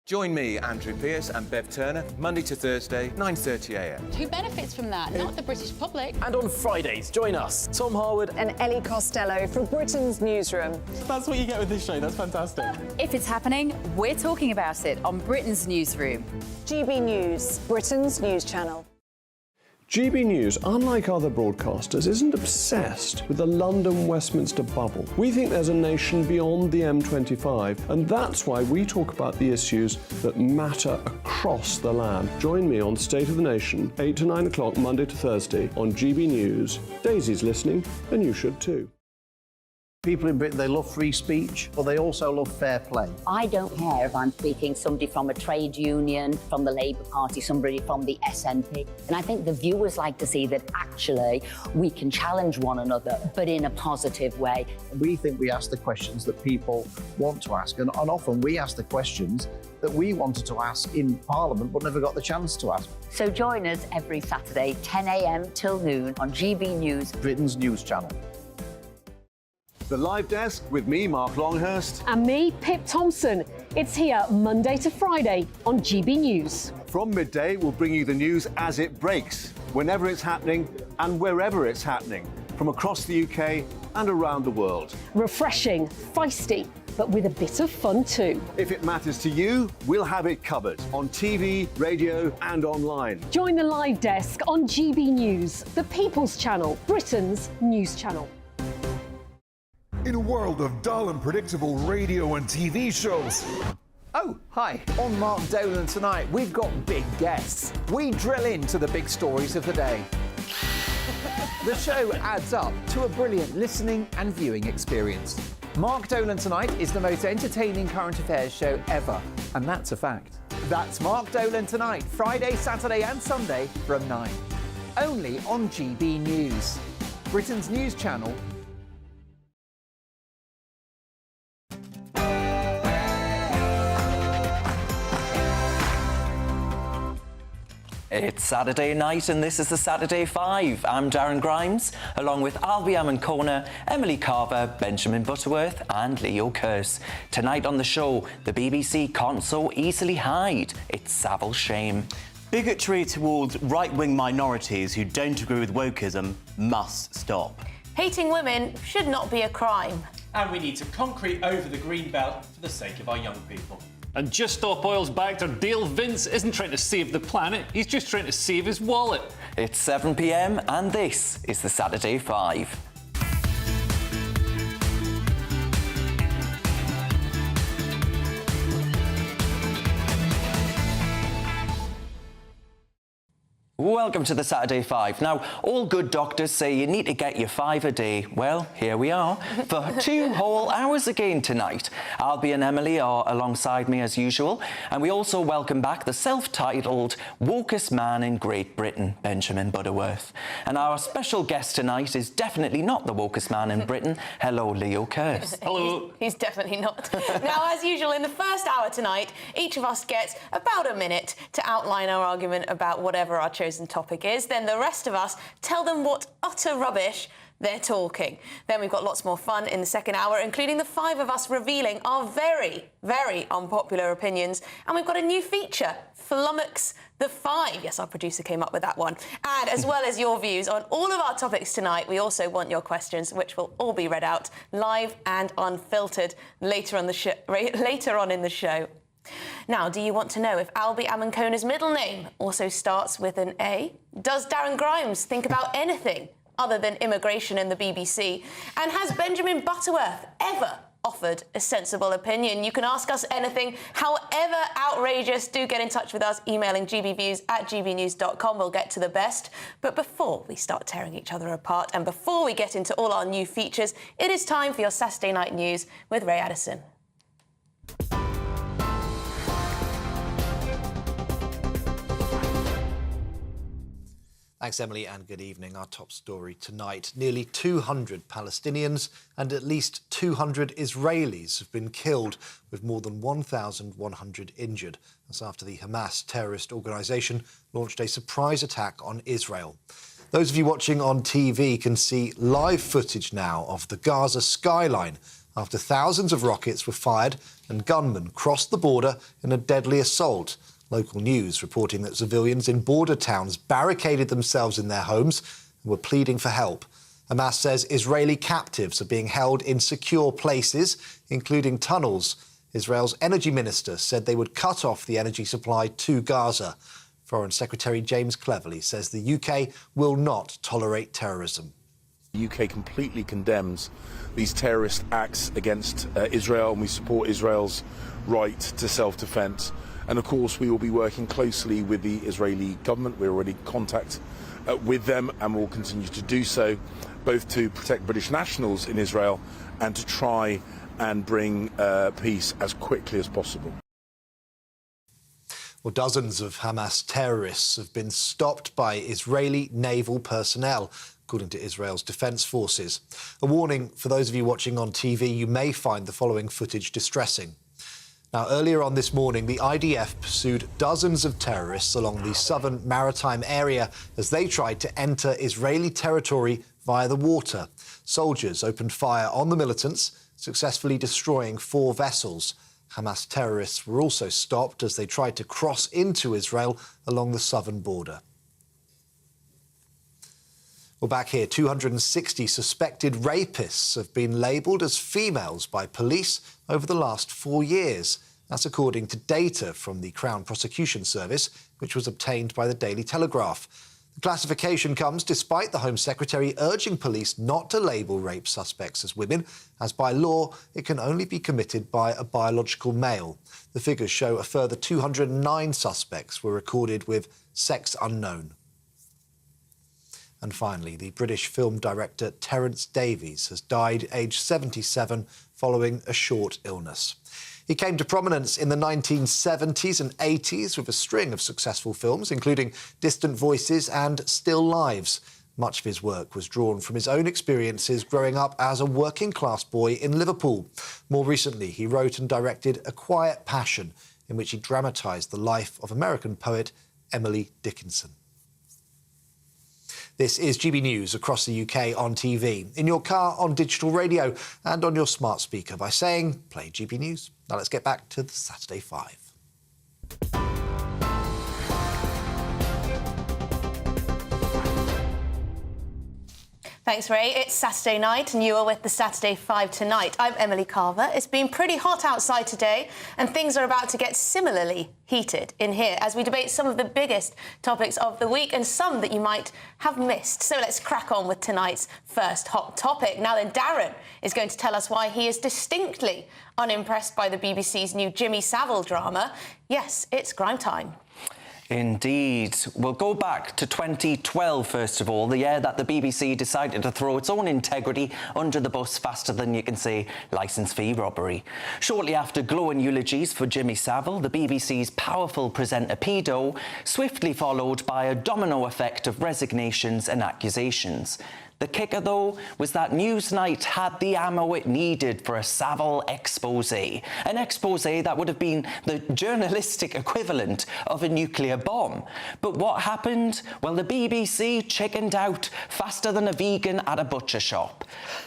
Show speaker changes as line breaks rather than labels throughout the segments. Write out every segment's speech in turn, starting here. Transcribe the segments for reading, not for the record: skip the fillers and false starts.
Join me, Andrew Pearce and Bev Turner, Monday to Thursday, 9:30am.
Who benefits from that? Not the British public.
And on Fridays, join us, Tom Harwood
and Ellie Costello from Britain's Newsroom.
That's what you get with this show, that's fantastic.
If it's happening, we're talking about it on Britain's Newsroom.
GB News, Britain's news channel.
GB News, unlike other broadcasters, isn't obsessed with the London-Westminster bubble. We think there's a nation beyond the M25, and that's why we talk about the issues that matter across the land. Join me on State of the Nation, 8 to 9 o'clock, Monday to Thursday, on GB News. Daisy's listening, and you should too.
People in Britain, they love free speech, but they also love fair play.
I don't care if I'm speaking somebody from a trade union, from the Labour Party, somebody from the SNP. And I think the viewers like to see that actually we can challenge one another, but in a positive way.
We think we ask the questions that people want to ask, and often we ask the questions that we wanted to ask in Parliament but never got the chance to ask.
So join us every Saturday, 10 a.m. till noon on GB News,
Britain's news channel.
The Live Desk with me, Mark Longhurst.
And me, Pip Thompson. It's here Monday to Friday on GB News.
From midday, we'll bring you the news as it breaks, whenever it's happening and wherever it's happening, from across the UK and around the world.
Refreshing, feisty, but with a bit of fun too.
If it matters to you, we'll have it covered on TV, radio and online.
Join the Live Desk on GB News, the People's Channel, Britain's news channel.
In a world of dull and predictable radio and TV shows.
Oh, hi. On Mark Dolan tonight, we've got big guests. We drill into the big stories of the day. The show adds up to a brilliant listening and viewing experience. Mark Dolan Tonight is the most entertaining current affairs show ever, and that's a fact. That's Mark Dolan Tonight, Friday, Saturday and Sunday from 9. Only on GB News, Britain's news channel.
It's Saturday night and this is the Saturday 5. I'm Darren Grimes, along with Albie Amoncona, Emily Carver, Benjamin Butterworth and Leo Kearse. Tonight on the show, the BBC can't so easily hide its Savile shame.
Bigotry towards right-wing minorities who don't agree with wokeism must stop.
Hating women should not be a crime.
And we need to concrete over the green belt for the sake of our young people.
And Just Stop Oil's backter Dale Vince isn't trying to save the planet, he's just trying to save his wallet.
It's 7 p.m. and this is the Saturday 5. Welcome to the Saturday 5. Now, all good doctors say you need to get your 5 a day. Well, here we are for 2 whole hours again tonight. Albie and Emily are alongside me as usual, and we also welcome back the self-titled wokest man in Great Britain, Benjamin Butterworth. And our special guest tonight is definitely not the wokest man in Britain. Hello, Leo Kearse.
Hello.
He's definitely not. Now, as usual, in the first hour tonight, each of us gets about a minute to outline our argument about whatever our chosen topic is. Then the rest of us tell them what utter rubbish they're talking. Then we've got lots more fun in the second hour, including the 5 of us revealing our very, very unpopular opinions. And we've got a new feature, Flummox the 5. Yes, our producer came up with that one. And as well as your views on all of our topics tonight, we also want your questions, which will all be read out live and unfiltered later on in the show. Now, do you want to know if Albie Amoncona's middle name also starts with an A? Does Darren Grimes think about anything other than immigration and the BBC? And has Benjamin Butterworth ever offered a sensible opinion? You can ask us anything, however outrageous. Do get in touch with us, emailing gbviews@gbnews.com. We'll get to the best. But before we start tearing each other apart and before we get into all our new features, it is time for your Saturday Night News with Ray Addison.
Thanks, Emily, and good evening. Our top story tonight. Nearly 200 Palestinians and at least 200 Israelis have been killed, with more than 1,100 injured. That's after the Hamas terrorist organisation launched a surprise attack on Israel. Those of you watching on TV can see live footage now of the Gaza skyline after thousands of rockets were fired and gunmen crossed the border in a deadly assault. Local news reporting that civilians in border towns barricaded themselves in their homes and were pleading for help. Hamas says Israeli captives are being held in secure places, including tunnels. Israel's energy minister said they would cut off the energy supply to Gaza. Foreign Secretary James Cleverly says the UK will not tolerate terrorism.
The UK completely condemns these terrorist acts against Israel, and we support Israel's right to self-defense. And of course, we will be working closely with the Israeli government. We're already in contact with them and will continue to do so, both to protect British nationals in Israel and to try and bring peace as quickly as possible.
Well, dozens of Hamas terrorists have been stopped by Israeli naval personnel, according to Israel's defence forces. A warning for those of you watching on TV, you may find the following footage distressing. Now, earlier on this morning, the IDF pursued dozens of terrorists along the southern maritime area as they tried to enter Israeli territory via the water. Soldiers opened fire on the militants, successfully destroying 4 vessels. Hamas terrorists were also stopped as they tried to cross into Israel along the southern border. Well, back here, 260 suspected rapists have been labelled as females by police over the last 4 years. That's according to data from the Crown Prosecution Service, which was obtained by the Daily Telegraph. The classification comes despite the Home Secretary urging police not to label rape suspects as women, as by law it can only be committed by a biological male. The figures show a further 209 suspects were recorded with sex unknown. And finally, the British film director Terence Davies has died aged 77 following a short illness. He came to prominence in the 1970s and 80s with a string of successful films, including Distant Voices and Still Lives. Much of his work was drawn from his own experiences growing up as a working-class boy in Liverpool. More recently, he wrote and directed A Quiet Passion, in which he dramatised the life of American poet Emily Dickinson. This is GB News across the UK on TV, in your car, on digital radio and on your smart speaker by saying, play GB News. Now let's get back to the Saturday 5.
Thanks, Ray. It's Saturday night and you are with the Saturday 5 tonight. I'm Emily Carver. It's been pretty hot outside today and things are about to get similarly heated in here as we debate some of the biggest topics of the week and some that you might have missed. So let's crack on with tonight's first hot topic. Now then, Darren is going to tell us why he is distinctly unimpressed by the BBC's new Jimmy Savile drama. Yes, it's grime time.
Indeed. We'll go back to 2012, first of all, the year that the BBC decided to throw its own integrity under the bus faster than you can say licence fee robbery. Shortly after glowing eulogies for Jimmy Savile, the BBC's powerful presenter pedo, swiftly followed by a domino effect of resignations and accusations. The kicker, though, was that Newsnight had the ammo it needed for a Savile exposé. An exposé that would have been the journalistic equivalent of a nuclear bomb. But what happened? Well, the BBC chickened out faster than a vegan at a butcher shop.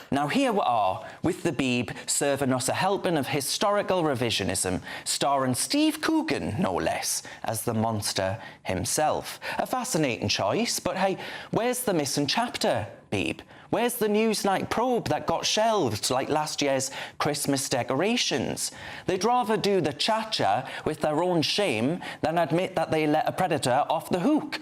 Now, here we are, with the Beeb serving us a helping of historical revisionism, starring Steve Coogan, no less, as the monster himself. A fascinating choice, but hey, where's the missing chapter, Beeb? Where's the Newsnight probe that got shelved like last year's Christmas decorations? They'd rather do the cha-cha with their own shame than admit that they let a predator off the hook.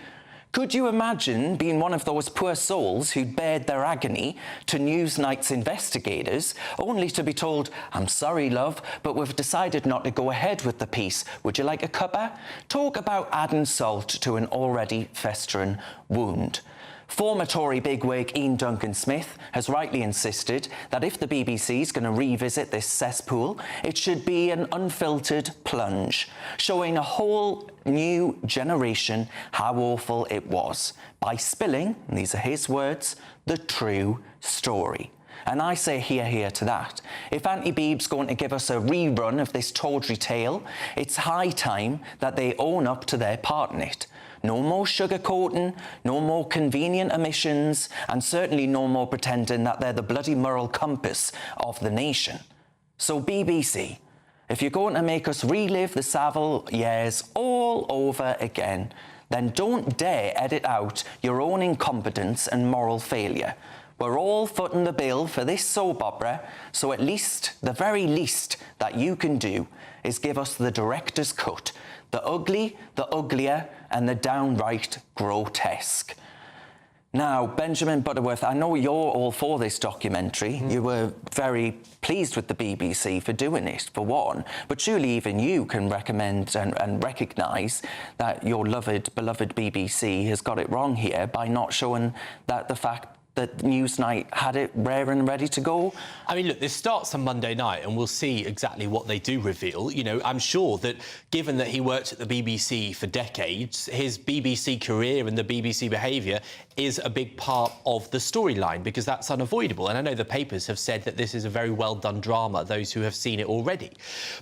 Could you imagine being one of those poor souls who'd bared their agony to Newsnight's investigators, only to be told, "I'm sorry, love, but we've decided not to go ahead with the piece. Would you like a cuppa?" Talk about adding salt to an already festering wound. Former Tory bigwig Ian Duncan-Smith has rightly insisted that if the BBC's going to revisit this cesspool, it should be an unfiltered plunge, showing a whole new generation how awful it was, by spilling, and these are his words, the true story. And I say hear to that. If Auntie Beeb's going to give us a rerun of this tawdry tale, it's high time that they own up to their part in it. No more sugarcoating, no more convenient omissions, and certainly no more pretending that they're the bloody moral compass of the nation. So BBC, if you're going to make us relive the Savile years all over again, then don't dare edit out your own incompetence and moral failure. We're all footing the bill for this soap opera, so at least, the very least that you can do is give us the director's cut. The ugly, the uglier, and the downright grotesque. Now, Benjamin Butterworth, I know you're all for this documentary. You were very pleased with the BBC for doing it, for one. But surely even you can recommend and recognise that your beloved BBC has got it wrong here by not showing that the fact that Newsnight had it rare and ready to go.
I mean, look, this starts on Monday night and we'll see exactly what they do reveal. You know, I'm sure that given that he worked at the BBC for decades, his BBC career and the BBC behaviour is a big part of the storyline because that's unavoidable. And I know the papers have said that this is a very well done drama, those who have seen it already.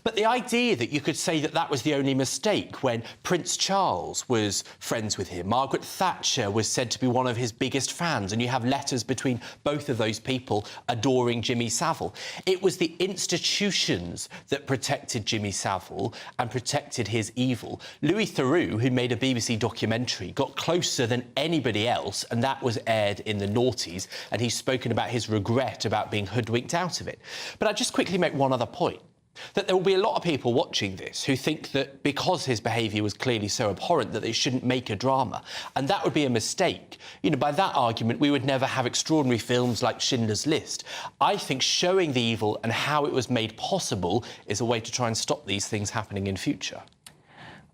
But the idea that you could say that that was the only mistake when Prince Charles was friends with him, Margaret Thatcher was said to be one of his biggest fans, and you have letters between both of those people adoring Jimmy Savile. It was the institutions that protected Jimmy Savile and protected his evil. Louis Theroux, who made a BBC documentary, got closer than anybody else, and that was aired in the noughties, and he's spoken about his regret about being hoodwinked out of it. But I'd just quickly make one other point. That there will be a lot of people watching this who think that because his behaviour was clearly so abhorrent that they shouldn't make a drama. And that would be a mistake. You know, by that argument, we would never have extraordinary films like Schindler's List. I think showing the evil and how it was made possible is a way to try and stop these things happening in future.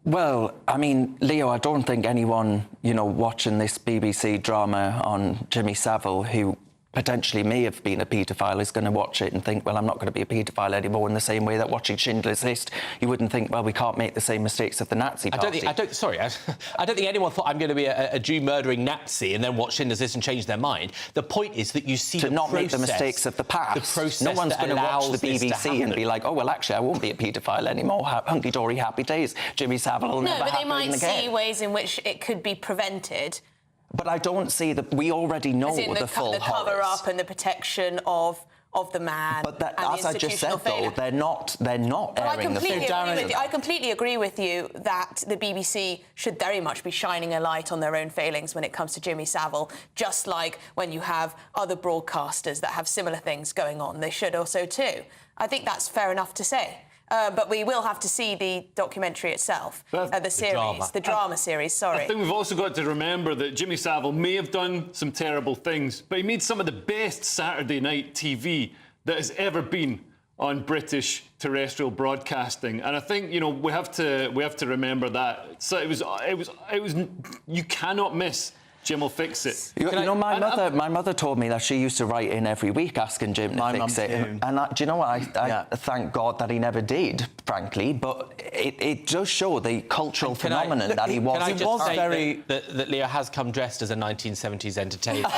Well, I mean, Leo, I don't think anyone, you know, watching this BBC drama on Jimmy Savile who potentially may have been a paedophile is going to watch it and think, well, I'm not going to be a paedophile anymore, in the same way that watching Schindler's List, you wouldn't think, well, we can't make the same mistakes of the Nazi party.
I don't think anyone thought I'm going to be a Jew-murdering Nazi and then watch Schindler's List and change their mind. The point is that you see
to not make the mistakes of the past.
The process
no one's going to watch the BBC and be like, oh, well, actually, I won't be a paedophile anymore. Hunky-dory, happy days. Jimmy Savile will never happen again.
No, but they might see ways in which it could be prevented.
But I don't see that. We already know the full
the cover-up and the protection of the man.
But that,
and
as I just said, though, they're not airing the full.
I completely agree with you that the BBC should very much be shining a light on their own failings when it comes to Jimmy Savile, just like when you have other broadcasters that have similar things going on. They should also too. I think that's fair enough to say. But we will have to see the documentary itself, the drama series, sorry.
I think we've also got to remember that Jimmy Savile may have done some terrible things, but he made some of the best Saturday night TV that has ever been on British terrestrial broadcasting, and I think, you know, we have to remember that. So it was you cannot miss Jim will fix it.
My mother told me that she used to write in every week asking Jim to fix it. And do you know what? I thank God that he never did, frankly. But it does show the cultural phenomenon that he was.
Can I just say that Leo has come dressed as a 1970s entertainer?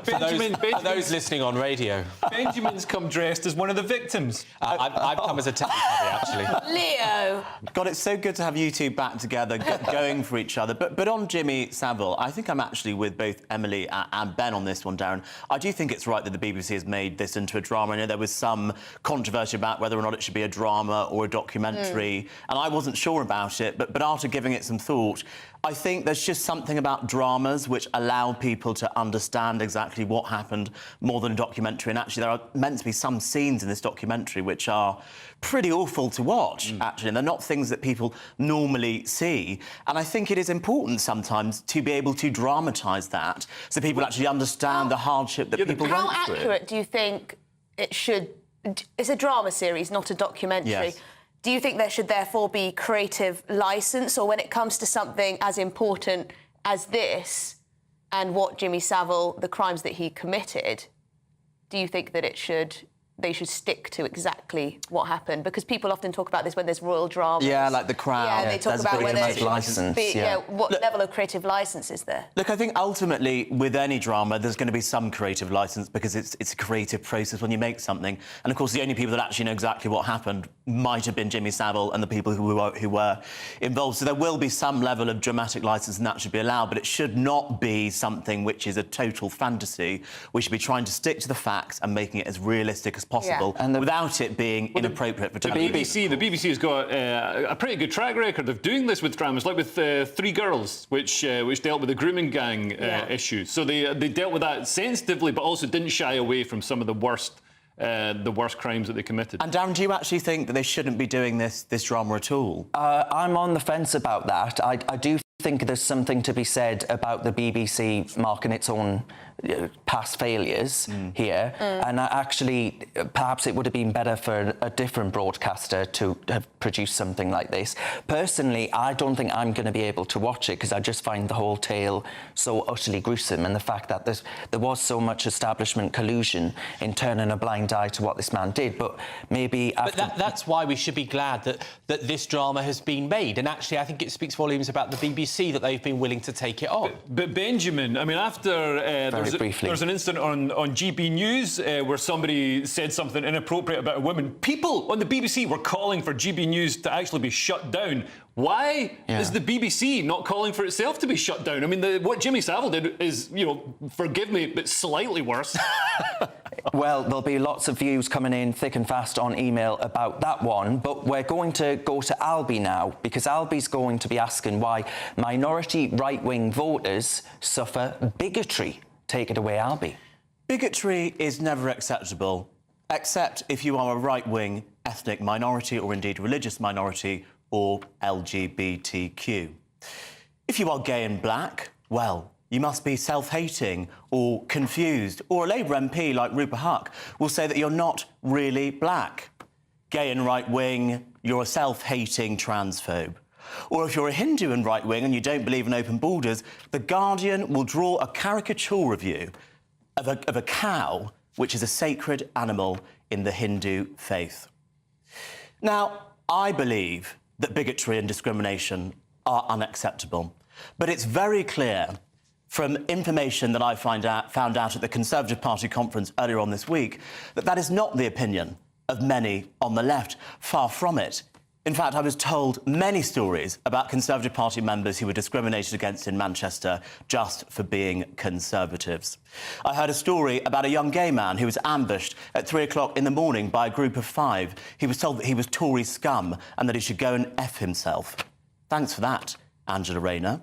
For those listening on radio.
Benjamin's come dressed as one of the victims.
I've come as a Teletubby, actually.
Leo!
God, it's so good to have you two back together, going for each other. But on Jimmy Savile, I think I'm actually with both Emily and Ben on this one, Darren. I do think it's right that the BBC has made this into a drama. I know there was some controversy about whether or not it should be a drama or a documentary, and I wasn't sure about it, but after giving it some thought, I think there's just something about dramas which allow people to understand exactly what happened more than a documentary. And actually, there are meant to be some scenes in this documentary which are pretty awful to watch, actually. And they're not things that people normally see. And I think it is important sometimes to be able to dramatise that so people actually understand the hardship that people went through.
How accurate do you think it should... It's a drama series, not a documentary.
Yes.
Do you think there should therefore be creative licence, or when it comes to something as important as this and what Jimmy Savile, the crimes that he committed, do you think that they should stick to exactly what happened? Because people often talk about this when there's royal dramas.
Yeah, like The Crown.
Yeah, they talk about whether what
Look,
level of creative licence is there?
Look, I think ultimately with any drama there's going to be some creative licence because it's a creative process when you make something. And of course the only people that actually know exactly what happened might have been Jimmy Savile and the people who were involved. So there will be some level of dramatic licence, and that should be allowed, but it should not be something which is a total fantasy. We should be trying to stick to the facts and making it as realistic as possible, and without it being inappropriate for
the
television.
The BBC has got a pretty good track record of doing this with dramas, like with Three Girls, which dealt with the grooming gang issue. So they dealt with that sensitively, but also didn't shy away from some of the worst crimes that they committed.
And Darren, do you actually think that they shouldn't be doing this drama at all?
I'm on the fence about that. I do think there's something to be said about the BBC marking its own past failures here, and actually perhaps it would have been better for a different broadcaster to have produced something like this. Personally, I don't think I'm going to be able to watch it because I just find the whole tale so utterly gruesome, and the fact that there was so much establishment collusion in turning a blind eye to what this man did. But maybe after...
But that's why we should be glad that this drama has been made, and actually I think it speaks volumes about the BBC that they've been willing to take it on.
But Benjamin, I mean, after there's an incident on GB News where somebody said something inappropriate about a woman. People on the BBC were calling for GB News to actually be shut down. Why is the BBC not calling for itself to be shut down? I mean, what Jimmy Savile did is, forgive me, but slightly worse.
Well, there'll be lots of views coming in thick and fast on email about that one, but we're going to go to Albie now, because Albie's going to be asking why minority right-wing voters suffer bigotry. Take it away, Albie.
Bigotry is never acceptable, except if you are a right-wing ethnic minority or indeed religious minority or LGBTQ. If you are gay and black, well, you must be self-hating or confused, or a Labour MP like Rupert Huck will say that you're not really black. Gay and right-wing, you're a self-hating transphobe. Or if you're a Hindu and right-wing and you don't believe in open borders, The Guardian will draw a caricature of you of a cow, which is a sacred animal in the Hindu faith. Now, I believe that bigotry and discrimination are unacceptable, but it's very clear from information that I found out at the Conservative Party conference earlier on this week that that is not the opinion of many on the left. Far from it. In fact, I was told many stories about Conservative Party members who were discriminated against in Manchester just for being Conservatives. I heard a story about a young gay man who was ambushed at 3 o'clock in the morning by a group of 5. He was told that he was Tory scum and that he should go and F himself. Thanks for that, Angela Rayner.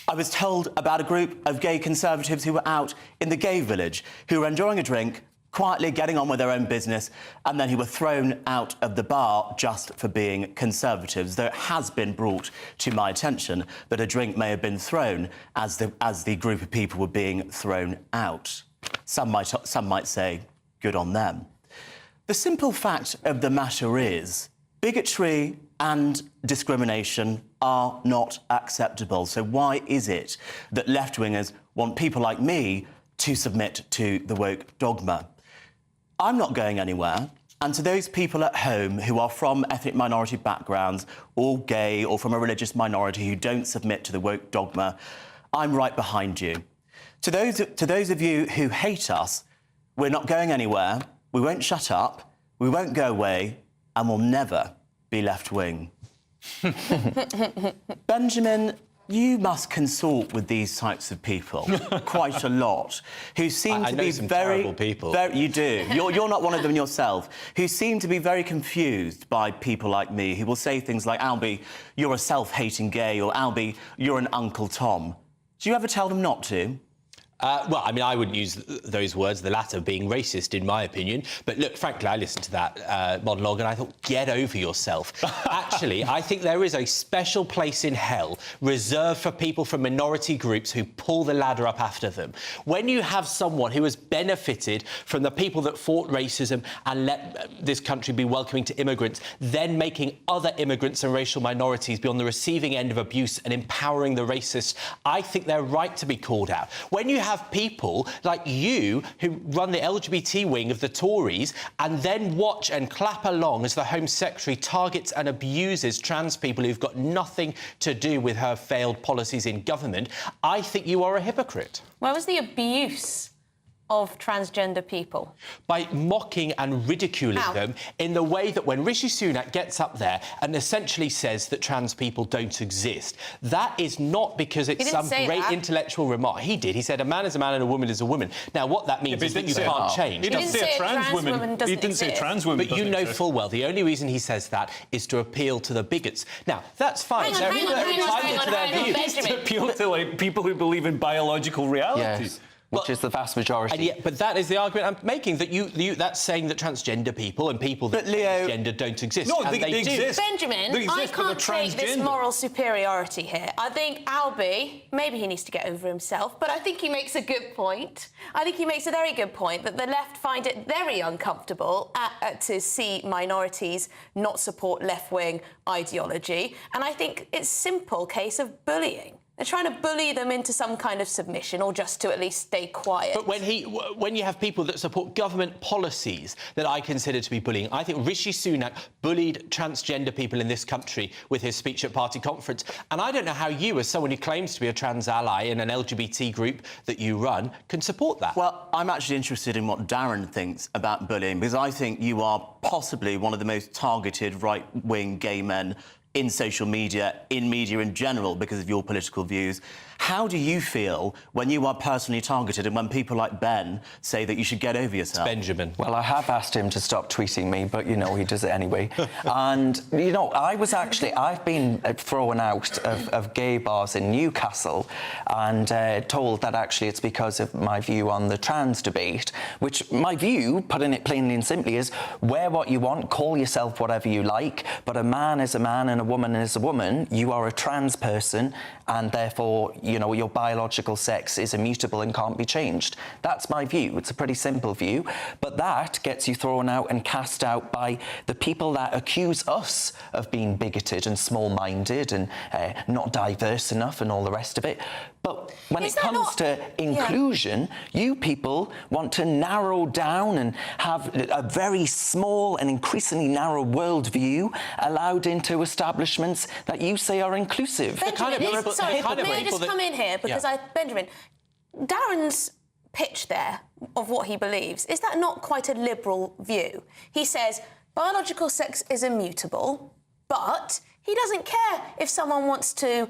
I was told about a group of gay Conservatives who were out in the gay village, who were enjoying a drink, quietly getting on with their own business, and then who were thrown out of the bar just for being Conservatives, though it has been brought to my attention that a drink may have been thrown as the group of people were being thrown out. Some might say, good on them. The simple fact of the matter is, bigotry and discrimination are not acceptable. So why is it that left-wingers want people like me to submit to the woke dogma? I'm not going anywhere, and to those people at home who are from ethnic minority backgrounds, or gay, or from a religious minority who don't submit to the woke dogma, I'm right behind you. To those of you who hate us, we're not going anywhere, we won't shut up, we won't go away, and we'll never be left-wing. Benjamin, you must consort with these types of people quite a lot, who seem to be
terrible people.
You do. You're not one of them yourself. Who seem to be very confused by people like me, who will say things like, Albie, you're a self-hating gay, or Albie, you're an Uncle Tom. Do you ever tell them not to?
Well, I mean, I wouldn't use those words, the latter being racist, in my opinion. But look, frankly, I listened to that monologue and I thought, get over yourself. Actually, I think there is a special place in hell reserved for people from minority groups who pull the ladder up after them. When you have someone who has benefited from the people that fought racism and let this country be welcoming to immigrants, then making other immigrants and racial minorities be on the receiving end of abuse and empowering the racists, I think they're right to be called out. When you have people like you who run the LGBT wing of the Tories and then watch and clap along as the Home Secretary targets and abuses trans people who've got nothing to do with her failed policies in government, I think you are a hypocrite.
Where was the abuse? of transgender people?
By mocking and ridiculing
How?
them in the way that when Rishi Sunak gets up there and essentially says that trans people don't exist, that is not because it's some great intellectual remark. He did. He said a man is a man and a woman is a woman. Now, what that means is that you can't change.
He didn't say a trans woman. He didn't say trans woman.
But you know full well the only reason he says that is to appeal to the bigots. Now, that's fine.
Hang on,
To appeal to like people who believe in biological reality.
Yes. Which is the vast majority.
And yet, but that is the argument I'm making, that that's saying that transgender people and people that are transgender don't exist.
No,
and
they exist.
Benjamin,
They exist,
I
but
can't
they're
take this
transgender.
moral superiority here. I think Albie, maybe he needs to get over himself, but I think he makes a good point. I think he makes a very good point that the left find it very uncomfortable to see minorities not support left-wing ideology. And I think it's a simple case of bullying. They're trying to bully them into some kind of submission or just to at least stay quiet.
But when you have people that support government policies that I consider to be bullying, I think Rishi Sunak bullied transgender people in this country with his speech at party conference. And I don't know how you, as someone who claims to be a trans ally in an LGBT group that you run, can support that.
Well, I'm actually interested in what Darren thinks about bullying, because I think you are possibly one of the most targeted right-wing gay men in social media, in media in general, because of your political views. How do you feel when you are personally targeted and when people like Ben say that you should get over yourself?
Benjamin.
Well, I have asked him to stop tweeting me, but, you know, he does it anyway. And, you know, I've been thrown out of gay bars in Newcastle and told that actually it's because of my view on the trans debate, which my view, putting it plainly and simply, is wear what you want, call yourself whatever you like, but a man is a man and a woman is a woman. You are a trans person, and therefore, you know, your biological sex is immutable and can't be changed. That's my view. It's a pretty simple view, but that gets you thrown out and cast out by the people that accuse us of being bigoted and small-minded and not diverse enough and all the rest of it. But when it comes to inclusion, you people want to narrow down and have a very small and increasingly narrow worldview allowed into establishments that you say are inclusive.
Benjamin, may I just come in here? Because Benjamin, Darren's pitch there of what he believes, is that not quite a liberal view? He says biological sex is immutable, but he doesn't care if someone wants to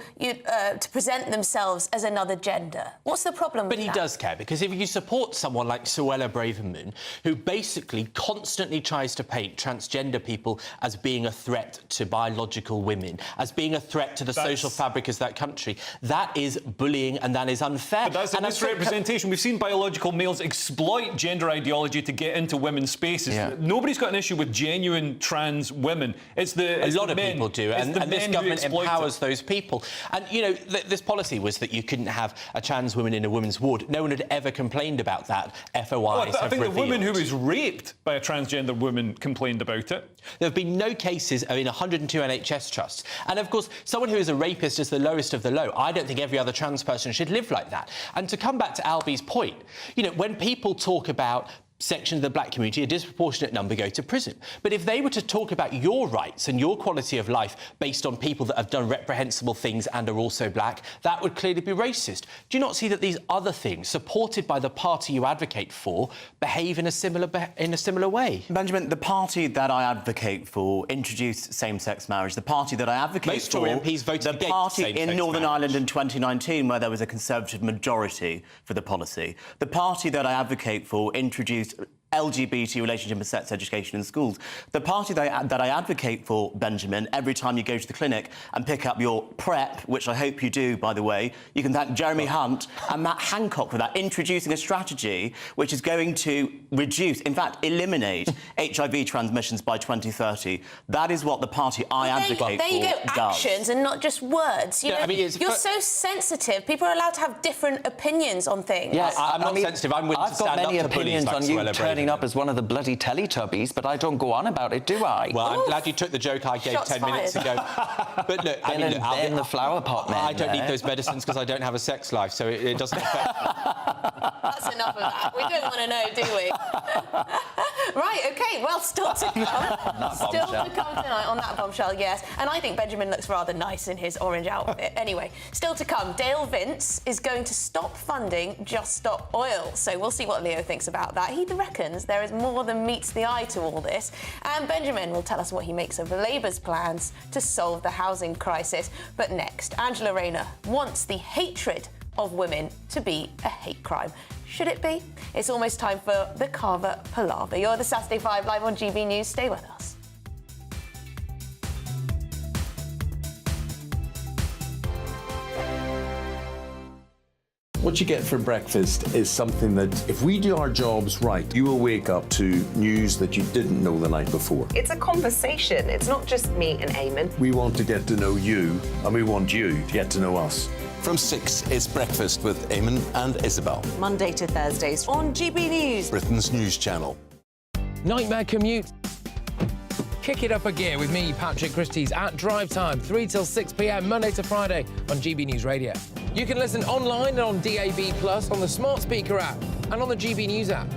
present themselves as another gender. What's the problem with that?
But he does care, because if you support someone like Suella Braverman, who basically constantly tries to paint transgender people as being a threat to biological women, as being a threat to the social fabric of that country, that is bullying and that is unfair.
But that's a misrepresentation. We've seen biological males exploit gender ideology to get into women's spaces.
Yeah.
Nobody's got an issue with genuine trans women. It's a
lot of people do, and this government empowers those people. And, you know, this policy was that you couldn't have a trans woman in a women's ward. No one had ever complained about that. FOIs
I think
have
the woman who
revealed.
was raped by a transgender woman complained about it.
There have been no cases in 102 NHS trusts. And, of course, someone who is a rapist is the lowest of the low. I don't think every other trans person should live like that. And to come back to Albie's point, you know, when people talk about section of the black community, a disproportionate number go to prison. But if they were to talk about your rights and your quality of life based on people that have done reprehensible things and are also black, that would clearly be racist. Do you not see that these other things, supported by the party you advocate for, behave in a similar way?
Benjamin, the party that I advocate for introduced same-sex marriage. The party that I advocate
Most Tory MPs voted
the
against
party
same-sex
in Northern
marriage.
Ireland in 2019, where there was a Conservative majority for the policy. The party that I advocate for introduced LGBT relationship and sex education in schools. The party that I advocate for, Benjamin, every time you go to the clinic and pick up your PrEP, which I hope you do, by the way, you can thank Jeremy Hunt and Matt Hancock for that, introducing a strategy which is going to reduce, in fact, eliminate HIV transmissions by 2030. That is what the party I advocate for does.
There you go, actions and not just words. You know,
I mean,
you're so sensitive. People are allowed to have different opinions on things.
Yeah,
I'm not sensitive. I'm willing to stand up to bullies like
opinions on you
Suella
turning up as one of the bloody Teletubbies, but I don't go on about it, do I?
Well, I'm glad you took the joke I gave
Shots
10 minutes ago. But look, I mean,
Ben the flower pot man
I don't
there.
need those medicines because I don't have a sex life, so it doesn't affect me.
That's enough of that. We don't want to know, do we? Right, OK, well, still to come. Still to come tonight on that bombshell, yes. And I think Benjamin looks rather nice in his orange outfit. Anyway, still to come, Dale Vince is going to stop funding Just Stop Oil. So we'll see what Leo thinks about that. He reckons there is more than meets the eye to all this. And Benjamin will tell us what he makes of Labour's plans to solve the housing crisis. But next, Angela Rayner wants the hatred of women to be a hate crime. Should it be? It's almost time for the Carver Palaver. You're the Saturday 5 live on GB News. Stay with us.
What you get for breakfast is something that, if we do our jobs right, you will wake up to news that you didn't know the night before.
It's a conversation. It's not just me and Eamon.
We want to get to know you, and we want you to get to know us.
From 6, it's Breakfast with Eamon and Isabel.
Monday to Thursdays on GB News,
Britain's news channel.
Nightmare commute. Kick it up a gear with me, Patrick Christie's, at drive time, 3 till 6 p.m, Monday to Friday on GB News Radio. You can listen online and on DAB+, on the smart speaker app and on the GB News app.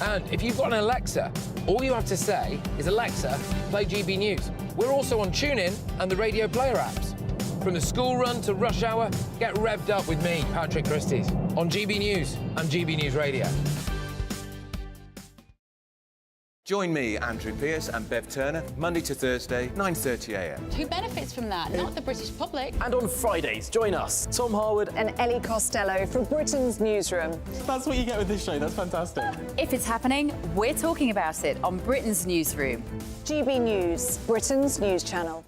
And if you've got an Alexa, all you have to say is, Alexa, play GB News. We're also on TuneIn and the Radio Player apps. From the school run to rush hour, get revved up with me, Patrick Christie's, on GB News and GB News Radio.
Join me, Andrew Pearce and Bev Turner, Monday to Thursday, 9:30 a.m.
Who benefits from that? Not the British public.
And on Fridays, join us, Tom Harwood
and Ellie Costello from Britain's Newsroom.
That's what you get with this show. That's fantastic.
If it's happening, we're talking about it on Britain's Newsroom.
GB News, Britain's news channel.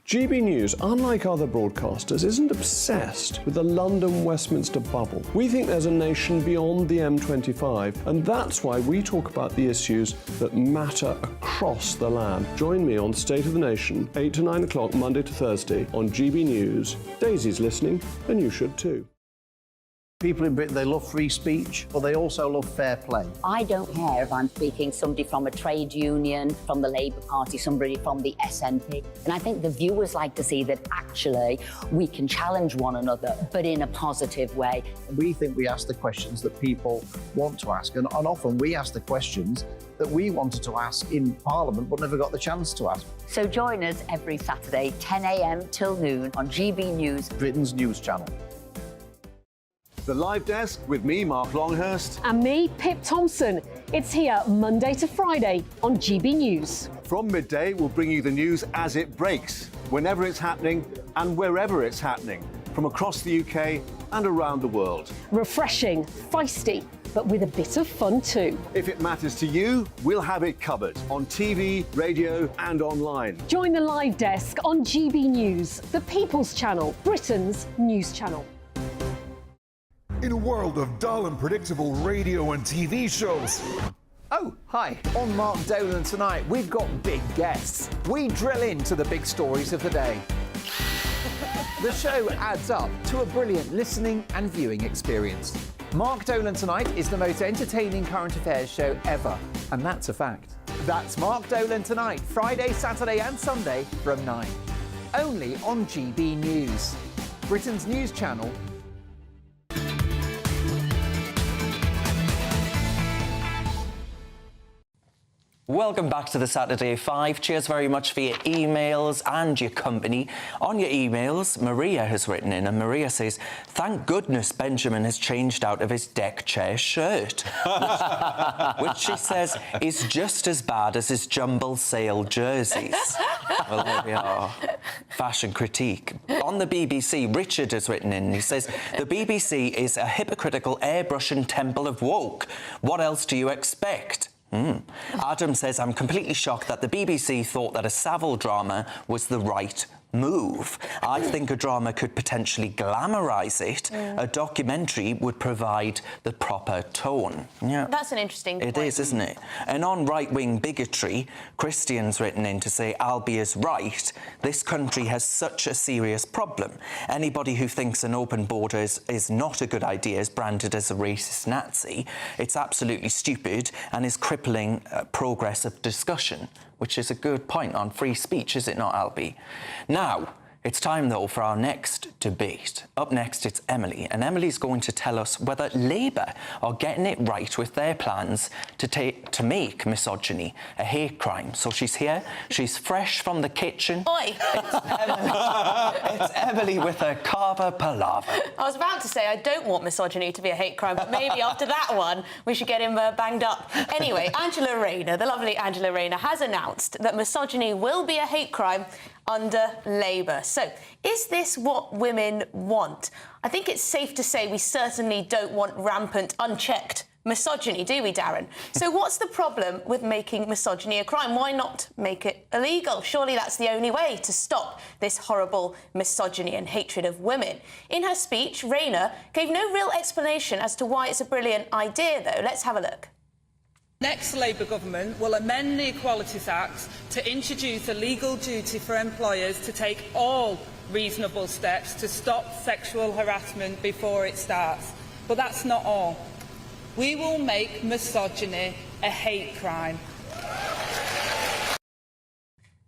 GB News, unlike other broadcasters, isn't obsessed with the London-Westminster bubble. We think there's a nation beyond the M25, and that's why we talk about the issues that matter across the land. Join me on State of the Nation, 8 to 9 o'clock, Monday to Thursday, on GB News. Daisy's listening, and you should too.
People in Britain, they love free speech, but they also love fair play.
I don't care if I'm speaking somebody from a trade union, from the Labour Party, somebody from the SNP. And I think the viewers like to see that actually we can challenge one another, but in a positive way.
We think we ask the questions that people want to ask, and often we ask the questions that we wanted to ask in Parliament but never got the chance to ask.
So join us every Saturday, 10 a.m. till noon on GB News,
Britain's news channel.
The Live Desk with me, Mark Longhurst.
And me, Pip Thompson. It's here Monday to Friday on GB News.
From midday, we'll bring you the news as it breaks, whenever it's happening and wherever it's happening, from across the UK and around the world.
Refreshing, feisty, but with a bit of fun too.
If it matters to you, we'll have it covered on TV, radio and online.
Join the Live Desk on GB News, the People's Channel, Britain's news channel.
In a world of dull and predictable radio and TV shows.
Oh, hi. On Mark Dolan tonight, we've got big guests. We drill into the big stories of the day. The show adds up to a brilliant listening and viewing experience. Mark Dolan Tonight is the most entertaining current affairs show ever, and that's a fact. That's Mark Dolan Tonight, Friday, Saturday and Sunday from 9. Only on GB News, Britain's news channel.
Welcome back to the Saturday 5. Cheers very much for your emails and your company. On your emails, Maria has written in, and Maria says, thank goodness Benjamin has changed out of his deck chair shirt, which she says is just as bad as his jumble sale jerseys. Well, there we are. Fashion critique. On the BBC, Richard has written in, he says, the BBC is a hypocritical airbrushing temple of woke. What else do you expect? Adam says, I'm completely shocked that the BBC thought that a Savile drama was the right move. I think a drama could potentially glamorise it. A documentary would provide the proper tone. Yeah,
that's an interesting point.
It is, isn't it? And on right-wing bigotry, Christian's written in to say, Albie is right. This country has such a serious problem. Anybody who thinks an open border is not a good idea is branded as a racist Nazi. It's absolutely stupid and is crippling progress of discussion, which is a good point on free speech, is it not, Albie? Now, It's time, though, for our next debate. Up next, it's Emily, and Emily's going to tell us whether Labour are getting it right with their plans to make misogyny a hate crime. So she's here, she's fresh from the kitchen.
Oi!
It's Emily with her carver palaver.
I was about to say I don't want misogyny to be a hate crime, but maybe after that one we should get him banged up. Anyway, Angela Rayner, the lovely Angela Rayner, has announced that misogyny will be a hate crime under Labour. So, is this what women want? I think it's safe to say we certainly don't want rampant, unchecked misogyny, do we, Darren? So what's the problem with making misogyny a crime? Why not make it illegal? Surely that's the only way to stop this horrible misogyny and hatred of women. In her speech, Rayner gave no real explanation as to why it's a brilliant idea, though. Let's have a look.
Next Labour government will amend the Equalities Act to introduce a legal duty for employers to take all reasonable steps to stop sexual harassment before it starts. But that's not all. We will make misogyny a hate crime.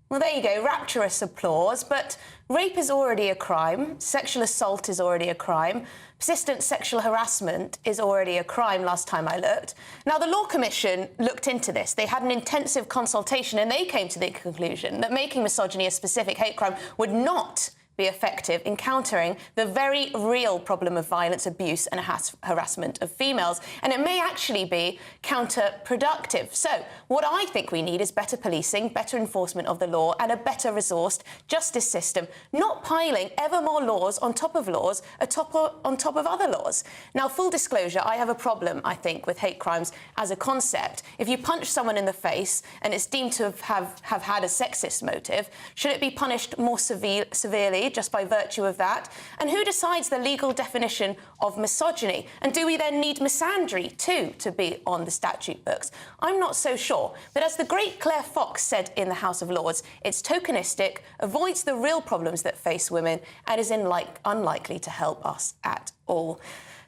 Well, there you go, rapturous applause, but rape is already a crime, sexual assault is already a crime, persistent sexual harassment is already a crime last time I looked. Now, the Law Commission looked into this. They had an intensive consultation and they came to the conclusion that making misogyny a specific hate crime would not be effective in countering the very real problem of violence, abuse and harassment of females. And it may actually be counterproductive. So what I think we need is better policing, better enforcement of the law and a better resourced justice system, not piling ever more laws on top of laws, on top of other laws. Now, full disclosure, I have a problem, I think, with hate crimes as a concept. If you punch someone in the face and it's deemed to have had a sexist motive, should it be punished more severely just by virtue of that? And who decides the legal definition of misogyny? And do we then need misandry too to be on the statute books? I'm not so sure. But as the great Claire Fox said in the House of Lords, it's tokenistic, avoids the real problems that face women, and is unlikely to help us at all.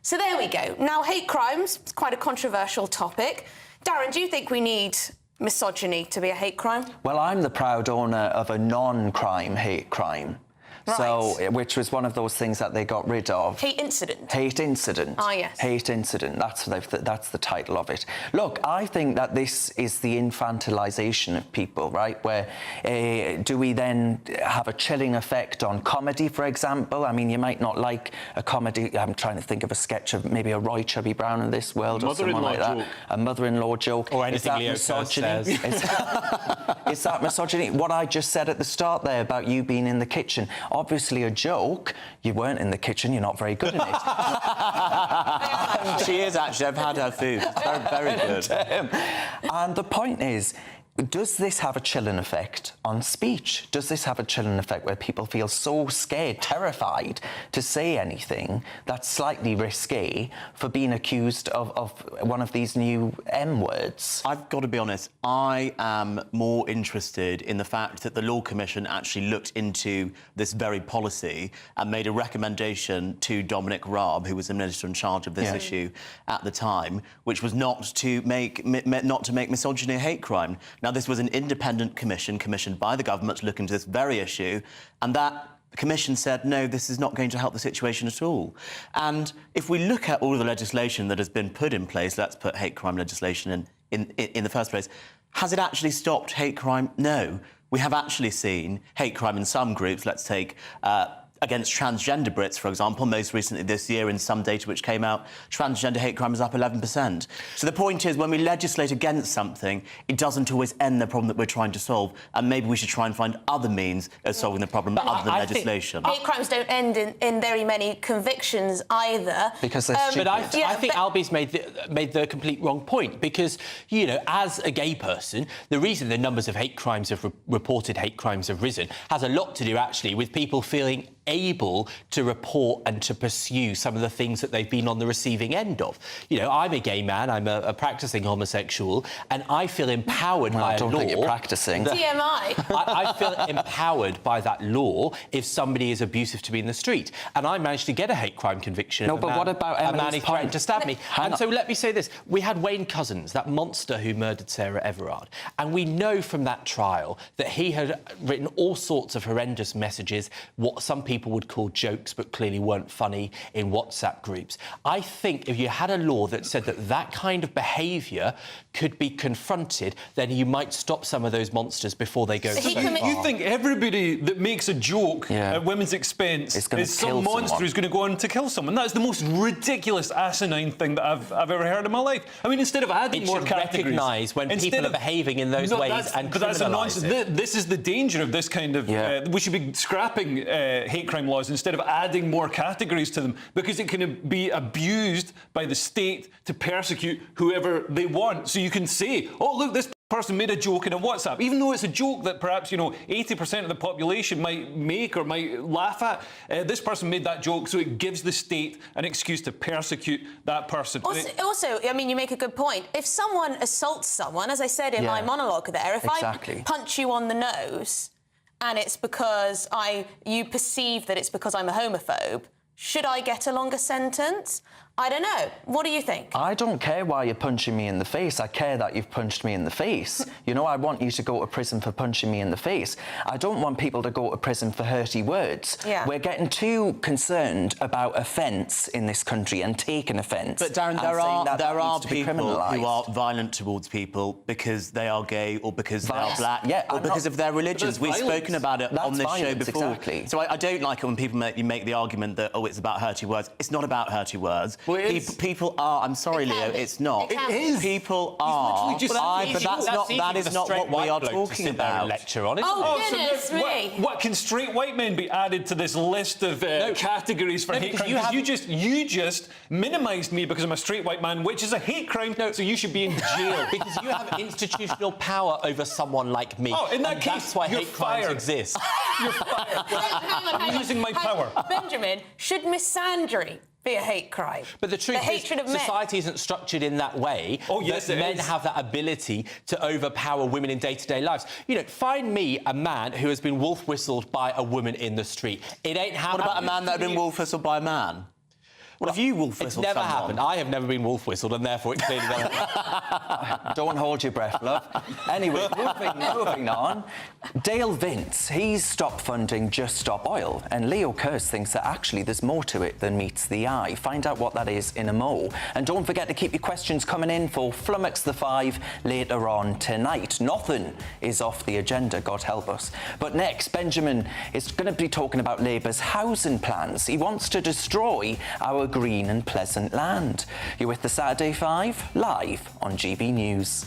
So there we go. Now, hate crimes, it's quite a controversial topic. Darren, do you think we need misogyny to be a hate crime?
Well, I'm the proud owner of a non-crime hate crime.
Right.
So, which was one of those things that they got rid of.
Hate incident.
Hate incident.
Ah, yes.
Hate incident. That's the title of it. Look, I think that this is the infantilization of people, right? Where do we then have a chilling effect on comedy, for example? I mean, you might not like a comedy. I'm trying to think of a sketch of maybe a Roy Chubby Brown in this world or someone like that. A mother-in-law joke.
Or anything Leo
misogyny?
says.
Is that misogyny? What I just said at the start there about you being in the kitchen. Obviously a joke. You weren't in the kitchen, you're not very good at it.
She is, actually. I've had her food. It's very, very good.
And the point is, does this have a chilling effect on speech? Does this have a chilling effect where people feel so scared, terrified to say anything that's slightly risque for being accused of one of these new M words?
I've got to be honest, I am more interested in the fact that the Law Commission actually looked into this very policy and made a recommendation to Dominic Raab, who was the minister in charge of this issue at the time, which was not to make misogyny a hate crime. Now, this was an independent commission commissioned by the government to look into this very issue, and that commission said, no, this is not going to help the situation at all. And if we look at all of the legislation that has been put in place, let's put hate crime legislation in the first place, has it actually stopped hate crime? No. We have actually seen hate crime in some groups. Let's take against transgender Brits, for example. Most recently this year, in some data which came out, transgender hate crime is up 11%. So the point is, when we legislate against something, it doesn't always end the problem that we're trying to solve, and maybe we should try and find other means of solving the problem other than legislation.
Hate crimes don't end in very many convictions either.
Because they're
but I think Albie's made the complete wrong point, because, you know, as a gay person, the reason the numbers of hate crimes reported hate crimes have risen has a lot to do, actually, with people feeling able to report and to pursue some of the things that they've been on the receiving end of. You know, I'm a gay man, I'm a practising homosexual, and I feel empowered by a law...
I don't think you're practising.
TMI.
I feel empowered by that law if somebody is abusive to me in the street. And I managed to get a hate crime conviction.
No, but what about
a man
Emily's
who threatened to stab me? And so let me say this. We had Wayne Couzens, that monster who murdered Sarah Everard. And we know from that trial that he had written all sorts of horrendous messages, what some people would call jokes, but clearly weren't funny, in WhatsApp groups. I think if you had a law that said that that kind of behaviour could be confronted, then you might stop some of those monsters before they go too far.
You think everybody that makes a joke at women's expense is some monster who's going to go on to kill someone? That's the most ridiculous, asinine thing that I've ever heard in my life. I mean, instead of adding more categories...
recognise when people are behaving in those ways and
but that's a
criminalise
nonsense.
it.
This is the danger of this kind of... we should be scrapping hate crime laws instead of adding more categories to them, because it can be abused by the state to persecute whoever they want. So you can say, oh, look, this person made a joke in a WhatsApp, even though it's a joke that perhaps, 80% of the population might make or might laugh at. This person made that joke, so it gives the state an excuse to persecute that person.
Also, I mean, you make a good point. If someone assaults someone, as I said in my monologue there, if I punch you on the nose and it's because you perceive that it's because I'm a homophobe, should I get a longer sentence? I don't know. What do you think?
I don't care why you're punching me in the face. I care that you've punched me in the face. I want you to go to prison for punching me in the face. I don't want people to go to prison for hurty words.
Yeah.
We're getting too concerned about offence in this country and taking offence.
But Darren, there are people who are violent towards people because they are gay or because they are black or because of their religions. We've spoken about it on this show before.
Exactly.
So I don't like it when people make the argument that, it's about hurty words. It's not about hurty words. People are. I'm sorry, Leo. It's not.
It is.
People are. But that is not what we are talking about.
Lecture on it.
Goodness me!
What can straight white men be added to this list of categories for hate crime? You just minimised me because I'm a straight white man, which is a hate crime. So you should be in jail
because you have institutional power over someone like me.
Oh, in that case,
that's why hate crimes exist.
You're fired.
Hang on.
Using my power.
Benjamin, should misandry be a hate crime?
But the truth is, society isn't structured in that way.
Oh, yes,
that men have that ability to overpower women in day-to-day lives. Find me a man who has been wolf-whistled by a woman in the street. It ain't happened.
What about a man that had been wolf-whistled by a man? What have you wolf-whistled
someone? It's never
someone?
happened. I have never been wolf-whistled, and therefore it clearly doesn't happen.
Don't hold your breath, love. Anyway, moving on. Dale Vince, he's stopped funding Just Stop Oil, and Leo Kearse thinks that actually there's more to it than meets the eye. Find out what that is in a mo. And don't forget to keep your questions coming in for Flummox the Five later on tonight. Nothing is off the agenda, God help us. But next, Benjamin is going to be talking about Labour's housing plans. He wants to destroy our green and pleasant land. You're with the Saturday Five, live on GB News.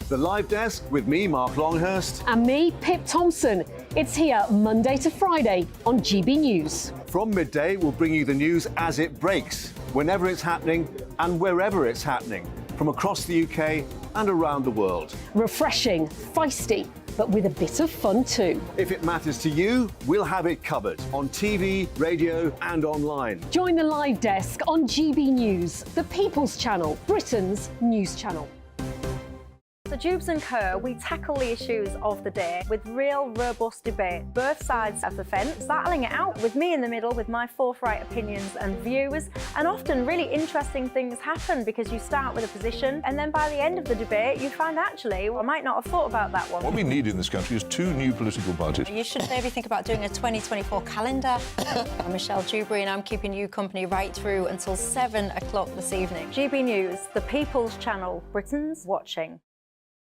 The Live Desk with me, Mark Longhurst.
And me, Pip Thompson. It's here Monday to Friday on GB News.
From midday, we'll bring you the news as it breaks, whenever it's happening and wherever it's happening, from across the UK and around the world.
Refreshing, feisty, but with a bit of fun too.
If it matters to you, we'll have it covered on TV, radio and online.
Join the Live Desk on GB News, the People's Channel, Britain's news channel.
So Jubes and Kerr, we tackle the issues of the day with real robust debate, both sides of the fence, battling it out with me in the middle with my forthright opinions and views. And often really interesting things happen because you start with a position and then by the end of the debate you find actually, I might not have thought about that one.
What we need in this country is two new political parties.
You should maybe think about doing a 2024 calendar. I'm Michelle Dewberry and I'm keeping you company right through until 7 o'clock this evening.
GB News, the People's Channel, Britain's watching.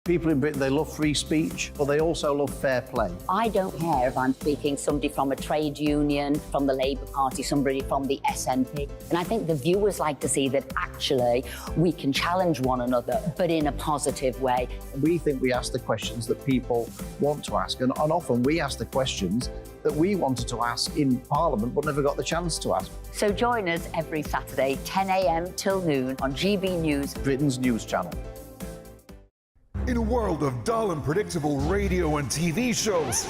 People in Britain, they love free speech, but they also love fair play.
I don't care if I'm speaking somebody from a trade union, from the Labour Party, somebody from the SNP. And I think the viewers like to see that actually we can challenge one another, but in a positive way.
We think we ask the questions that people want to ask, and often we ask the questions that we wanted to ask in Parliament but never got the chance to ask.
So join us every Saturday, 10 a.m. till noon on GB News,
Britain's news channel.
In a world of dull and predictable radio and TV shows.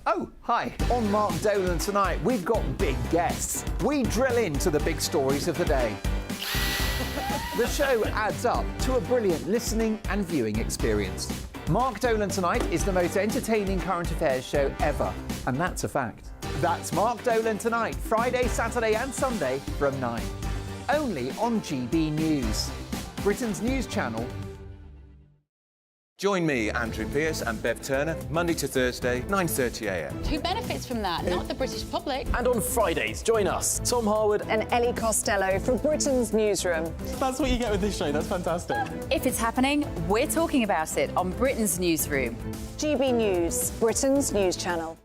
Oh, hi. On Mark Dolan tonight, we've got big guests. We drill into the big stories of the day. The show adds up to a brilliant listening and viewing experience. Mark Dolan Tonight is the most entertaining current affairs show ever, and that's a fact. That's Mark Dolan Tonight, Friday, Saturday and Sunday from 9. Only on GB News, Britain's news channel.
Join me, Andrew Pearce and Bev Turner, Monday to Thursday, 9:30 a.m.
Who benefits from that? Not the British public.
And on Fridays, join us, Tom Harwood
and Ellie Costello from Britain's Newsroom.
That's what you get with this show. That's fantastic.
If it's happening, we're talking about it on Britain's Newsroom.
GB News, Britain's news channel.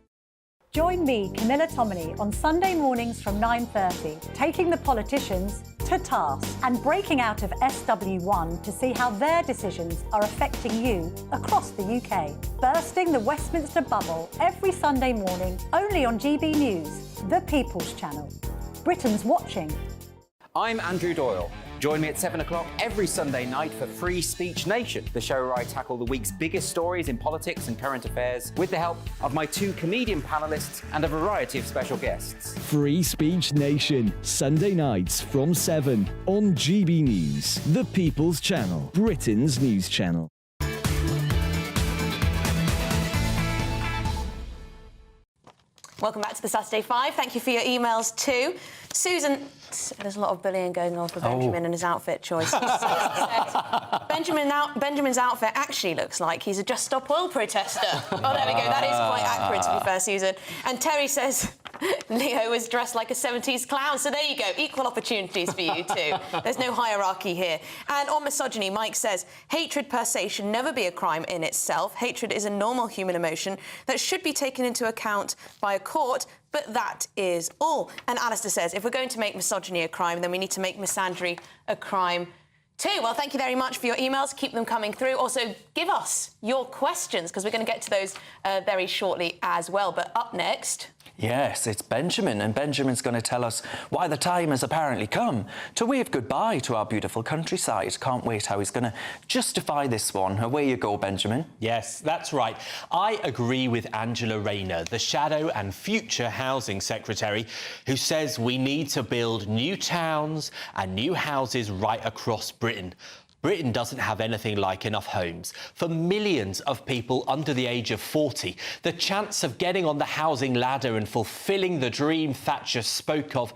Join me, Camilla Tominey, on Sunday mornings from 9:30, taking the politicians to task and breaking out of SW1 to see how their decisions are affecting you across the UK. Bursting the Westminster bubble every Sunday morning, only on GB News, the People's Channel. Britain's watching.
I'm Andrew Doyle. Join me at 7 o'clock every Sunday night for Free Speech Nation, the show where I tackle the week's biggest stories in politics and current affairs with the help of my 2 comedian panellists and a variety of special guests.
Free Speech Nation, Sunday nights from 7 on GB News, the People's Channel, Britain's news channel.
Welcome back to the Saturday 5. Thank you for your emails too. Susan, there's a lot of bullying going on for Benjamin and his outfit choice. He's so upset. Benjamin's outfit actually looks like he's a Just Stop Oil protester. Oh, there we go. That is quite accurate, to be fair, Susan. And Terry says Leo was dressed like a 70s clown. So there you go. Equal opportunities for you too. There's no hierarchy here. And on misogyny, Mike says, hatred per se should never be a crime in itself. Hatred is a normal human emotion that should be taken into account by a court, but that is all. And Alistair says, if we're going to make misogyny a crime, then we need to make misandry a crime too. Well, thank you very much for your emails. Keep them coming through. Also, give us your questions, because we're going to get to those very shortly as well. But up next...
Yes, it's Benjamin, and Benjamin's going to tell us why the time has apparently come to wave goodbye to our beautiful countryside. Can't wait how he's going to justify this one. Away you go, Benjamin.
Yes, that's right. I agree with Angela Rayner, the Shadow and Future Housing Secretary, who says we need to build new towns and new houses right across Britain. Britain doesn't have anything like enough homes for millions of people under the age of 40. The chance of getting on the housing ladder and fulfilling the dream Thatcher spoke of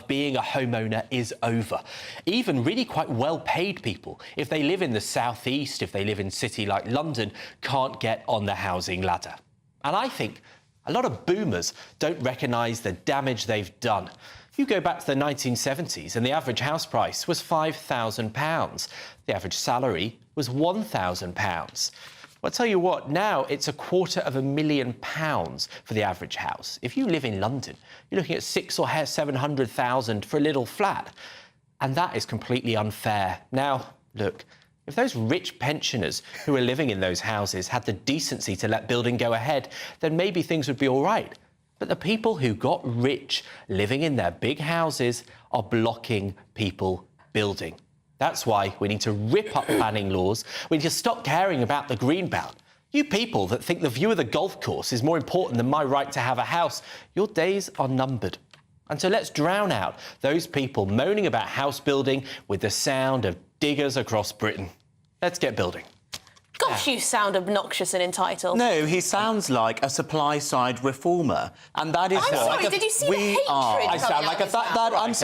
being a homeowner is over. Even really quite well-paid people, if they live in the southeast, if they live in a city like London, can't get on the housing ladder. And I think a lot of boomers don't recognise the damage they've done. You go back to the 1970s and the average house price was £5,000. The average salary was £1,000. Well, I'll tell you what, now it's £250,000 for the average house. If you live in London, you're looking at £600,000 or £700,000 for a little flat. And that is completely unfair. Now, look, if those rich pensioners who are living in those houses had the decency to let building go ahead, then maybe things would be all right. But the people who got rich living in their big houses are blocking people building. That's why we need to rip up planning laws. We need to stop caring about the green belt. You people that think the view of the golf course is more important than my right to have a house, your days are numbered. And so let's drown out those people moaning about house building with the sound of diggers across Britain. Let's get building.
Gosh, you sound obnoxious and entitled.
No, he sounds like a supply-side reformer, and that is
I'm sorry, did you see the hatred
I sound like a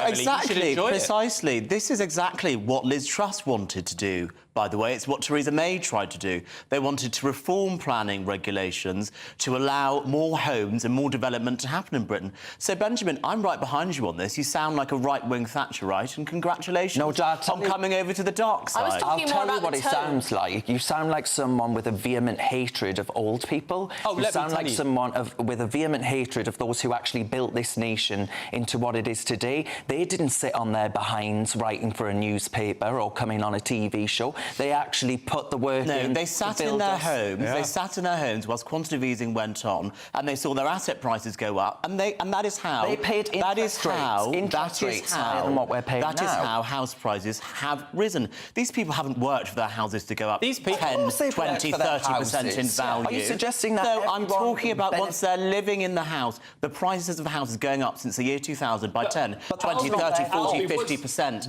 exactly,
it.
Precisely. This is exactly what Liz Truss wanted to do. By the way, it's what Theresa May tried to do. They wanted to reform planning regulations to allow more homes and more development to happen in Britain. So, Benjamin, I'm right behind you on this. You sound like a right-wing Thatcherite, and congratulations on coming over to the dark side.
I'll tell you what it sounds like. You sound like someone with a vehement hatred of old people. You sound like someone with a vehement hatred of those who actually built this nation into what it is today. They didn't sit on their behinds writing for a newspaper or coming on a TV show. They actually put the work in.
No, they sat in their homes. Yeah. They sat in their homes whilst quantitative easing went on, and they saw their asset prices go up, and that is how
they paid interest rates higher than what we're paying now.
That is how house prices have risen. These people haven't worked for their houses to go up 10, 20, 30% in value.
Are you suggesting that?
No, I'm talking about once they're living in the house. The prices of the house is going up since the year 2000 by 10, 20, 30, 40, 50%.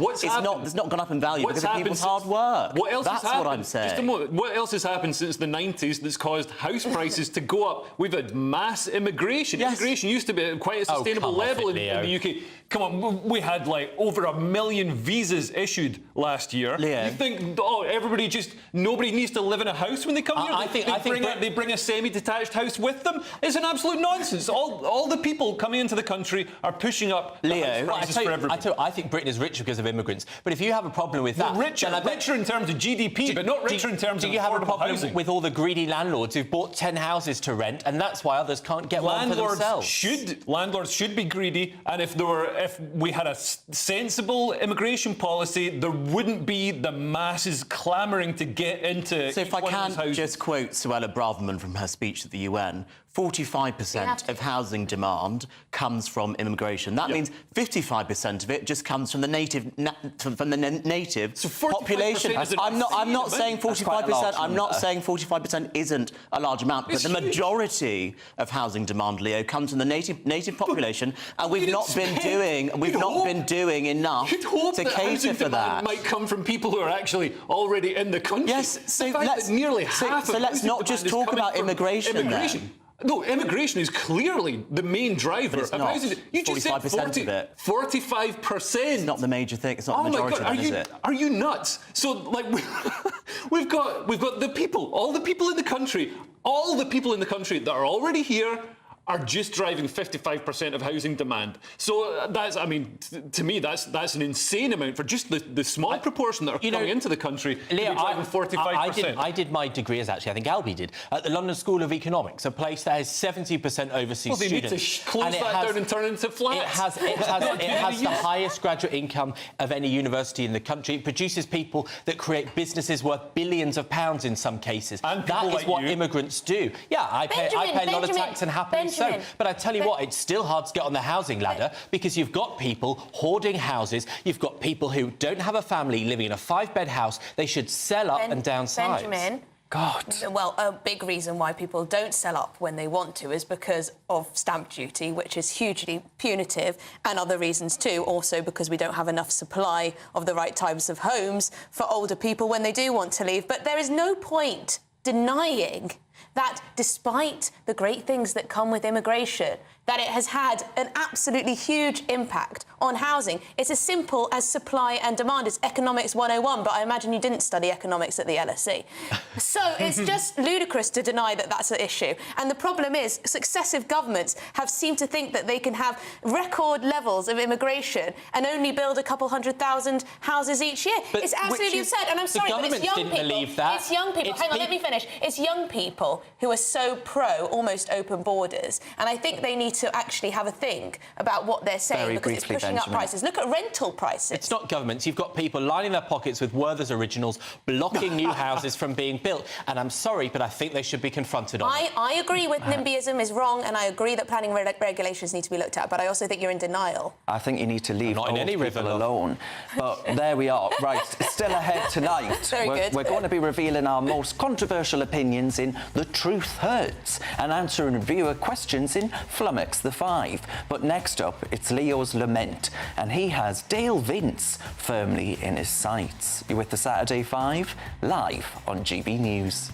It's not gone up in value because of people's hard work.
What else
That's
has happened?
what I'm saying.
Just a moment. What else has happened since the 90s that's caused house prices to go up? We've had mass immigration.
Yes.
Immigration used to be at quite a sustainable level in the UK. Come on, we had like over 1 million visas issued last year.
Leo.
You think, nobody needs to live in a house when they come here? They bring a semi-detached house with them? It's an absolute nonsense. All the people coming into the country are pushing up the house prices for everybody.
I think Britain is rich because of immigrants. But if you have a problem with that...
Richer in terms of GDP, but not richer in terms of affordable housing.
Do you have a problem with all the greedy landlords who've bought 10 houses to rent, and that's why others can't get one for themselves?
Landlords should be greedy, and if we had a sensible immigration policy, there wouldn't be the masses clamouring to get into.
So if I can just quote Suella Braverman from her speech at the UN, 45% of housing demand comes from immigration. That means 55% of it just comes from the native population. I'm not saying 45%. I'm not saying 45% isn't a large amount, but the majority of housing demand, Leo, comes from the native population, and we've not been doing enough to cater for that.
Might come from people who are actually already in the country.
Yes, so let's not just talk about immigration.
No, immigration is clearly the main driver
of housing.
You just said
45% of it.
45%.
It's not the major thing. It's not the majority, then, is it?
Are you nuts? So, like, we've got the people, all the people in the country, that are already here are just driving 55% of housing demand. So that's, I mean, to me, that's an insane amount for just the small proportion that are coming into the country.
Leo,
driving 45%.
I did my degree, as actually I think Albie did, at the London School of Economics, a place that has 70% overseas students.
Well, they need to close that down and turn it into flats.
It has the highest graduate income of any university in the country. It produces people that create businesses worth billions of pounds in some cases.
And
that is
like
what immigrants do. Yeah, I pay a lot of tax and happily so. But I tell you what, it's still hard to get on the housing ladder because you've got people hoarding houses. You've got people who don't have a family living in a 5-bed house. They should sell up and downsize.
Benjamin.
God.
Well, a big reason why people don't sell up when they want to is because of stamp duty, which is hugely punitive, and other reasons too, also because we don't have enough supply of the right types of homes for older people when they do want to leave. But there is no point denying that despite the great things that come with immigration, that it has had an absolutely huge impact on housing. It's as simple as supply and demand. It's economics 101, but I imagine you didn't study economics at the LSE. So it's just ludicrous to deny that that's an issue. And the problem is successive governments have seemed to think that they can have record levels of immigration and only build a couple 100,000 houses each year.
But
it's absolutely absurd. And I'm sorry, but it's young people.
Believe that.
It's young people. Hang on, let me finish. It's young people who are so pro almost open borders. And I think they need to actually have a think about what they're saying because it's pushing up prices. Look at rental prices.
It's not governments. You've got people lining their pockets with Werther's Originals, blocking new houses from being built. And I'm sorry, but I think they should be confronted on it.
I agree with NIMBYism is wrong, and I agree that planning regulations need to be looked at, but I also think you're in denial.
I think you need to leave old people alone. But there we are. Right, still ahead tonight. We're going to be revealing our most controversial opinions in The Truth Hurts and answering viewer questions in Flummox the 5. But next up, it's Leo's Lament, and he has Dale Vince firmly in his sights. You're with the Saturday 5, live on GB News.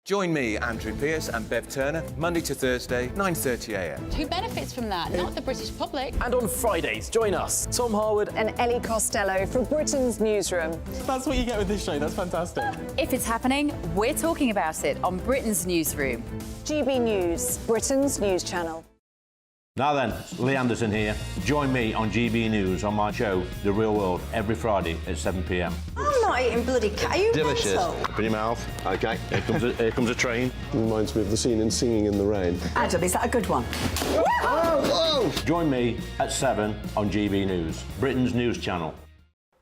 Join me, Andrew Pearce and Bev Turner, Monday to Thursday, 9:30 a.m.
Who benefits from that? Not the British public.
And on Fridays, join us, Tom Harwood
and Ellie Costello from Britain's Newsroom.
That's what you get with this show. That's fantastic.
If it's happening, we're talking about it on Britain's Newsroom.
GB News, Britain's news channel.
Now then, Lee Anderson here. Join me on GB News on my show, The Real World, every Friday at 7 p.m.
I'm not eating bloody cat. Are you
delicious?
mental?
Open your mouth. OK, here comes a train.
Reminds me of the scene in Singing in the Rain.
Adam, is that a good one?
Whoa! Join me at 7 on GB News, Britain's news channel.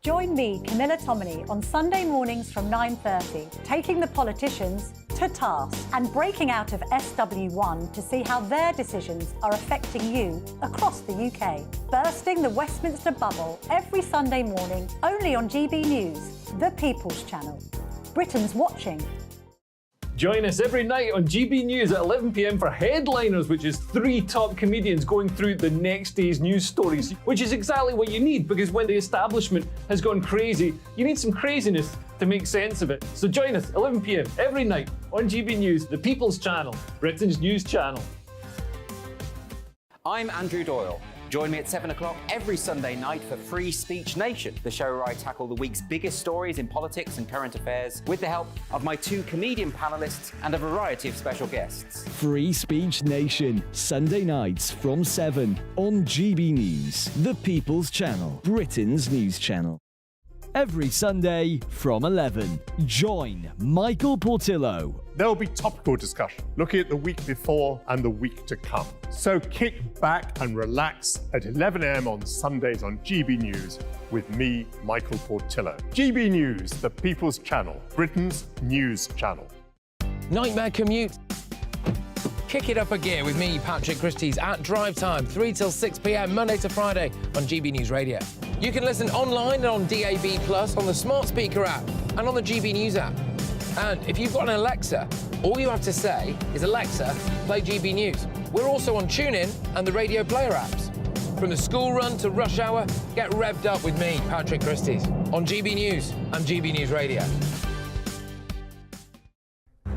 Join me, Camilla Tominey, on Sunday mornings from 9:30, taking the politicians
her task and breaking out of SW1 to see how their decisions are affecting you across the UK. Bursting the Westminster bubble every Sunday morning, only on GB News, the People's Channel. Britain's watching.
Join us every night on GB News at 11 p.m. for Headliners, which is 3 top comedians going through the next day's news stories, which is exactly what you need, because when the establishment has gone crazy, you need some craziness to make sense of it. So join us 11 p.m. every night on GB News, the People's Channel, Britain's news channel.
I'm Andrew Doyle. Join me at 7 o'clock every Sunday night for Free Speech Nation, the show where I tackle the week's biggest stories in politics and current affairs with the help of my 2 comedian panellists and a variety of special guests.
Free Speech Nation, Sunday nights from 7 on GB News, the People's Channel, Britain's news channel. Every Sunday from 11, join Michael Portillo.
There will be topical discussion, looking at the week before and the week to come. So kick back and relax at 11 a.m. on Sundays on GB News with me, Michael Portillo. GB News, the People's Channel, Britain's news channel.
Nightmare commute? Kick it up a gear with me, Patrick Christie's, at drive time, 3 till 6 p.m, Monday to Friday on GB News Radio. You can listen online and on DAB+, on the smart speaker app, and on the GB News app. And if you've got an Alexa, all you have to say is, Alexa, play GB News. We're also on TuneIn and the Radio Player apps. From the school run to rush hour, get revved up with me, Patrick Christie's, on GB News and GB News Radio.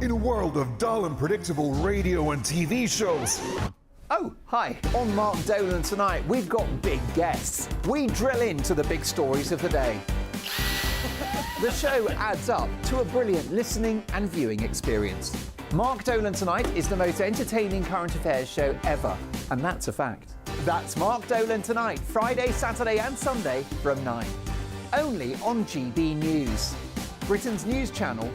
In a world of dull and predictable radio and TV shows.
Oh, hi. On Mark Dolan tonight, we've got big guests. We drill into the big stories of the day. The show adds up to a brilliant listening and viewing experience. Mark Dolan Tonight is the most entertaining current affairs show ever, and that's a fact. That's Mark Dolan Tonight, Friday, Saturday and Sunday from 9. Only on GB News, Britain's news channel.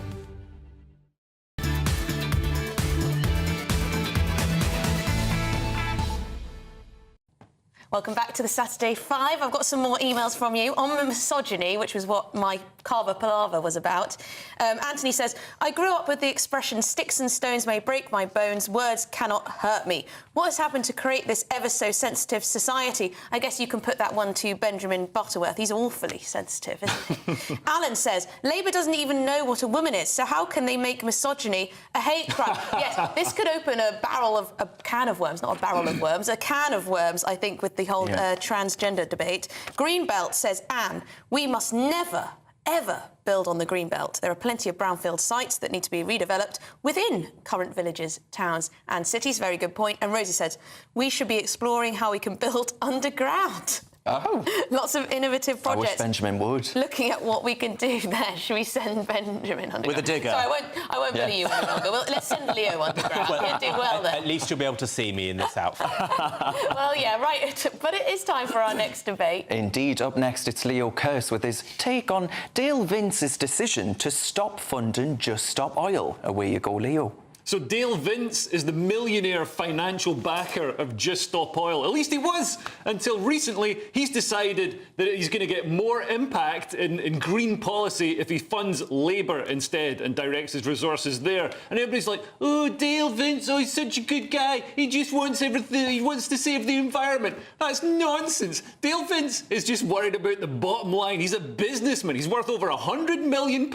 Welcome back to the Saturday 5. I've got some more emails from you on misogyny, which was what my Carver Palaver was about. Anthony says, I grew up with the expression, sticks and stones may break my bones, words cannot hurt me. What has happened to create this ever-so-sensitive society? I guess you can put that one to Benjamin Butterworth. He's awfully sensitive, isn't he? Alan says, Labour doesn't even know what a woman is, so how can they make misogyny a hate crime? Yes, this could open a can of worms, not a barrel of worms, a can of worms, I think, with the whole transgender debate. Greenbelt says, Anne, we must never, ever build on the Greenbelt. There are plenty of brownfield sites that need to be redeveloped within current villages, towns and cities. Very good point. And Rosie says, we should be exploring how we can build underground.
Oh.
Lots of innovative projects.
I wish Benjamin would.
Looking at what we can do there. Should we send Benjamin underground?
With a digger.
Sorry, I won't bully you any longer. Well, let's send Leo underground. He'll do well there.
At least you'll be able to see me in this outfit.
Well, yeah, right. But it is time for our next debate.
Indeed. Up next, it's Leo Kearse with his take on Dale Vince's decision to stop funding Just Stop Oil. Away you go, Leo.
So Dale Vince is the millionaire financial backer of Just Stop Oil. At least he was, until recently he's decided that he's going to get more impact in green policy if he funds Labour instead and directs his resources there. And everybody's like, oh, Dale Vince, oh, he's such a good guy. He just wants everything, he wants to save the environment. That's nonsense. Dale Vince is just worried about the bottom line. He's a businessman. He's worth over £100 million.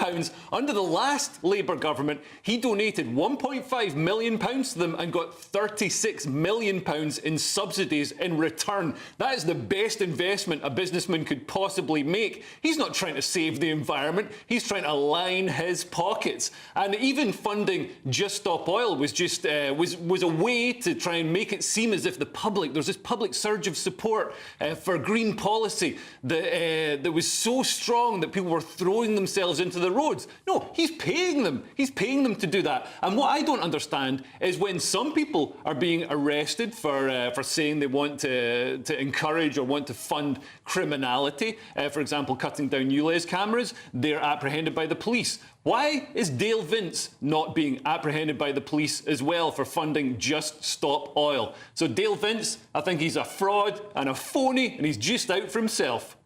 Under the last Labour government, he donated £1.5 million to them and got £36 million in subsidies in return. That is the best investment a businessman could possibly make. He's not trying to save the environment, he's trying to line his pockets. And even funding Just Stop Oil was just was a way to try and make it seem as if there's this public surge of support for green policy that was so strong that people were throwing themselves into the roads. No, he's paying them. He's paying them to do that. And what I don't understand is when some people are being arrested for saying they want to encourage or want to fund criminality, for example, cutting down ULEZ cameras, they're apprehended by the police. Why is Dale Vince not being apprehended by the police as well for funding Just Stop Oil? So Dale Vince, I think he's a fraud and a phony, and he's just out for himself.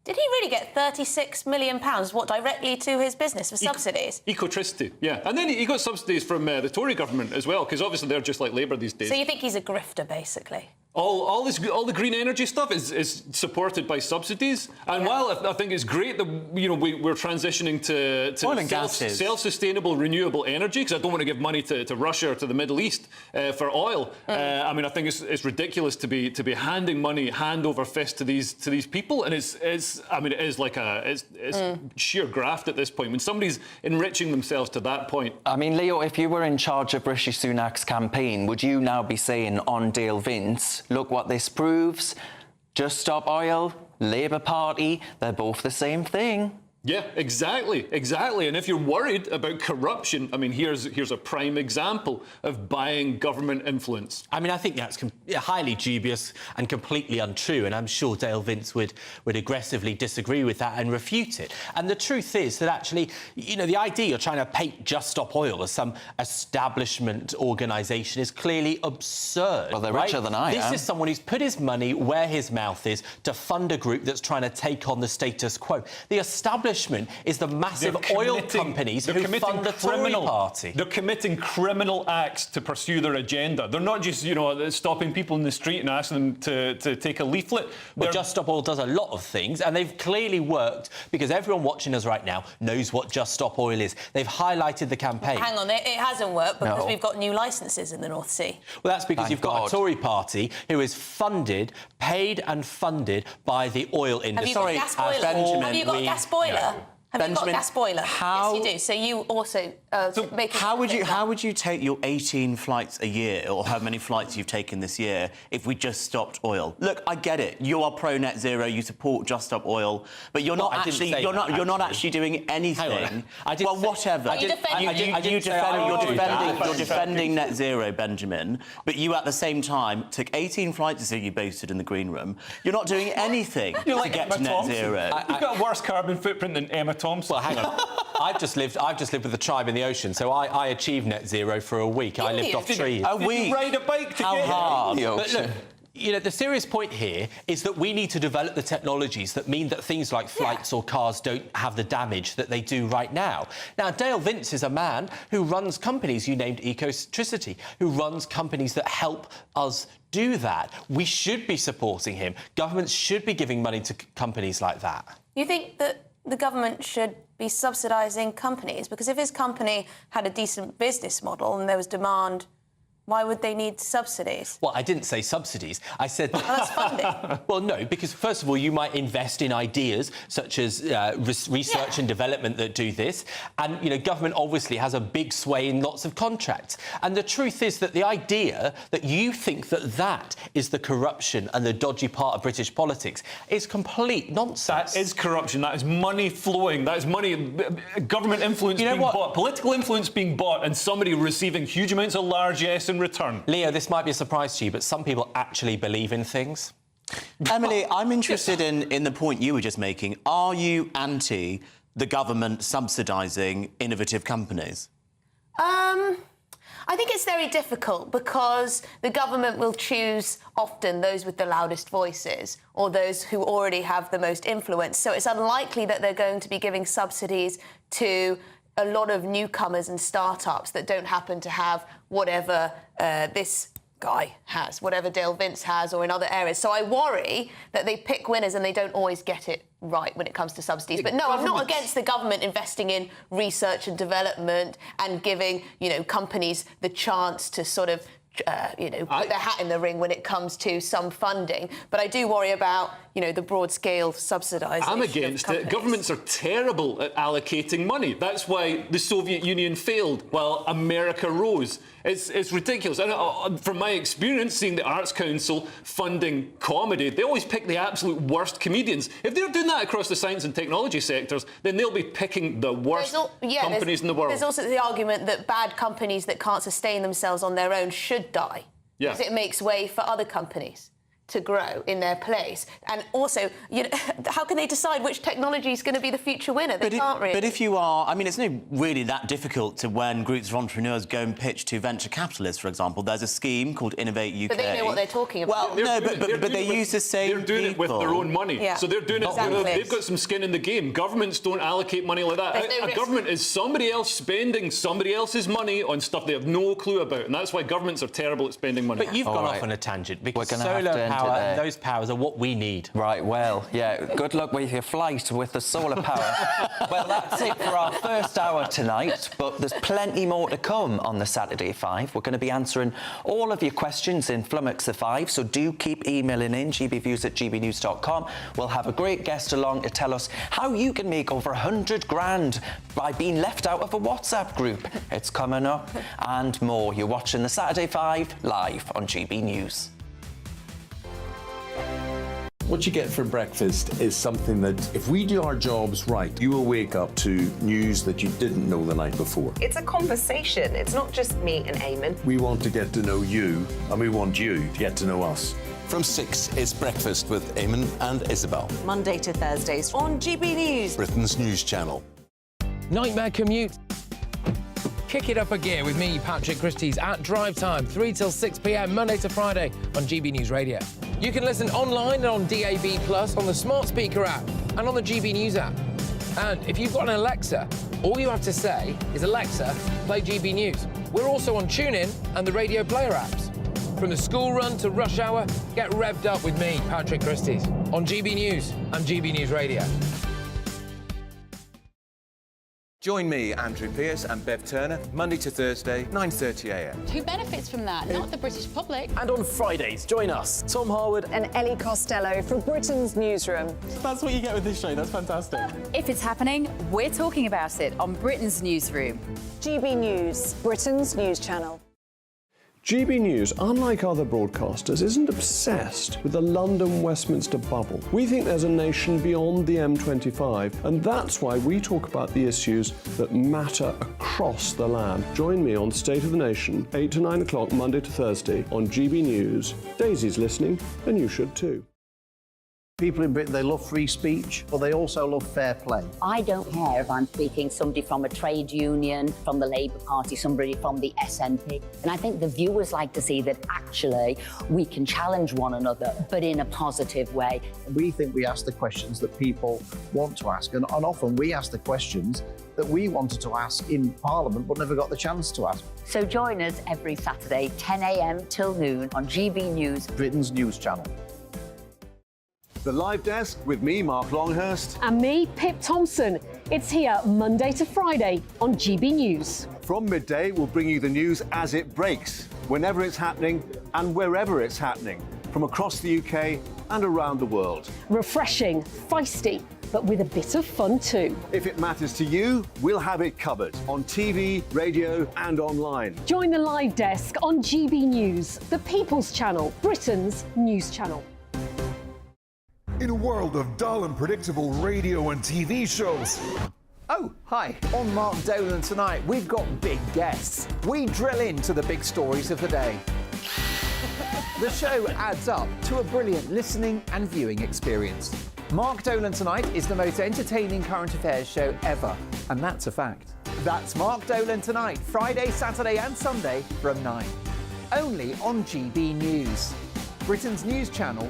Did he really get £36 million, what, directly to his business for subsidies?
Ecotricity, yeah. And then he got subsidies from the Tory government as well, because obviously they're just like Labour these days.
So you think he's a grifter, basically?
All the green energy stuff is supported by subsidies, and while I think it's great that we're transitioning to self-sustainable renewable energy, because I don't want to give money to Russia or to the Middle East for oil. I mean, I think it's ridiculous to be handing money hand over fist to these people, and it is like it's sheer graft at this point when somebody's enriching themselves to that point.
I mean, Leo, if you were in charge of Rishi Sunak's campaign, would you now be saying on Dale Vince, look what this proves, Just Stop Oil, Labour Party, they're both the same thing?
Yeah, exactly. And if you're worried about corruption, I mean, here's a prime example of buying government influence.
I mean, I think that's highly dubious and completely untrue, and I'm sure Dale Vince would aggressively disagree with that and refute it. And the truth is that actually, the idea you're trying to paint Just Stop Oil as some establishment organisation is clearly absurd.
Well, they're richer than I am.
This is someone who's put his money where his mouth is to fund a group that's trying to take on the status quo. The establishment is the massive oil companies who fund the Tory party.
They're committing criminal acts to pursue their agenda. They're not just, stopping people in the street and asking them to take a leaflet.
Well, Just Stop Oil does a lot of things, and they've clearly worked because everyone watching us right now knows what Just Stop Oil is. They've highlighted the campaign.
Hang on, it hasn't worked because we've got new licences in the North Sea.
Well, that's because you've got a Tory party who is paid and funded by the oil industry.
Have you got a gas boiler? Have you got a gas boiler? Yes, you do. So you also make.
How would you take your 18 flights a year, or how many flights you've taken this year, if we just stopped oil? Look, I get it. You are pro net zero. You support Just Stop Oil, but you're not actually doing anything. Well, whatever. You're defending net zero, Benjamin. But you at the same time took 18 flights this year. You boasted in the green room. You're not doing anything to get to net zero.
You've got a worse carbon footprint than Emma Thompson.
Well, hang on. I've just lived with the tribe in the ocean, so I achieved net zero for a week. I lived off trees.
A week? Did you ride a bike to
How
get
hard?
here?
But look, the serious point here is that we need to develop the technologies that mean that things like flights or cars don't have the damage that they do right now. Now, Dale Vince is a man who runs companies, you named Ecotricity, who runs companies that help us do that. We should be supporting him. Governments should be giving money to companies like that.
You think that the government should be subsidising companies? Because if his company had a decent business model and there was demand, why would they need subsidies?
Well, I didn't say subsidies. I said...
Well, that's funding.
Well, no, because, first of all, you might invest in ideas such as research and development that do this. And, government obviously has a big sway in lots of contracts. And the truth is that the idea that you think that is the corruption and the dodgy part of British politics is complete nonsense.
That is corruption. That is money flowing. That is money... government influence being bought. Political influence being bought and somebody receiving huge amounts of largesse in return.
Leo, this might be a surprise to you, but some people actually believe in things.
Emily, I'm interested in the point you were just making. Are you anti the government subsidising innovative companies?
I think it's very difficult because the government will choose often those with the loudest voices or those who already have the most influence. So it's unlikely that they're going to be giving subsidies to a lot of newcomers and startups that don't happen to have whatever this guy has, whatever Dale Vince has, or in other areas. So I worry that they pick winners and they don't always get it right when it comes to subsidies. But no, I'm not against the government investing in research and development and giving, companies the chance to sort of put their hat in the ring when it comes to some funding. But I do worry about, the broad-scale subsidisation.
I'm against it. Governments are terrible at allocating money. That's why the Soviet Union failed while America rose. It's ridiculous. And from my experience, seeing the Arts Council funding comedy, they always pick the absolute worst comedians. If they're doing that across the science and technology sectors, then they'll be picking the worst companies in the world.
There's also the argument that bad companies that can't sustain themselves on their own should die.
Yeah.
Because it makes way for other companies to grow in their place. And also, you know, how can they decide which technology is going to be the future winner? They can't really.
But if you are... I mean, it's not really that difficult to when groups of entrepreneurs go and pitch to venture capitalists, for example. There's a scheme called Innovate UK.
But they know what they're talking about.
Well, no, but they use the same
They're doing it with their own money.
Yeah.
So they're doing it...
Exactly.
They've got some skin in the game. Governments don't allocate money like that. A government is somebody else spending somebody else's money on stuff they have no clue about. And that's why governments are terrible at spending money.
But you've gone off on a tangent because
We're gonna have
solar
to end
power,
today.
those powers are what we need.
Right, well, yeah, good luck with your flight with the solar power. Well, that's it for our first hour tonight, but there's plenty more to come on the Saturday 5. We're going to be answering all of your questions in Flummox the 5, so do keep emailing in, gbviews@gbnews.com. We'll have a great guest along to tell us how you can make over 100 grand by being left out of a WhatsApp group. It's coming up and more. You're watching the Saturday 5 live on GB News.
What you get for breakfast is something that, if we do our jobs right, you will wake up to news that you didn't know the night before.
It's a conversation. It's not just me and Eamon.
We want to get to know you, and we want you to get to know us.
From 6, it's Breakfast with Eamon and Isabel.
Monday to Thursdays on GB News.
Britain's news channel.
Nightmare commute. Kick it up a gear with me, Patrick Christie's, at drive time, 3 till 6 p.m, Monday to Friday on GB News Radio. You can listen online and on DAB+, on the smart speaker app and on the GB News app. And if you've got an Alexa, all you have to say is, Alexa, play GB News. We're also on TuneIn and the Radio Player apps. From the school run to rush hour, get revved up with me, Patrick Christie's, on GB News and GB News Radio.
Join me, Andrew Pearce and Bev Turner, Monday to Thursday, 9:30am.
Who benefits from that? Not the British public.
And on Fridays, join us, Tom Harwood
and Ellie Costello from Britain's Newsroom.
That's what you get with this show. That's fantastic.
If it's happening, we're talking about it on Britain's Newsroom.
GB News, Britain's news channel.
GB News, unlike other broadcasters, isn't obsessed with the London-Westminster bubble. We think there's a nation beyond the M25, and that's why we talk about the issues that matter across the land. Join me on State of the Nation, 8 to 9 o'clock, Monday to Thursday, on GB News. Daisy's listening, and you should too.
People in Britain, they love free speech, but they also love fair play.
I don't care if I'm speaking somebody from a trade union, from the Labour Party, somebody from the SNP. And I think the viewers like to see that actually we can challenge one another, but in a positive way.
We think we ask the questions that people want to ask, and often we ask the questions that we wanted to ask in Parliament but never got the chance to ask.
So join us every Saturday, 10 a.m. till noon on GB News,
Britain's news channel.
The Live Desk with me, Mark Longhurst.
And me, Pip Thompson. It's here Monday to Friday on GB News.
From midday, we'll bring you the news as it breaks, whenever it's happening and wherever it's happening, from across the UK and around the world.
Refreshing, feisty, but with a bit of fun too.
If it matters to you, we'll have it covered on TV, radio and online.
Join the Live Desk on GB News, the People's Channel, Britain's news channel.
In a world of dull and predictable radio and TV shows.
Oh, hi. On Mark Dolan tonight, we've got big guests. We drill into the big stories of the day. The show adds up to a brilliant listening and viewing experience. Mark Dolan Tonight is the most entertaining current affairs show ever, and that's a fact. That's Mark Dolan Tonight, Friday, Saturday and Sunday from 9. Only on GB News, Britain's news channel.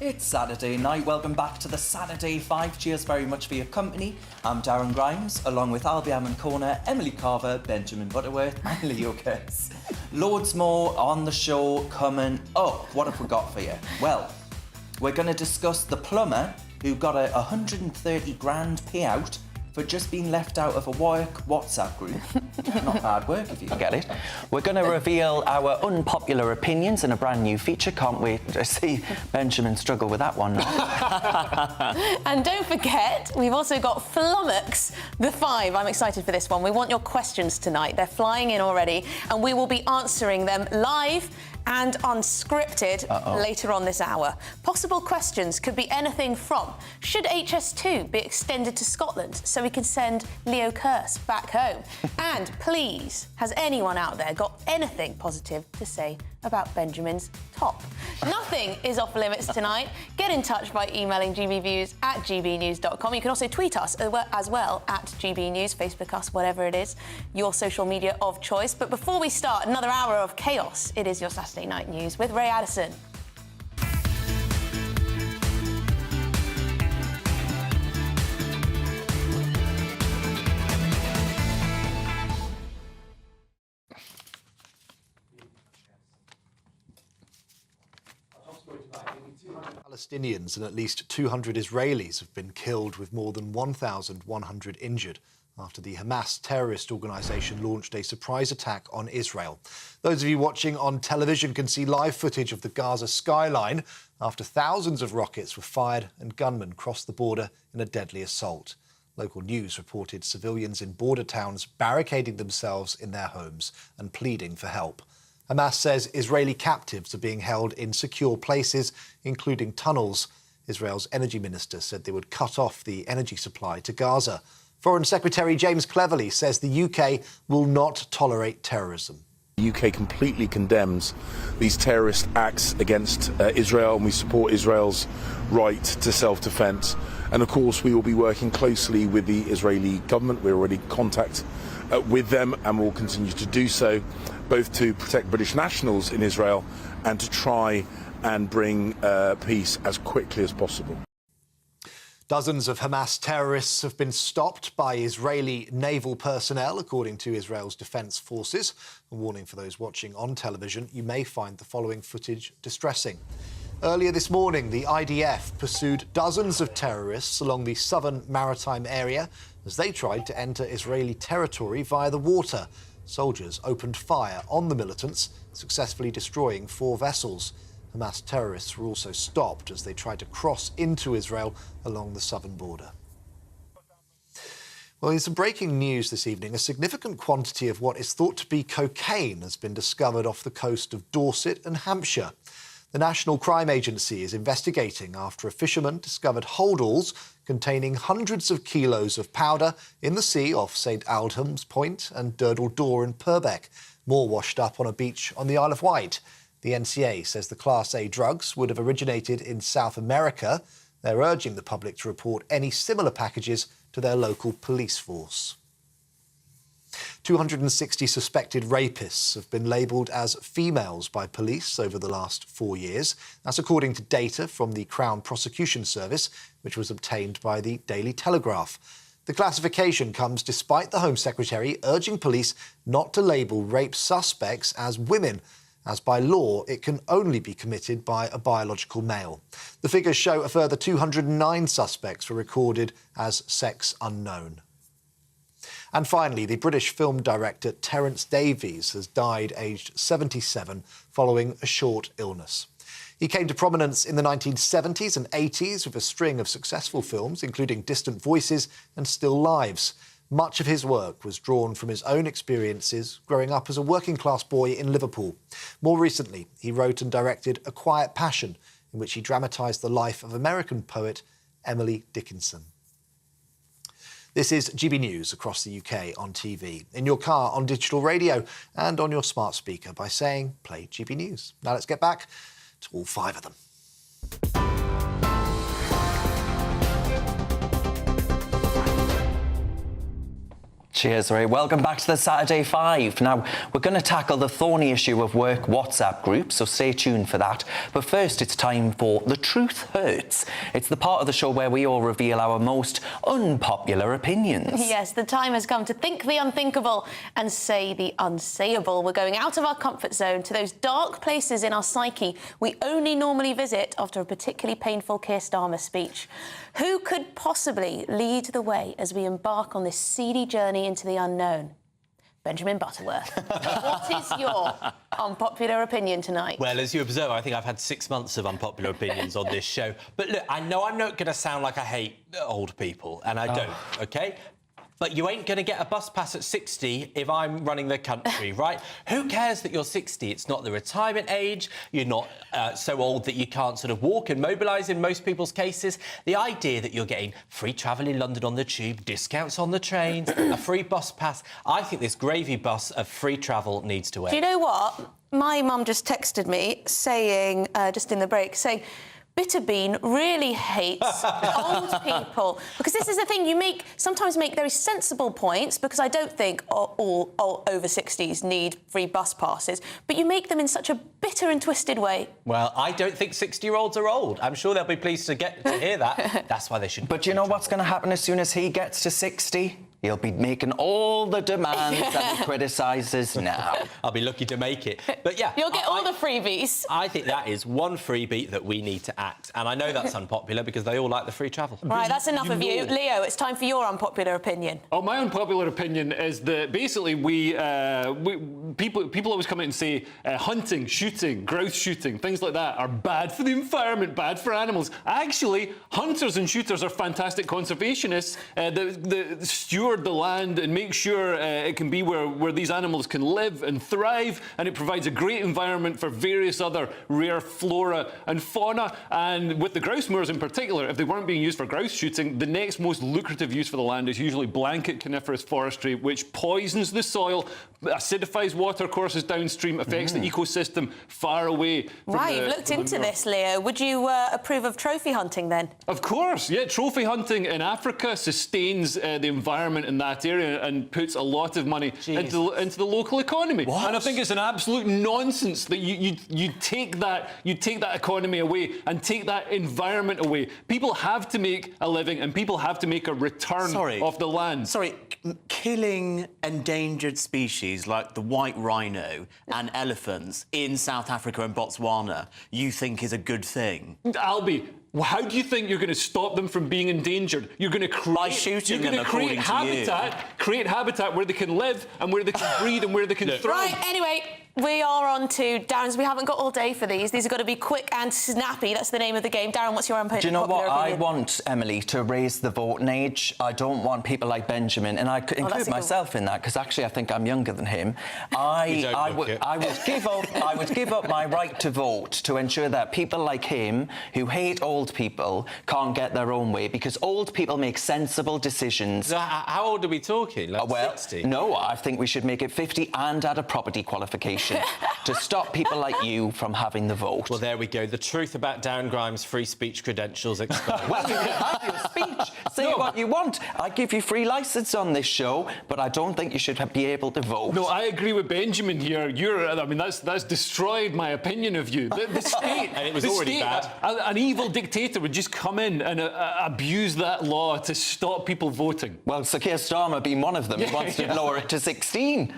It's Saturday night. Welcome back to the Saturday 5. Cheers very much for your company. I'm Darren Grimes, along with Albie Hammond Corner, Emily Carver, Benjamin Butterworth, and Leo Kurtz. Loads more on the show coming up. What have we got for you? Well, we're going to discuss the plumber who got a 130 grand payout for just being left out of a work WhatsApp group. Not hard work if you get it. We're going to reveal our unpopular opinions in a brand new feature. Can't wait to see Benjamin struggle with that one.
And don't forget, we've also got Flummox the 5. I'm excited for this one. We want your questions tonight. They're flying in already, and we will be answering them live and unscripted later on this hour. Possible questions could be anything from, should HS2 be extended to Scotland so we can send Leo Kearse back home? And please, has anyone out there got anything positive to say about Benjamin's top? Nothing is off limits tonight. Get in touch by emailing gbviews@gbnews.com. You can also tweet us as well at gbnews, Facebook us, whatever it is, your social media of choice. But before we start another hour of chaos, it is your Saturday Night News with Ray Addison.
Palestinians and at least 200 Israelis have been killed, with more than 1,100 injured after the Hamas terrorist organisation launched a surprise attack on Israel. Those of you watching on television can see live footage of the Gaza skyline after thousands of rockets were fired and gunmen crossed the border in a deadly assault. Local news reported civilians in border towns barricading themselves in their homes and pleading for help. Hamas says Israeli captives are being held in secure places, including tunnels. Israel's energy minister said they would cut off the energy supply to Gaza. Foreign Secretary James Cleverly says the UK will not tolerate terrorism.
The UK completely condemns these terrorist acts against Israel, and we support Israel's right to self-defence. And of course, we will be working closely with the Israeli government. We're already in contact with them and will continue to do so, both to protect British nationals in Israel and to try and bring peace as quickly as possible.
Dozens of Hamas terrorists have been stopped by Israeli naval personnel, according to Israel's defence forces. A warning for those watching on television, you may find the following footage distressing. Earlier this morning, the IDF pursued dozens of terrorists along the southern maritime area as they tried to enter Israeli territory via the water. Soldiers opened fire on the militants, successfully destroying 4 vessels. Hamas terrorists were also stopped as they tried to cross into Israel along the southern border. Well, in some breaking news this evening, a significant quantity of what is thought to be cocaine has been discovered off the coast of Dorset and Hampshire. The National Crime Agency is investigating after a fisherman discovered holdalls containing hundreds of kilos of powder in the sea off St Aldhelm's Point and Durdle Door in Purbeck. More washed up on a beach on the Isle of Wight. The NCA says the Class A drugs would have originated in South America. They're urging the public to report any similar packages to their local police force. 260 suspected rapists have been labelled as females by police over the last 4 years. That's according to data from the Crown Prosecution Service, which was obtained by the Daily Telegraph. The classification comes despite the Home Secretary urging police not to label rape suspects as women, as by law it can only be committed by a biological male. The figures show a further 209 suspects were recorded as sex unknown. And finally, the British film director Terence Davies has died aged 77 following a short illness. He came to prominence in the 1970s and 80s with a string of successful films, including Distant Voices and Still Lives. Much of his work was drawn from his own experiences growing up as a working-class boy in Liverpool. More recently, he wrote and directed A Quiet Passion, in which he dramatised the life of American poet Emily Dickinson. This is GB News across the UK on TV, in your car, on digital radio and on your smart speaker by saying, play GB News. Now let's get back to all 5 of them.
Cheers, Ray. Welcome back to the Saturday 5. Now, we're going to tackle the thorny issue of work WhatsApp groups, so stay tuned for that. But first, it's time for The Truth Hurts. It's the part of the show where we all reveal our most unpopular opinions.
Yes, the time has come to think the unthinkable and say the unsayable. We're going out of our comfort zone to those dark places in our psyche we only normally visit after a particularly painful Keir Starmer speech. Who could possibly lead the way as we embark on this seedy journey into the unknown? Benjamin Butterworth. What is your unpopular opinion tonight?
Well, as you observe, I think I've had 6 months of unpopular opinions on this show. But look, I know I'm not going to sound like I hate old people, and I don't, OK? But you ain't going to get a bus pass at 60 if I'm running the country, right? Who cares that you're 60? It's not the retirement age. You're not so old that you can't sort of walk and mobilise in most people's cases. The idea that you're getting free travel in London on the tube, discounts on the trains, a free bus pass. I think this gravy bus of free travel needs to end.
Do you know what? My mum just texted me saying, just in the break, saying, Bitterbean really hates old people. Because this is the thing, you sometimes make very sensible points, because I don't think all over 60s need free bus passes, but you make them in such a bitter and twisted way.
Well, I don't think 60-year-olds are old. I'm sure they'll be pleased to hear that. That's why they should.
But do you know what's going to happen as soon as he gets to 60? He'll be making all the demands that he criticises now.
I'll be lucky to make it. But yeah...
You'll get all the freebies.
I think that is one freebie that we need to act. And I know that's unpopular because they all like the free travel.
Right, that's enough of you. Leo, it's time for your unpopular opinion.
Oh, my unpopular opinion is that basically people always come out and say hunting, shooting, grouse shooting, things like that are bad for the environment, bad for animals. Actually, hunters and shooters are fantastic conservationists that steward the land and make sure it can be where these animals can live and thrive, and it provides a great environment for various other rare flora and fauna. And with the grouse moors in particular, if they weren't being used for grouse shooting, the next most lucrative use for the land is usually blanket coniferous forestry, which poisons the soil, acidifies watercourses downstream, affects the ecosystem far away.
Right, you've looked into this, Leo. Would you approve of trophy hunting then?
Of course, yeah. Trophy hunting in Africa sustains the environment in that area and puts a lot of money into the local economy.
What?
And I think it's an absolute nonsense that you take that economy away and take that environment away. People have to make a living and people have to make a return of the land.
Sorry, killing endangered species like the white rhino and elephants in South Africa and Botswana, you think is a good thing?
Albie, how do you think you're going to stop them from being endangered? You're going to create,
by shooting them,
create habitat where they can live and where they can breed and where they can thrive.
Right, anyway, we are on to Darren's. We haven't got all day for these. These have got to be quick and snappy. That's the name of the game. Darren, what's your unpopular opinion?
Do you know what? I want, Emily, to raise the voting age. I don't want people like Benjamin, and I could include myself in that, because actually I think I'm younger than him. I would give up my right to vote to ensure that people like him, who hate old people, can't get their own way, because old people make sensible decisions.
So how old are we talking? Like 60?
No, I think we should make it 50 and add a property qualification to stop people like you from having the vote.
Well, there we go. The truth about Darren Grimes' free speech credentials exposed.
Well, you can have your speech. Say what you want. I give you free licence on this show, but I don't think you should be able to vote.
No, I agree with Benjamin here. That's destroyed my opinion of you. The state...
And it was already bad.
An evil dictator would just come in and abuse that law to stop people voting.
Well, Sir Keir Starmer being one of them. He wants to lower it to 16.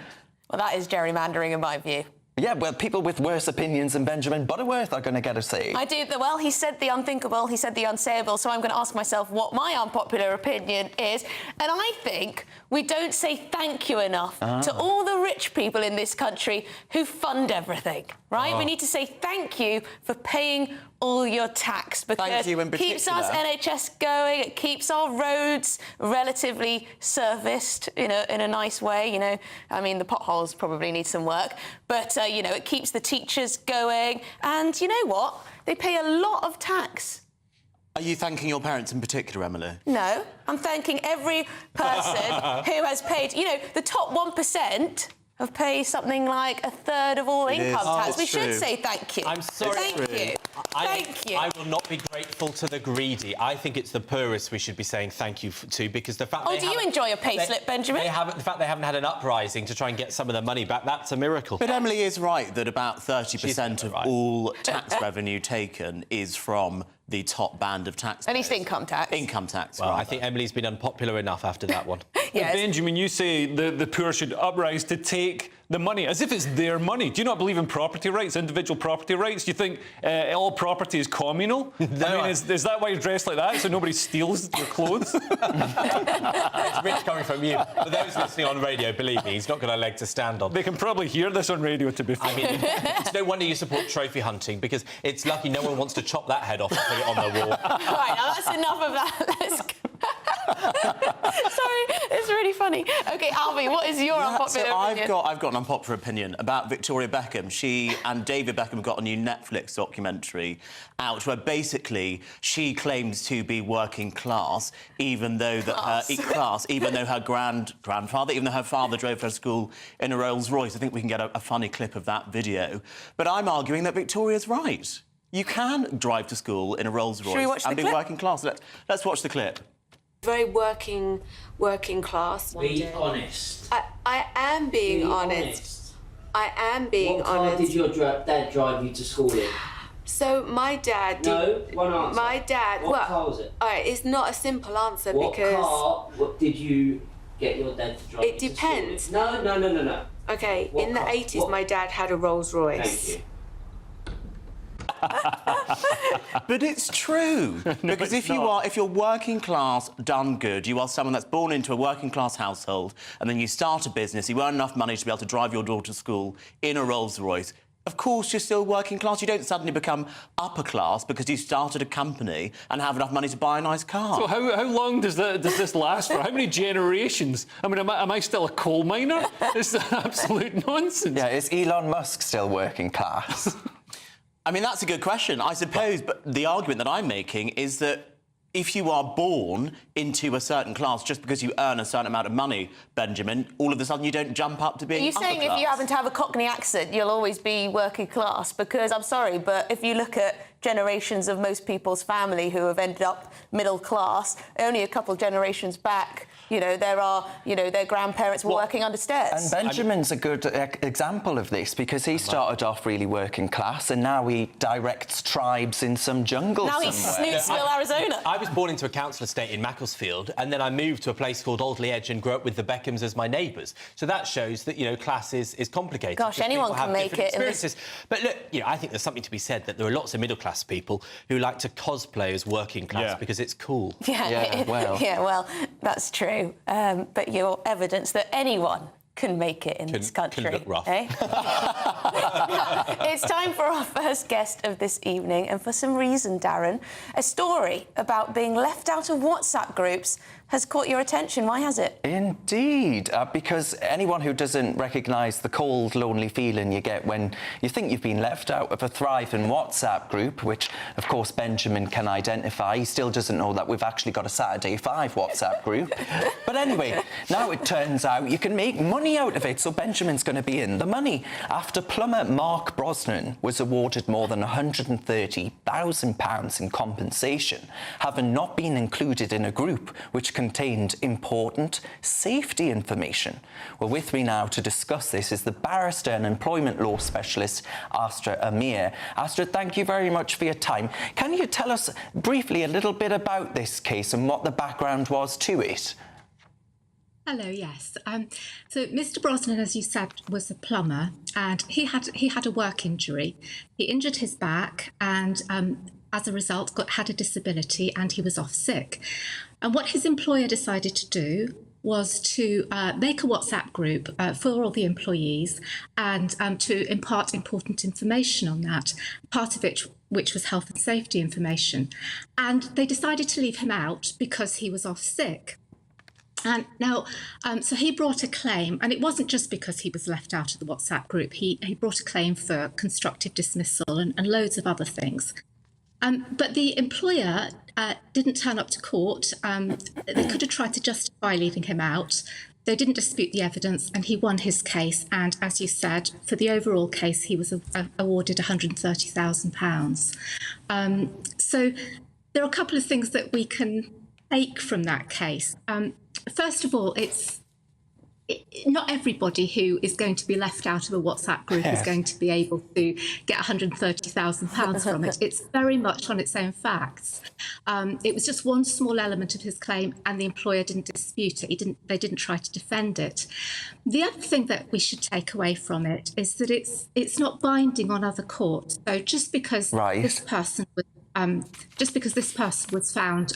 Well, that is gerrymandering in my view.
Yeah, well, people with worse opinions than Benjamin Butterworth are going to get a say.
I do. Well, he said the unthinkable, he said the unsayable, so I'm going to ask myself what my unpopular opinion is. And I think we don't say thank you enough to all the rich people in this country who fund everything, right? We need to say thank you for paying all your tax, because it keeps our NHS going, it keeps our roads relatively serviced in a nice way, you know. I mean, the potholes probably need some work, but, you know, it keeps the teachers going, and you know what? They pay a lot of tax.
Are you thanking your parents in particular, Emily?
No, I'm thanking every person who has paid, you know, the top 1% have paid something like a third of all income tax. We should say thank you.
I'm sorry.
Thank you. Thank you.
I will not be grateful to the greedy. I think it's the poorest we should be saying thank you to, because the fact
do you enjoy a pay slip, Benjamin?
The fact they haven't had an uprising to try and get some of the money back, that's a miracle.
But Emily is right that about 30% of all tax revenue taken is from the top band of tax.
At least income tax.
Income tax,
well, I think Emily's been unpopular enough after that one.
Yes. Benjamin, you say the poor should uprise to take the money, as if it's their money. Do you not believe in property rights, individual property rights? Do you think all property is communal? No, I mean, is that why you're dressed like that, so nobody steals your clothes?
It's rich coming from you. For those listening on radio, believe me, he's not got a leg to stand on.
They can probably hear this on radio, to be fair.
I mean, it's no wonder you support trophy hunting, because it's lucky no one wants to chop that head off and put it on the wall.
Right, now that's enough of that. Let's go. Sorry, it's really funny. OK, Alfie, what is your unpopular opinion?
I've got an unpopular opinion about Victoria Beckham. She and David Beckham got a new Netflix documentary out where basically she claims to be working class, even though her grandfather, even though her father drove her to school in a Rolls Royce. I think we can get a funny clip of that video. But I'm arguing that Victoria's right. You can drive to school in a Rolls Royce and be working class. Let's watch the clip.
Very working class.
Be honest.
I am being honest. I am being honest.
What car did your dad drive you to school in?
So my dad did...
No, one answer.
My dad...
What car was it?
All right, it's not a simple answer because...
What did you get your dad to drive
It depends.
No.
OK, in the 80s, my dad had a Rolls Royce.
Thank you.
But it's true. Because if you're working class, done good, you are someone that's born into a working class household, and then you start a business, you earn enough money to be able to drive your daughter to school in a Rolls Royce. Of course, you're still working class. You don't suddenly become upper class because you started a company and have enough money to buy a nice car.
So how long does this last for? How many generations? I mean, am I still a coal miner? This is absolute nonsense.
Yeah, is Elon Musk still working class?
I mean, that's a good question, I suppose, but the argument that I'm making is that if you are born into a certain class just because you earn a certain amount of money, Benjamin, all of a sudden you don't jump up to being
Are you saying if you happen to have a Cockney accent, you'll always be working class? Because, I'm sorry, but if you look at generations of most people's family who have ended up middle class, only a couple of generations back, you know, there are, you know, their grandparents were working under stairs.
And Benjamin's a good example of this because he started off really working class and now he directs tribes in some jungle
somewhere. Now he's Snootsville, Arizona.
I was born into a council estate in Macclesfield and then I moved to a place called Alderley Edge and grew up with the Beckhams as my neighbours. So that shows that, you know, class is complicated.
Gosh, anyone can make it.
But look, you know, I think there's something to be said that there are lots of middle-class people who like to cosplay as working class because it's cool.
Yeah, well, that's true. But you're evidence that anyone can make it in this country.
Can look rough.
Eh? It's time for our first guest of this evening, and for some reason, Darren, a story about being left out of WhatsApp groups has caught your attention. Why has it?
Indeed, because anyone who doesn't recognise the cold, lonely feeling you get when you think you've been left out of a thriving WhatsApp group, which, of course, Benjamin can identify. He still doesn't know that we've actually got a Saturday 5 WhatsApp group. But anyway, now it turns out you can make money out of it, so Benjamin's going to be in the money. After plumber Mark Brosnan was awarded more than £130,000 in compensation, having not been included in a group which contained important safety information. Well, with me now to discuss this is the barrister and employment law specialist, Astra Amir. Astra, thank you very much for your time. Can you tell us briefly a little bit about this case and what the background was to it?
Hello, yes. So Mr. Brosnan, as you said, was a plumber and he had a work injury. He injured his back and as a result had a disability and he was off sick. And what his employer decided to do was to make a WhatsApp group for all the employees and to impart important information on that, part of it which was health and safety information. And they decided to leave him out because he was off sick. And now, so he brought a claim, and it wasn't just because he was left out of the WhatsApp group. He brought a claim for constructive dismissal and loads of other things. But the employer didn't turn up to court. They could have tried to justify leaving him out. They didn't dispute the evidence, and he won his case. And as you said, for the overall case, he was awarded £130,000. So there are a couple of things that we can take from that case. First of all, not everybody who is going to be left out of a WhatsApp group is going to be able to get £130,000 from it. It's very much on its own facts. It was just one small element of his claim and the employer didn't dispute it. They didn't try to defend it. The other thing that we should take away from it is that it's not binding on other courts. So just because this person was found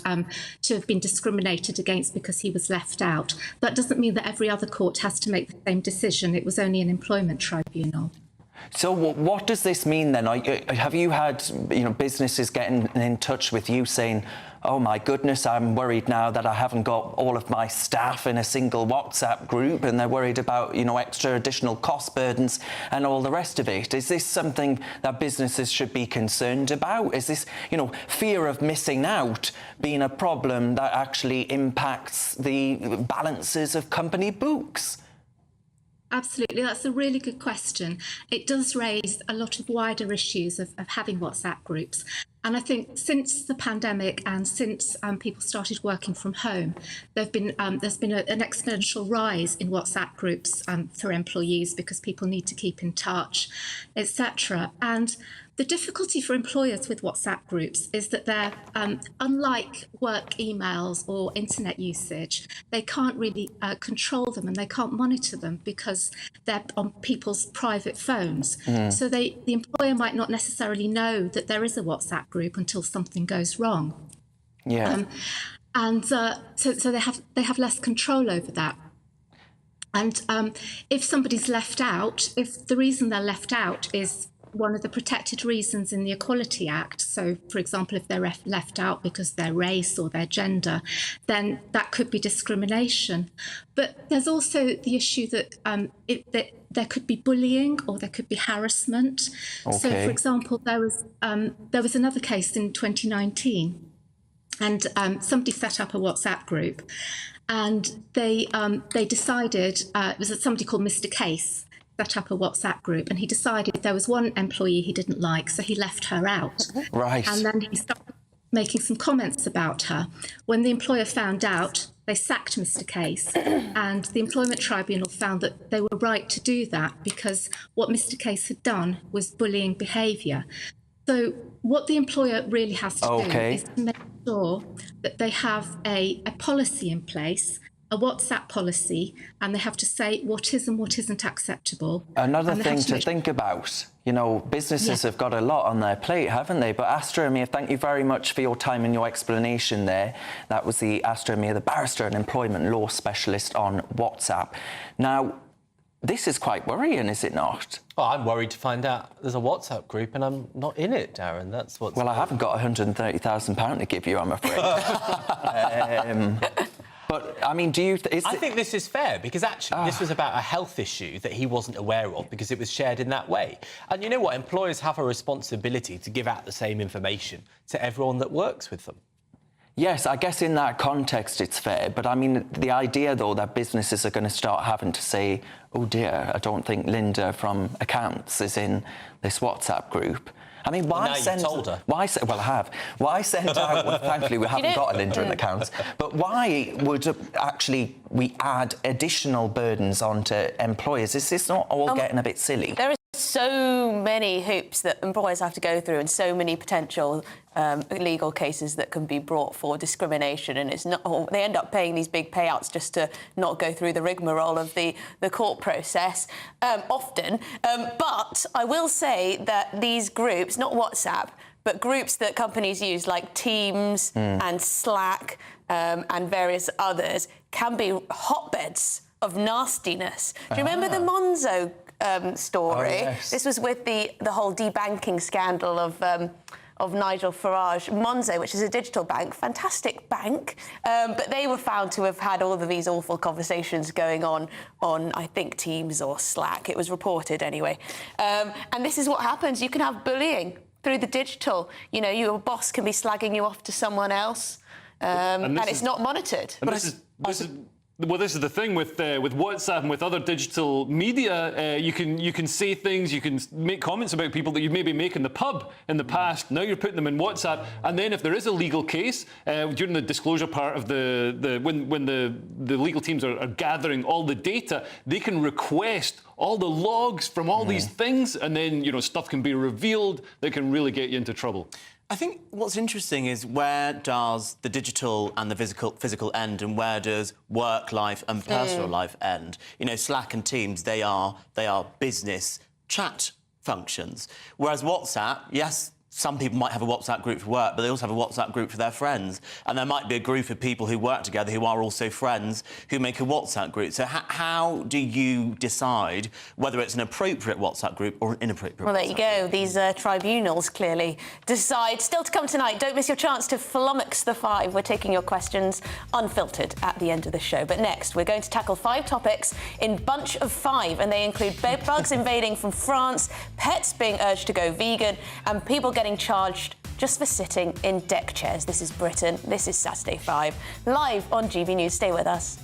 to have been discriminated against because he was left out, that doesn't mean that every other court has to make the same decision. It was only an employment tribunal.
So what does this mean then? Have you had businesses getting in touch with you saying, oh my goodness, I'm worried now that I haven't got all of my staff in a single WhatsApp group, and they're worried about, you know, extra additional cost burdens and all the rest of it. Is this something that businesses should be concerned about? Is this, you know, fear of missing out being a problem that actually impacts the balances of company books?
Absolutely, that's a really good question. It does raise a lot of wider issues of having WhatsApp groups. And I think since the pandemic and since people started working from home, there's been an exponential rise in WhatsApp groups for employees because people need to keep in touch, etc. And the difficulty for employers with WhatsApp groups is that they're, unlike work emails or internet usage, they can't really control them and they can't monitor them because they're on people's private phones. So the employer might not necessarily know that there is a WhatsApp group until something goes wrong.
Yeah.
So they have less control over that. And if somebody's left out, if the reason they're left out is one of the protected reasons in the Equality Act, so for example, if they're left out because their race or their gender, then that could be discrimination. But there's also the issue that there could be bullying or there could be harassment.
Okay.
So, for example, there was another case in 2019, and somebody set up a WhatsApp group, and they decided it was somebody called Mr. Case set up a WhatsApp group, and he decided there was one employee he didn't like, so he left her out.
Right.
And then he started making some comments about her. When the employer found out, they sacked Mr. Case, and the Employment Tribunal found that they were right to do that because what Mr. Case had done was bullying behaviour. So what the employer really has to do is to make sure that they have a policy in place, a WhatsApp policy, and they have to say what is and what isn't acceptable.
Another thing to think about, you know, businesses have got a lot on their plate, haven't they? But Astra Amir, thank you very much for your time and your explanation there. That was the Astra Amir, the barrister and employment law specialist on WhatsApp. Now, this is quite worrying, is it not?
Oh, I'm worried to find out there's a WhatsApp group and I'm not in it, Darren. That's what's...
Well, I haven't got £130,000 to give you, I'm afraid. But, I mean, do you...
I think this is fair, because actually this was about a health issue that he wasn't aware of because it was shared in that way. And you know what? Employers have a responsibility to give out the same information to everyone that works with them.
Yes, I guess in that context it's fair, but I mean, the idea, though, that businesses are going to start having to say, oh dear, I don't think Linda from accounts is in this WhatsApp group. I mean, why send...
told her.
Well, I have. Why send out... Well, thankfully, we haven't got a Linda in accounts. But why would actually we add additional burdens onto employers? Is this not all getting a bit silly?
There are so many hoops that employers have to go through and so many potential legal cases that can be brought for discrimination, and it's not, they end up paying these big payouts just to not go through the rigmarole of the court process often. But I will say that these groups, not WhatsApp, but groups that companies use like Teams and Slack and various others can be hotbeds of nastiness. Do you remember the Monzo story?
Oh, yes.
This was with the whole debanking scandal of Nigel Farage. Monzo, which is a digital bank, fantastic bank, but they were found to have had all of these awful conversations going on I think Teams or Slack. It was reported anyway. And this is what happens. You can have bullying through the digital. You know, your boss can be slagging you off to someone else, and it's not monitored.
And this is the thing with WhatsApp and with other digital media. You can say things, you can make comments about people that you maybe make in the pub in the past. Now you're putting them in WhatsApp, and then if there is a legal case during the disclosure part of when the legal teams are gathering all the data, they can request all the logs from all these things, and then stuff can be revealed that can really get you into trouble.
I think what's interesting is where does the digital and the physical end, and where does work life and personal life end? You know, Slack and Teams, they are business chat functions, whereas WhatsApp, yes, some people might have a WhatsApp group for work, but they also have a WhatsApp group for their friends. And there might be a group of people who work together who are also friends who make a WhatsApp group. So how do you decide whether it's an appropriate WhatsApp group or an inappropriate
Well, there you
WhatsApp
go. These tribunals clearly decide. Still to come tonight, don't miss your chance to flummox the five. We're taking your questions unfiltered at the end of the show. But next, we're going to tackle 5 topics in bunch of 5, and they include bed bugs invading from France, pets being urged to go vegan, and people getting charged just for sitting in deck chairs. This is Britain. This is Saturday 5, live on GB News. Stay with us.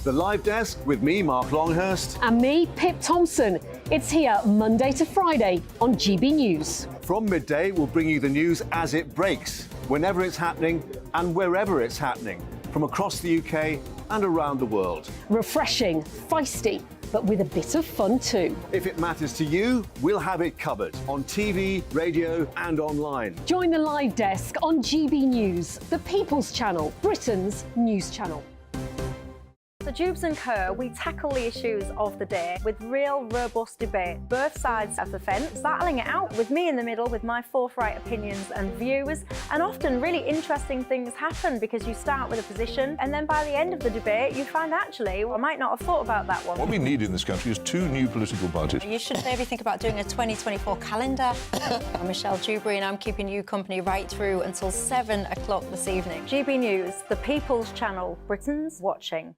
The Live Desk with me, Mark Longhurst.
And me, Pip Thompson. It's here Monday to Friday on GB News.
From midday, we'll bring you the news as it breaks, whenever it's happening and wherever it's happening, from across the UK and around the world.
Refreshing, feisty, but with a bit of fun too.
If it matters to you, we'll have it covered on TV, radio and online.
Join the Live Desk on GB News, the People's Channel, Britain's news channel.
So Jubes and Kerr, we tackle the issues of the day with real, robust debate, both sides of the fence, battling it out with me in the middle with my forthright opinions and views. And often really interesting things happen because you start with a position and then by the end of the debate you find actually, well, I might not have thought about that one.
What we need in this country is 2 new political parties.
You should maybe think about doing a 2024 calendar. I'm Michelle Dewberry and I'm keeping you company right through until 7 o'clock this evening.
GB News, the People's Channel, Britain's watching.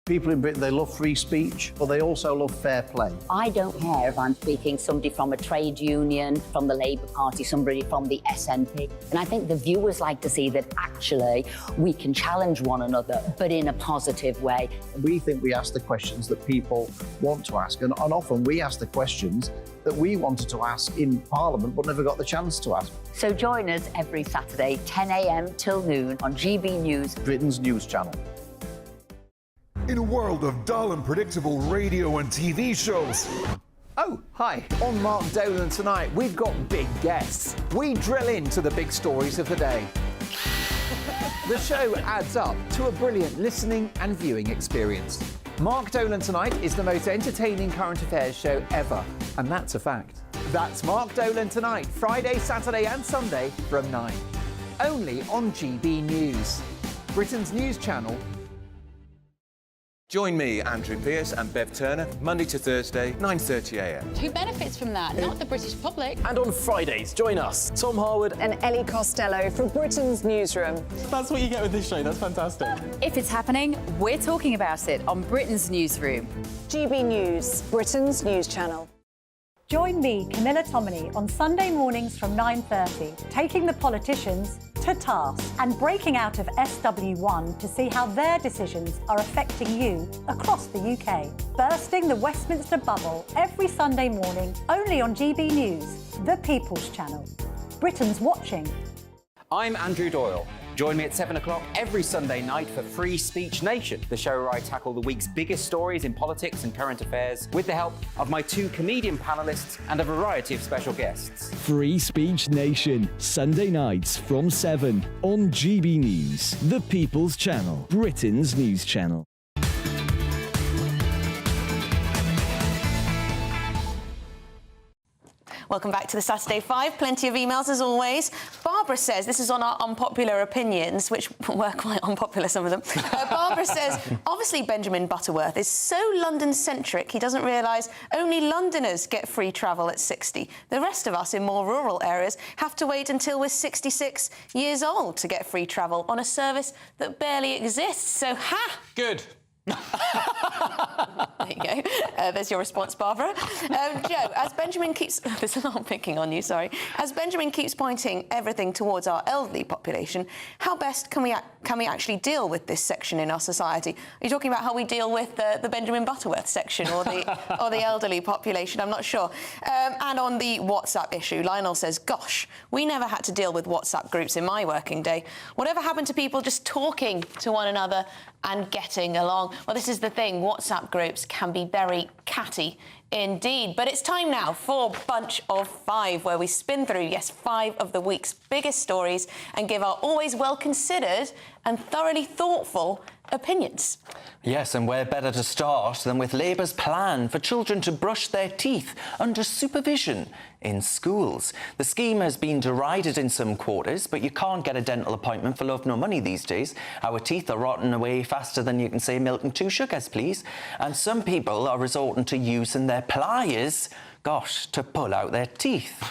People in Britain, they love free speech, but they also love fair play.
I don't care if I'm speaking somebody from a trade union, from the Labour Party, somebody from the SNP. And I think the viewers like to see that actually we can challenge one another, but in a positive way.
We think we ask the questions that people want to ask, and often we ask the questions that we wanted to ask in Parliament but never got the chance to ask.
So join us every Saturday, 10 a.m. till noon on GB News,
Britain's news channel.
In a world of dull and predictable radio and TV shows.
Oh, hi. On Mark Dolan tonight, we've got big guests. We drill into the big stories of the day. The show adds up to a brilliant listening and viewing experience. Mark Dolan Tonight is the most entertaining current affairs show ever, and that's a fact. That's Mark Dolan Tonight, Friday, Saturday and Sunday from 9. Only on GB News, Britain's news channel.
Join me, Andrew Pearce and Bev Turner, Monday to Thursday, 9:30 a.m.
Who benefits from that? Not the British public.
And on Fridays, join us, Tom Harwood
and Ellie Costello from Britain's Newsroom.
That's what you get with this show. That's fantastic.
If it's happening, we're talking about it on Britain's Newsroom.
GB News, Britain's news channel.
Join me, Camilla Tominey, on Sunday mornings from 9:30, taking the politicians to task and breaking out of SW1 to see how their decisions are affecting you across the UK. Bursting the Westminster bubble every Sunday morning, only on GB News, the People's Channel. Britain's watching.
I'm Andrew Doyle. Join me at 7 o'clock every Sunday night for Free Speech Nation, the show where I tackle the week's biggest stories in politics and current affairs with the help of my 2 comedian panellists and a variety of special guests.
Free Speech Nation, Sunday nights from 7 on GB News, the People's Channel, Britain's news channel.
Welcome back to the Saturday 5. Plenty of emails as always. Barbara says, this is on our unpopular opinions, which were quite unpopular, some of them. Barbara says, obviously Benjamin Butterworth is so London-centric, he doesn't realise only Londoners get free travel at 60. The rest of us in more rural areas have to wait until we're 66 years old to get free travel on a service that barely exists. So, ha!
Good.
There you go. There's your response, Barbara. Joe, as Benjamin keeps... There's a lot of picking on you, sorry. As Benjamin keeps pointing everything towards our elderly population, how best can we actually deal with this section in our society? Are you talking about how we deal with the Benjamin Butterworth section or the elderly population? I'm not sure. And on the WhatsApp issue, Lionel says, gosh, we never had to deal with WhatsApp groups in my working day. Whatever happened to people just talking to one another and getting along? Well, this is the thing. WhatsApp groups can be very catty indeed. But it's time now for Bunch of Five, where we spin through, yes, 5 of the week's biggest stories and give our always well-considered and thoroughly thoughtful opinions.
Yes, and where better to start than with Labour's plan for children to brush their teeth under supervision in schools. The scheme has been derided in some quarters, but you can't get a dental appointment for love nor money these days. Our teeth are rotting away faster than you can say milk and 2 sugars, please. And some people are resorting to using their pliers, gosh, to pull out their teeth.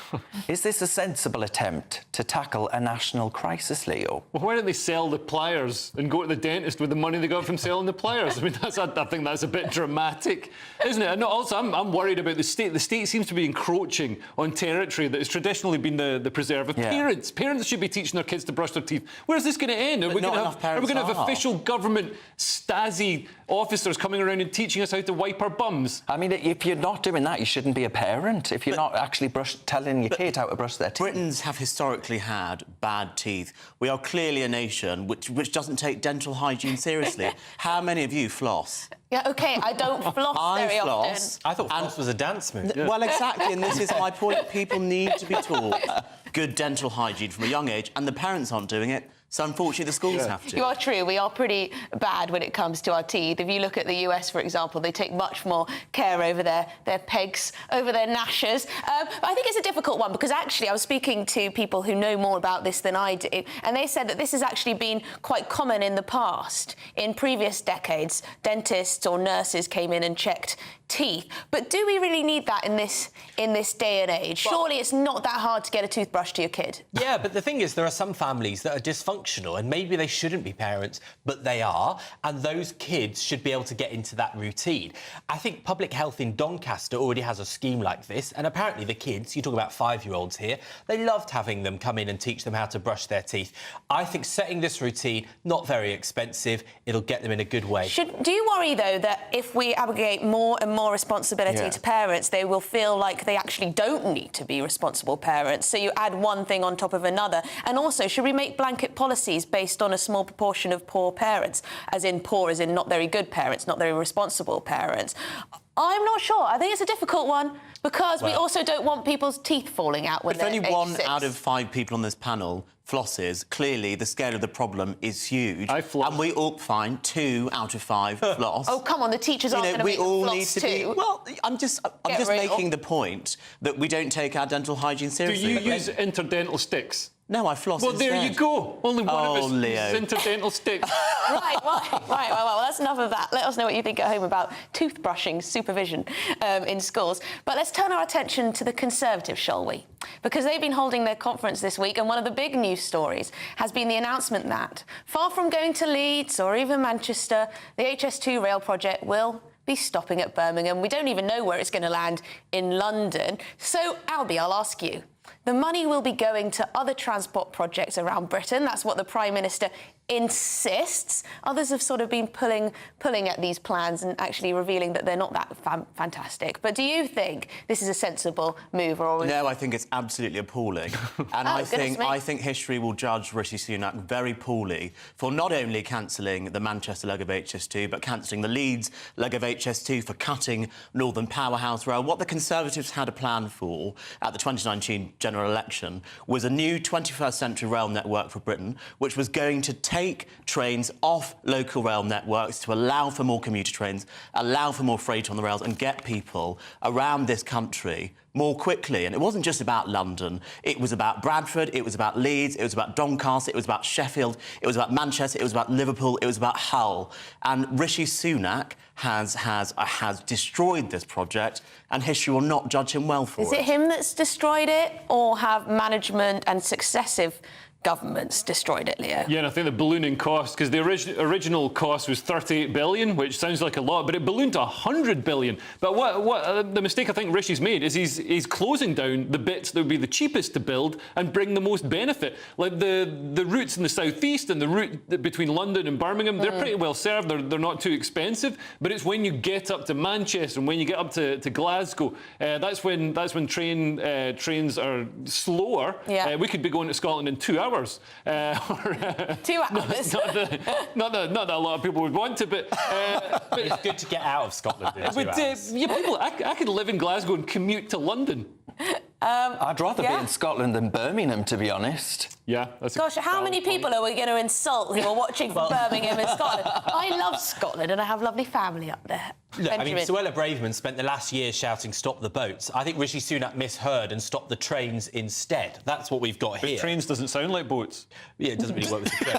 Is this a sensible attempt to tackle a national crisis, Leo?
Well, why don't they sell the pliers and go to the dentist with the money they got from selling the pliers? I mean, I think that's a bit dramatic, isn't it? And also, I'm worried about the state. The state seems to be encroaching on territory that has traditionally been the preserve of parents. Parents should be teaching their kids to brush their teeth. Where's this going to end? Are we going to have official government Stasi officers coming around and teaching us how to wipe our bums?
I mean, if you're not doing that, you shouldn't be a parent. If you're not actually telling your kid how to brush their teeth.
Britons have historically had bad teeth. We are clearly a nation which doesn't take dental hygiene seriously. How many of you floss?
Yeah, OK, I don't floss very often.
I thought floss was a dance move.
Well, exactly, and this is my point. People need to be taught good dental hygiene from a young age, and the parents aren't doing it. So, unfortunately, the schools have to.
You are true. We are pretty bad when it comes to our teeth. If you look at the US, for example, they take much more care over their pegs, over their gnashers. But I think it's a difficult one because, actually, I was speaking to people who know more about this than I do, and they said that this has actually been quite common in the past. In previous decades, dentists or nurses came in and checked teeth. But do we really need that in this day and age? Surely it's not that hard to get a toothbrush to your kid.
Yeah, but the thing is, there are some families that are dysfunctional and maybe they shouldn't be parents, but they are, and those kids should be able to get into that routine. I think Public Health in Doncaster already has a scheme like this, and apparently the kids, you talk about 5-year-olds here, they loved having them come in and teach them how to brush their teeth. I think setting this routine, not very expensive, it'll get them in a good way.
Do you worry, though, that if we abrogate more and more responsibility to parents, they will feel like they actually don't need to be responsible parents? So you add one thing on top of another. And also, should we make blanket policies based on a small proportion of poor parents, as in not very good parents, not very responsible parents? I'm not sure. I think it's a difficult one because we also don't want people's teeth falling out when they're age 6.
If only 1 out of 5 people on this panel flosses, clearly the scale of the problem is huge. And we all find 2 out of 5 floss.
Oh, come on, the teachers aren't going to make them floss too.
Well, I'm just making the point that we don't take our dental hygiene seriously.
Do you use interdental sticks?
No, I floss
Well, there
instead.
you go. Only one of us
Leo.
uses interdental sticks.
Right, well, that's enough of that. Let us know what you think at home about toothbrushing supervision in schools. But let's turn our attention to the Conservatives, shall we? Because they've been holding their conference this week, and one of the big news stories has been the announcement that, far from going to Leeds or even Manchester, the HS2 rail project will be stopping at Birmingham. We don't even know where it's going to land in London. So, Albie, I'll ask you. The money will be going to other transport projects around Britain. That's what the Prime Minister insists. Others have sort of been pulling at these plans and actually revealing that they're not that fantastic. But do you think this is a sensible move? Or
No, I think it's absolutely appalling. And I think history will judge Rishi Sunak very poorly for not only cancelling the Manchester leg of HS2, but cancelling the Leeds leg of HS2, for cutting Northern Powerhouse Rail. What the Conservatives had a plan for at the 2019 general election was a new 21st century rail network for Britain, which was going to take trains off local rail networks to allow for more commuter trains, allow for more freight on the rails and get people around this country more quickly. And it wasn't just about London. It was about Bradford, it was about Leeds, it was about Doncaster, it was about Sheffield, it was about Manchester, it was about Liverpool, it was about Hull. And Rishi Sunak has destroyed this project, and history will not judge him well for it.
Is it him that's destroyed it, or have management and successive governments destroyed it, Leo?
Yeah, and I think the ballooning cost, because the original cost was 38 billion, which sounds like a lot, but it ballooned to 100 billion. But what the mistake I think Rishi's made is he's closing down the bits that would be the cheapest to build and bring the most benefit. Like the routes in the southeast and the route between London and Birmingham, they're pretty well served. They're not too expensive. But it's when you get up to Manchester and when you get up to Glasgow, that's when trains are slower.
Yeah.
We could be going to Scotland in 2 hours. hours.
2 hours.
Not that a lot of people would want to, but
it's good to get out of Scotland in 2 hours.
I could live in Glasgow and commute to London.
I'd rather be in Scotland than Birmingham, to be honest.
Yeah, that's
Gosh, how many people are we going to insult who are watching from Birmingham in Scotland? I love Scotland and I have lovely family up there.
Look, I mean, Suella Braverman spent the last year shouting, stop the boats. I think Rishi Sunak misheard and stopped the trains instead. That's what we've got here.
But trains doesn't sound like boats.
Yeah, it doesn't really work with the train.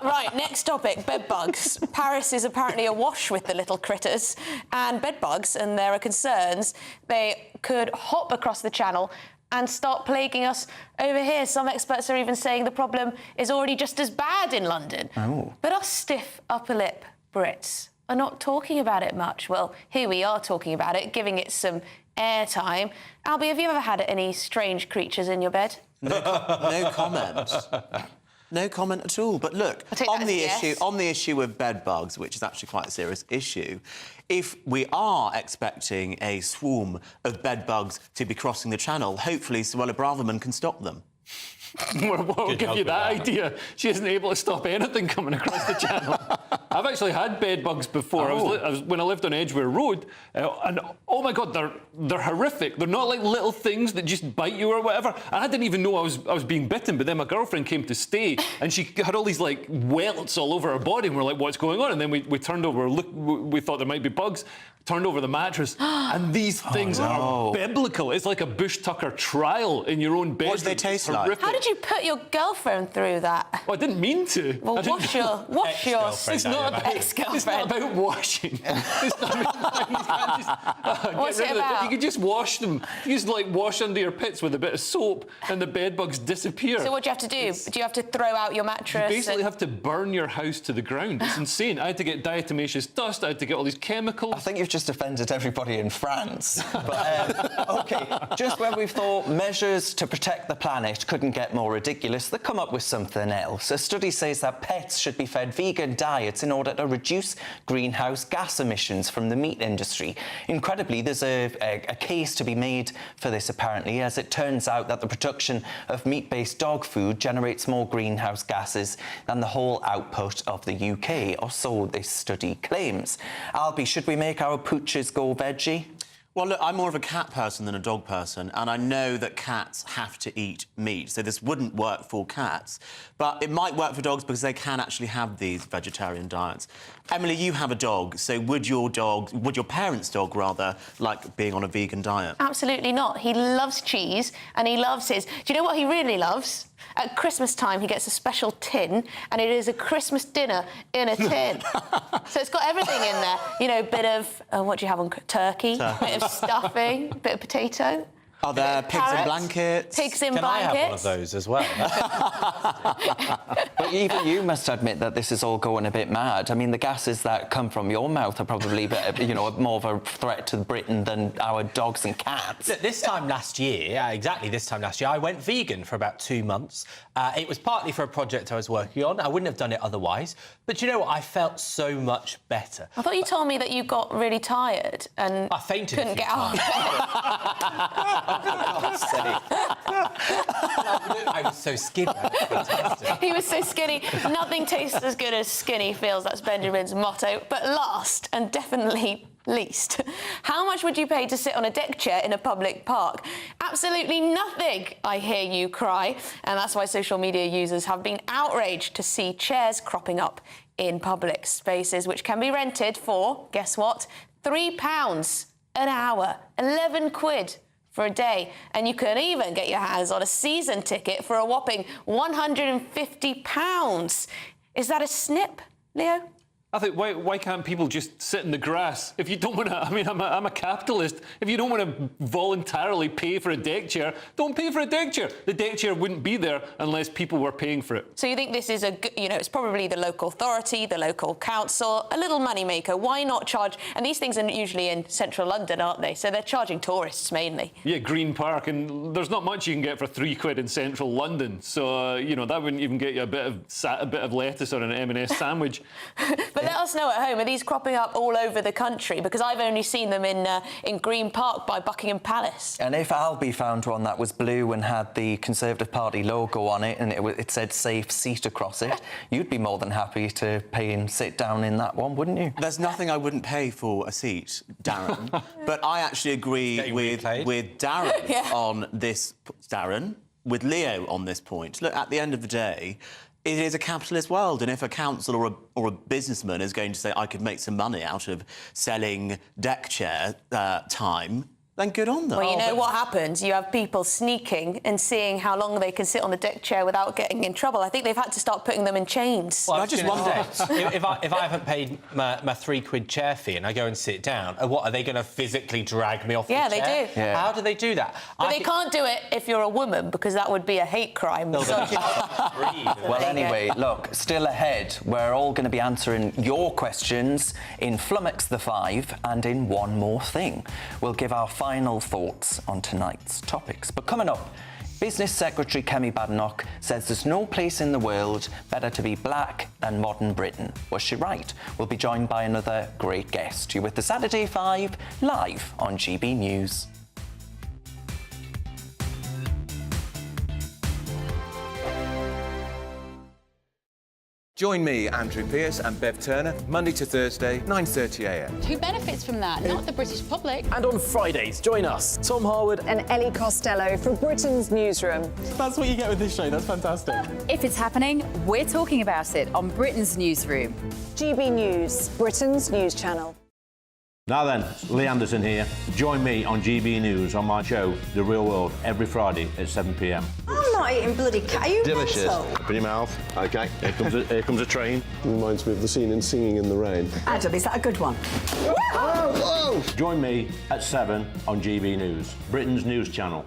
Right, next topic, bedbugs. Paris is apparently awash with the little critters, and bedbugs, and there are concerns they could hop across the channel and start plaguing us over here. Some experts are even saying the problem is already just as bad in London.
Oh.
But us stiff upper lip Brits are not talking about it much. Well, here we are talking about it, giving it some airtime. Albie, have you ever had any strange creatures in your bed?
No comment. No comment at all. But look, on the issue with bed bugs, which is actually quite a serious issue, if we are expecting a swarm of bed bugs to be crossing the channel, hopefully Suella Braverman can stop them.
We'll give you that idea. She isn't able to stop anything coming across the channel. I've actually had bed bugs before. When I lived on Edgware Road, and oh my God, they're horrific. They're not like little things that just bite you or whatever. And I didn't even know I was being bitten. But then my girlfriend came to stay, and she had all these like welts all over her body, and we're like, "What's going on?" And then we turned over. We thought there might be bugs. Turned over the mattress, and these things are biblical. It's like a Bush Tucker trial in your own bedroom.
What do they taste like?
How did you put your girlfriend through that?
Well, I didn't mean to.
Well, wash your
It's not about washing. It's not about,
What's it about?
You could just wash them. You just like wash under your pits with a bit of soap, and the bed bugs disappear.
So what do you have to do? Do you have to throw out your mattress?
You basically have to burn your house to the ground. It's insane. I had to get diatomaceous dust. I had to get all these chemicals.
I think you've just offended everybody in France. But, OK, just when we've thought measures to protect the planet couldn't get more ridiculous, they come up with something else. A study says that pets should be fed vegan diets in order to reduce greenhouse gas emissions from the meat industry. Incredibly, there's a case to be made for this, apparently, as it turns out that the production of meat-based dog food generates more greenhouse gases than the whole output of the UK, or so this study claims. Albie, should we make our pooches go veggie?
Well, look, I'm more of a cat person than a dog person, and I know that cats have to eat meat, so this wouldn't work for cats. But it might work for dogs because they can actually have these vegetarian diets. Emily, you have a dog, so would your parents' dog, rather, like being on a vegan diet?
Absolutely not. He loves cheese, and he loves his... Do you know what he really loves? At Christmas time, he gets a special tin, and it is a Christmas dinner in a tin. So it's got everything in there. You know, a bit of... what do you have on... Turkey. Bit of stuffing, bit of potato.
Are there pigs in blankets?
Pigs in
Can
blankets.
I have one of those as well?
But even you must admit that this is all going a bit mad. I mean, the gases that come from your mouth are probably, more of a threat to Britain than our dogs and cats.
Look, this time last year, I went vegan for about 2 months. It was partly for a project I was working on. I wouldn't have done it otherwise. But you know what? I felt so much better.
I thought you told me that you got really tired and
I fainted
couldn't get out of bed.
I was so skinny.
He was so skinny. Nothing tastes as good as skinny feels. That's Benjamin's motto. But last, and definitely least, how much would you pay to sit on a deck chair in a public park? Absolutely nothing, I hear you cry. And that's why social media users have been outraged to see chairs cropping up in public spaces, which can be rented for, guess what, £3 an hour, 11 quid for a day. And you can even get your hands on a season ticket for a whopping £150. Is that a snip, Leo?
I think, why can't people just sit in the grass? If you don't want to... I mean, I'm a capitalist. If you don't want to voluntarily pay for a deck chair, don't pay for a deck chair. The deck chair wouldn't be there unless people were paying for it.
So you think this is it's probably the local authority, the local council, a little moneymaker. Why not charge... And these things are usually in central London, aren't they? So they're charging tourists mainly.
Yeah, Green Park, and there's not much you can get for £3 in central London. So, that wouldn't even get you a bit of lettuce or an M&S sandwich.
But let us know at home, are these cropping up all over the country? Because I've only seen them in Green Park by Buckingham Palace.
And if Albie found one that was blue and had the Conservative Party logo on it and it said safe seat across it, you'd be more than happy to pay and sit down in that one, wouldn't you?
There's nothing I wouldn't pay for a seat, Darren. But I actually agree with Darren on this. Darren, with Leo on this point. Look, at the end of the day, it is a capitalist world, and if a council or a businessman is going to say, I could make some money out of selling deck chair time, then good on them.
Well, you know what happens? You have people sneaking and seeing how long they can sit on the deck chair without getting in trouble. I think they've had to start putting them in chains.
Well, I just wonder, if I haven't paid my £3 chair fee and I go and sit down, what, are they going to physically drag me off the chair?
Yeah, they do.
Yeah.
How do they do that?
But they can't do it if you're a woman, because that would be a hate crime.
Well, anyway, look, still ahead, we're all going to be answering your questions in Flummox the Five and in One More Thing. We'll give our final thoughts on tonight's topics. But coming up, Business Secretary Kemi Badenoch says there's no place in the world better to be black than modern Britain. Was she right? We'll be joined by another great guest. You're with the Saturday Five, live on GB News.
Join me, Andrew Pearce and Bev Turner, Monday to Thursday, 9:30am.
Who benefits from that? Not the British public.
And on Fridays, join us, Tom Harwood
and Ellie Costello from Britain's Newsroom.
That's what you get with this show. That's fantastic.
If it's happening, we're talking about it on Britain's Newsroom.
GB News, Britain's news channel.
Now then, Lee Anderson here. Join me on GB News on my show, The Real World, every Friday at 7pm.
I'm not eating bloody cat. Are you
Delicious.
mental?
Open your mouth. OK, here comes a train.
Reminds me of the scene in Singing in the Rain.
Adam, is that a good one?
Whoa!
Join me at 7 on GB News, Britain's news channel.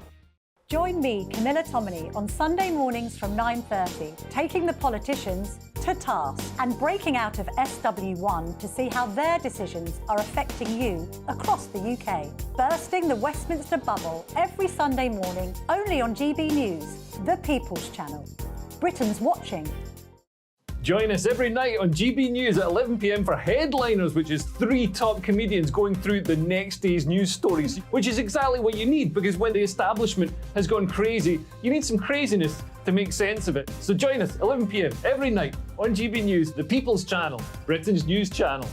Join me, Camilla Tominey, on Sunday mornings from 9:30, taking the politicians to task and breaking out of SW1 to see how their decisions are affecting you across the UK. Bursting the Westminster bubble every Sunday morning, only on GB News, the People's Channel. Britain's watching.
Join us every night on GB News at 11pm for Headliners, which is 3 top comedians going through the next day's news stories, which is exactly what you need, because when the establishment has gone crazy, you need some craziness to make sense of it. So join us 11pm every night on GB News, the People's Channel, Britain's news channel.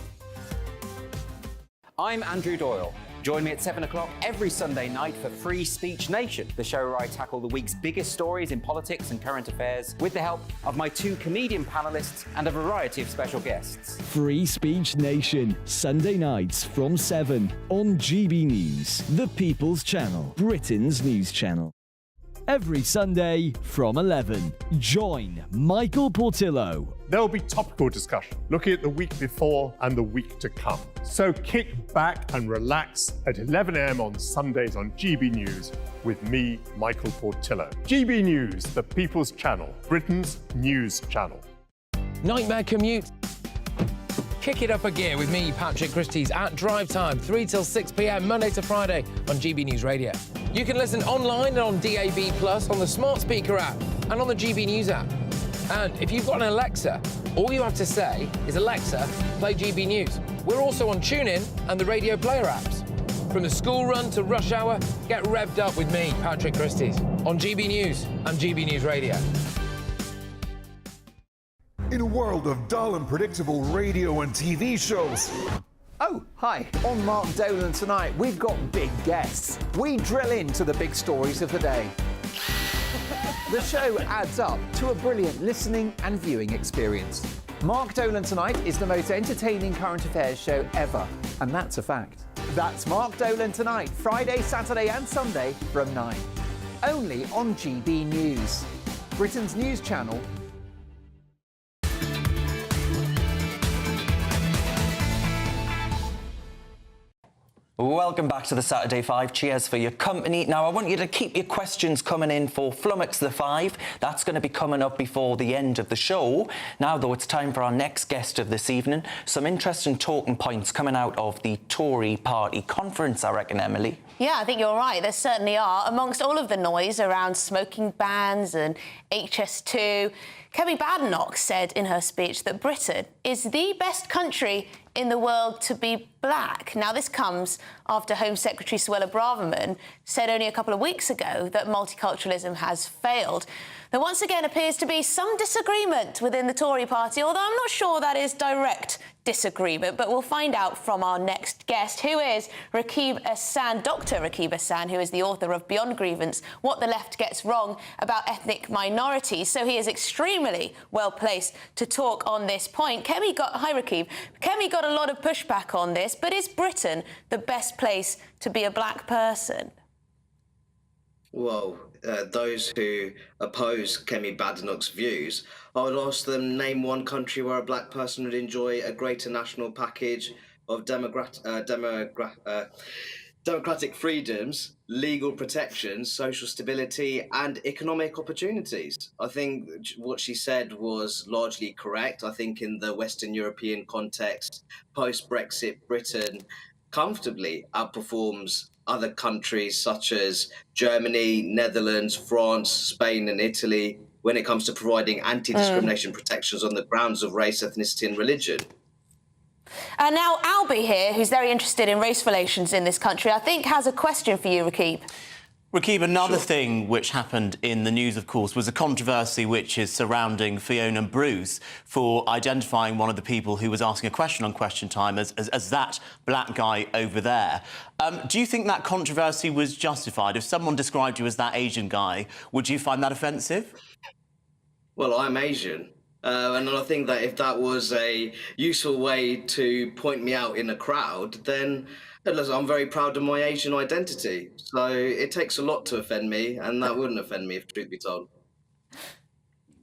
I'm Andrew Doyle. Join me at 7 o'clock every Sunday night for Free Speech Nation, the show where I tackle the week's biggest stories in politics and current affairs with the help of my 2 comedian panellists and a variety of special guests.
Free Speech Nation, Sunday nights from 7 on GB News, the People's Channel, Britain's news channel. Every Sunday from 11, join Michael Portillo.
There will be topical discussion, looking at the week before and the week to come. So kick back and relax at 11am on Sundays on GB News with me, Michael Portillo. GB News, the People's Channel, Britain's news channel.
Nightmare commute? Kick it up a gear with me, Patrick Christie's, at Drive Time, 3 till 6pm, Monday to Friday on GB News Radio. You can listen online and on DAB+, on the smart speaker app and on the GB News app. And if you've got an Alexa, all you have to say is, Alexa, play GB News. We're also on TuneIn and the Radio Player apps. From the school run to rush hour, get revved up with me, Patrick Christie's, on GB News and GB News Radio.
In a world of dull and predictable radio and TV shows.
Oh, hi. On Mark Dolan tonight, we've got big guests. We drill into the big stories of the day. The show adds up to a brilliant listening and viewing experience. Mark Dolan Tonight is the most entertaining current affairs show ever, and that's a fact. That's Mark Dolan Tonight, Friday, Saturday and Sunday from 9. Only on GB News, Britain's news channel.
Welcome back to the Saturday 5. Cheers for your company. Now, I want you to keep your questions coming in for Flummox the 5. That's going to be coming up before the end of the show. Now, though, it's time for our next guest of this evening. Some interesting talking points coming out of the Tory party conference, I reckon, Emily.
Yeah, I think you're right. There certainly are. Amongst all of the noise around smoking bans and HS2, Kemi Badenoch said in her speech that Britain is the best country in the world to be black. Now, this comes after Home Secretary Suella Braverman said only a couple of weeks ago that multiculturalism has failed. There once again appears to be some disagreement within the Tory party, although I'm not sure that is direct disagreement, but we'll find out from our next guest, who is Rakib Ehsan, Dr. Rakib Ehsan, who is the author of Beyond Grievance, What the Left Gets Wrong About Ethnic Minorities. So he is extremely well placed to talk on this point. Hi, Rakib. Kemi got a lot of pushback on this, but is Britain the best place to be a black person?
Well, those who oppose Kemi Badenoch's views, I would ask them name one country where a black person would enjoy a greater national package of democratic freedoms, legal protections, social stability, and economic opportunities. I think what she said was largely correct. I think in the Western European context, post-Brexit, Britain comfortably outperforms other countries such as Germany, Netherlands, France, Spain, and Italy when it comes to providing anti-discrimination protections on the grounds of race, ethnicity, and religion.
And now Albie here, who's very interested in race relations in this country, I think has a question for you, Rakib.
Rakib, another thing which happened in the news, of course, was a controversy which is surrounding Fiona Bruce for identifying one of the people who was asking a question on Question Time as that black guy over there. Do you think that controversy was justified? If someone described you as that Asian guy, would you find that offensive?
Well, I'm Asian. And I think that if that was a useful way to point me out in a crowd, then I'm very proud of my Asian identity. So it takes a lot to offend me, and that wouldn't offend me if truth be told.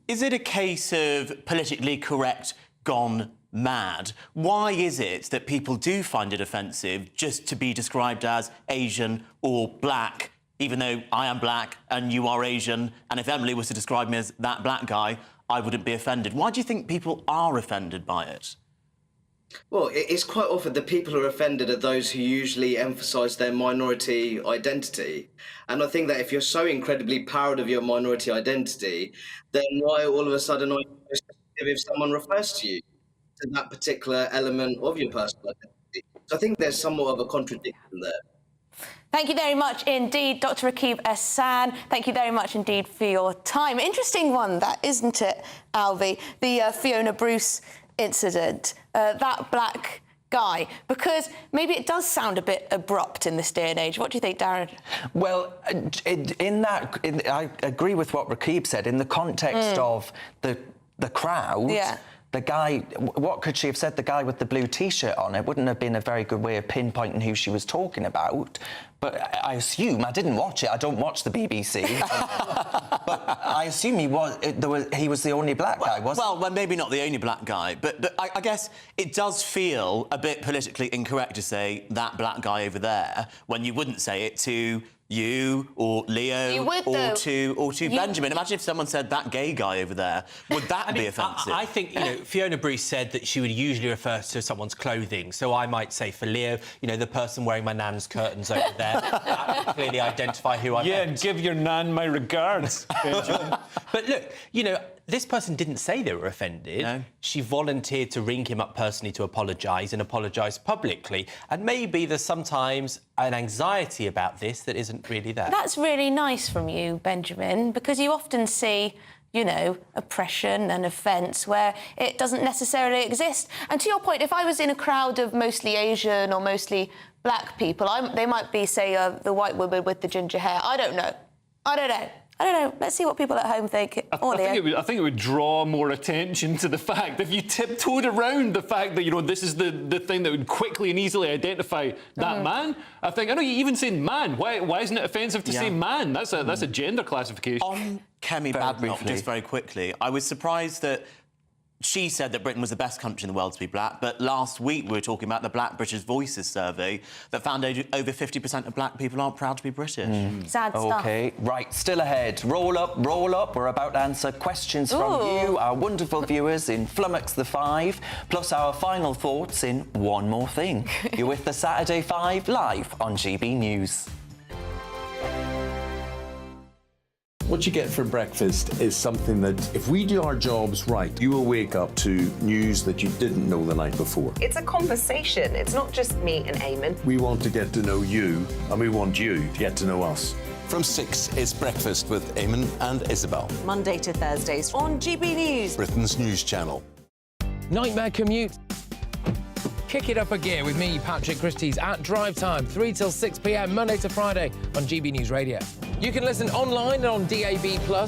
Is it a case of politically correct gone mad? Why is it that people do find it offensive just to be described as Asian or black, even though I am black and you are Asian, and if Emily was to describe me as that black guy, I wouldn't be offended? Why do you think people are offended by it?
Well, it's quite often the people who are offended are those who usually emphasise their minority identity. And I think that if you're so incredibly proud of your minority identity, then why all of a sudden are you sensitive if someone refers to you to that particular element of your personal identity? So I think there's somewhat of a contradiction there.
Thank you very much indeed, Dr. Rakib Ehsan. Thank you very much indeed for your time. Interesting one, that, isn't it, Albie? The Fiona Bruce incident, that black guy, because maybe it does sound a bit abrupt in this day and age. What do you think, Darren?
Well, I agree with what Rakib said. In the context of the crowd, the guy, what could she have said? The guy with the blue T-shirt on, it wouldn't have been a very good way of pinpointing who she was talking about. But I assume, I didn't watch it, I don't watch the BBC, but I assume he was the only black guy, wasn't he?
Well, maybe not the only black guy, but I guess it does feel a bit politically incorrect to say that black guy over there when you wouldn't say it to you or Leo or to Benjamin. Imagine if someone said that gay guy over there. Would that be offensive?
I think, Fiona Bruce said that she would usually refer to someone's clothing. So I might say for Leo, the person wearing my nan's curtains over there, that would clearly identify who I am.
Yeah, and give your nan my regards, Benjamin.
But look, this person didn't say they were offended. No. She volunteered to ring him up personally to apologise and apologise publicly. And maybe there's sometimes an anxiety about this that isn't really there.
That's really nice from you, Benjamin, because you often see, oppression and offence where it doesn't necessarily exist. And to your point, if I was in a crowd of mostly Asian or mostly black people, they might be, say, the white woman with the ginger hair. I don't know. Let's see what people at home think.
I think it would draw more attention to the fact if you tiptoed around the fact that this is the thing that would quickly and easily identify that man. I know you even saying man. Why isn't it offensive to say man? That's a gender classification.
On Kemi Badenoch, just very quickly, I was surprised that she said that Britain was the best country in the world to be black, but last week we were talking about the Black British Voices survey that found over 50% of black people aren't proud to be British.
Sad stuff.
OK, right, still ahead. Roll up, roll up. We're about to answer questions from you, our wonderful viewers, in Flummox the 5, plus our final thoughts in One More Thing. You're with the Saturday 5 live on GB News.
What you get for breakfast is something that, if we do our jobs right, you will wake up to news that you didn't know the night before.
It's a conversation. It's not just me and Eamon.
We want to get to know you, and we want you to get to know us.
From 6, it's Breakfast with Eamon and Isabel.
Monday to Thursdays on GB News.
Britain's news channel.
Nightmare commute. Kick it up a gear with me, Patrick Christie's, at drive time, 3 till 6 p.m, Monday to Friday on GB News Radio. You can listen online and on DAB+,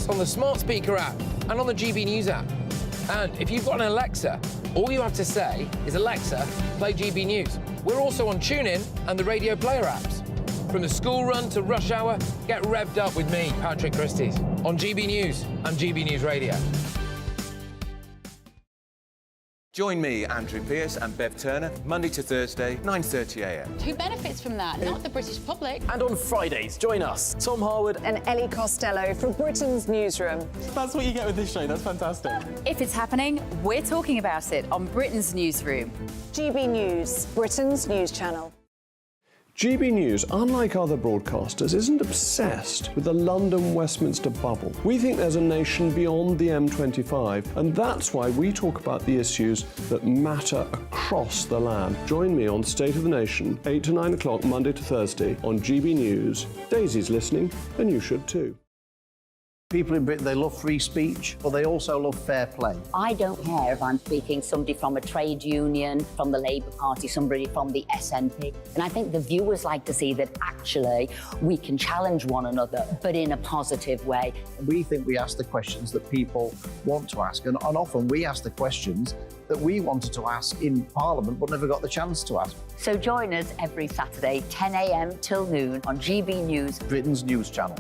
on the smart speaker app and on the GB News app. And if you've got an Alexa, all you have to say is, Alexa, play GB News. We're also on TuneIn and the Radio Player apps. From the school run to rush hour, get revved up with me, Patrick Christie's, on GB News and GB News Radio.
Join me, Andrew Pearce and Bev Turner, Monday to Thursday, 9:30 a.m.
Who benefits from that? Not the British public.
And on Fridays, join us, Tom Harwood
and Ellie Costello from Britain's Newsroom.
That's what you get with this show. That's fantastic.
If it's happening, we're talking about it on Britain's Newsroom.
GB News, Britain's news channel.
GB News, unlike other broadcasters, isn't obsessed with the London-Westminster bubble. We think there's a nation beyond the M25, and that's why we talk about the issues that matter across the land. Join me on State of the Nation, 8 to 9 o'clock, Monday to Thursday, on GB News. Daisy's listening, and you should too.
People in Britain, they love free speech, but they also love fair play.
I don't care if I'm speaking somebody from a trade union, from the Labour Party, somebody from the SNP. And I think the viewers like to see that actually we can challenge one another, but in a positive way.
We think we ask the questions that people want to ask, and often we ask the questions that we wanted to ask in Parliament but never got the chance to ask.
So join us every Saturday, 10 a.m. till noon on GB News,
Britain's news channel.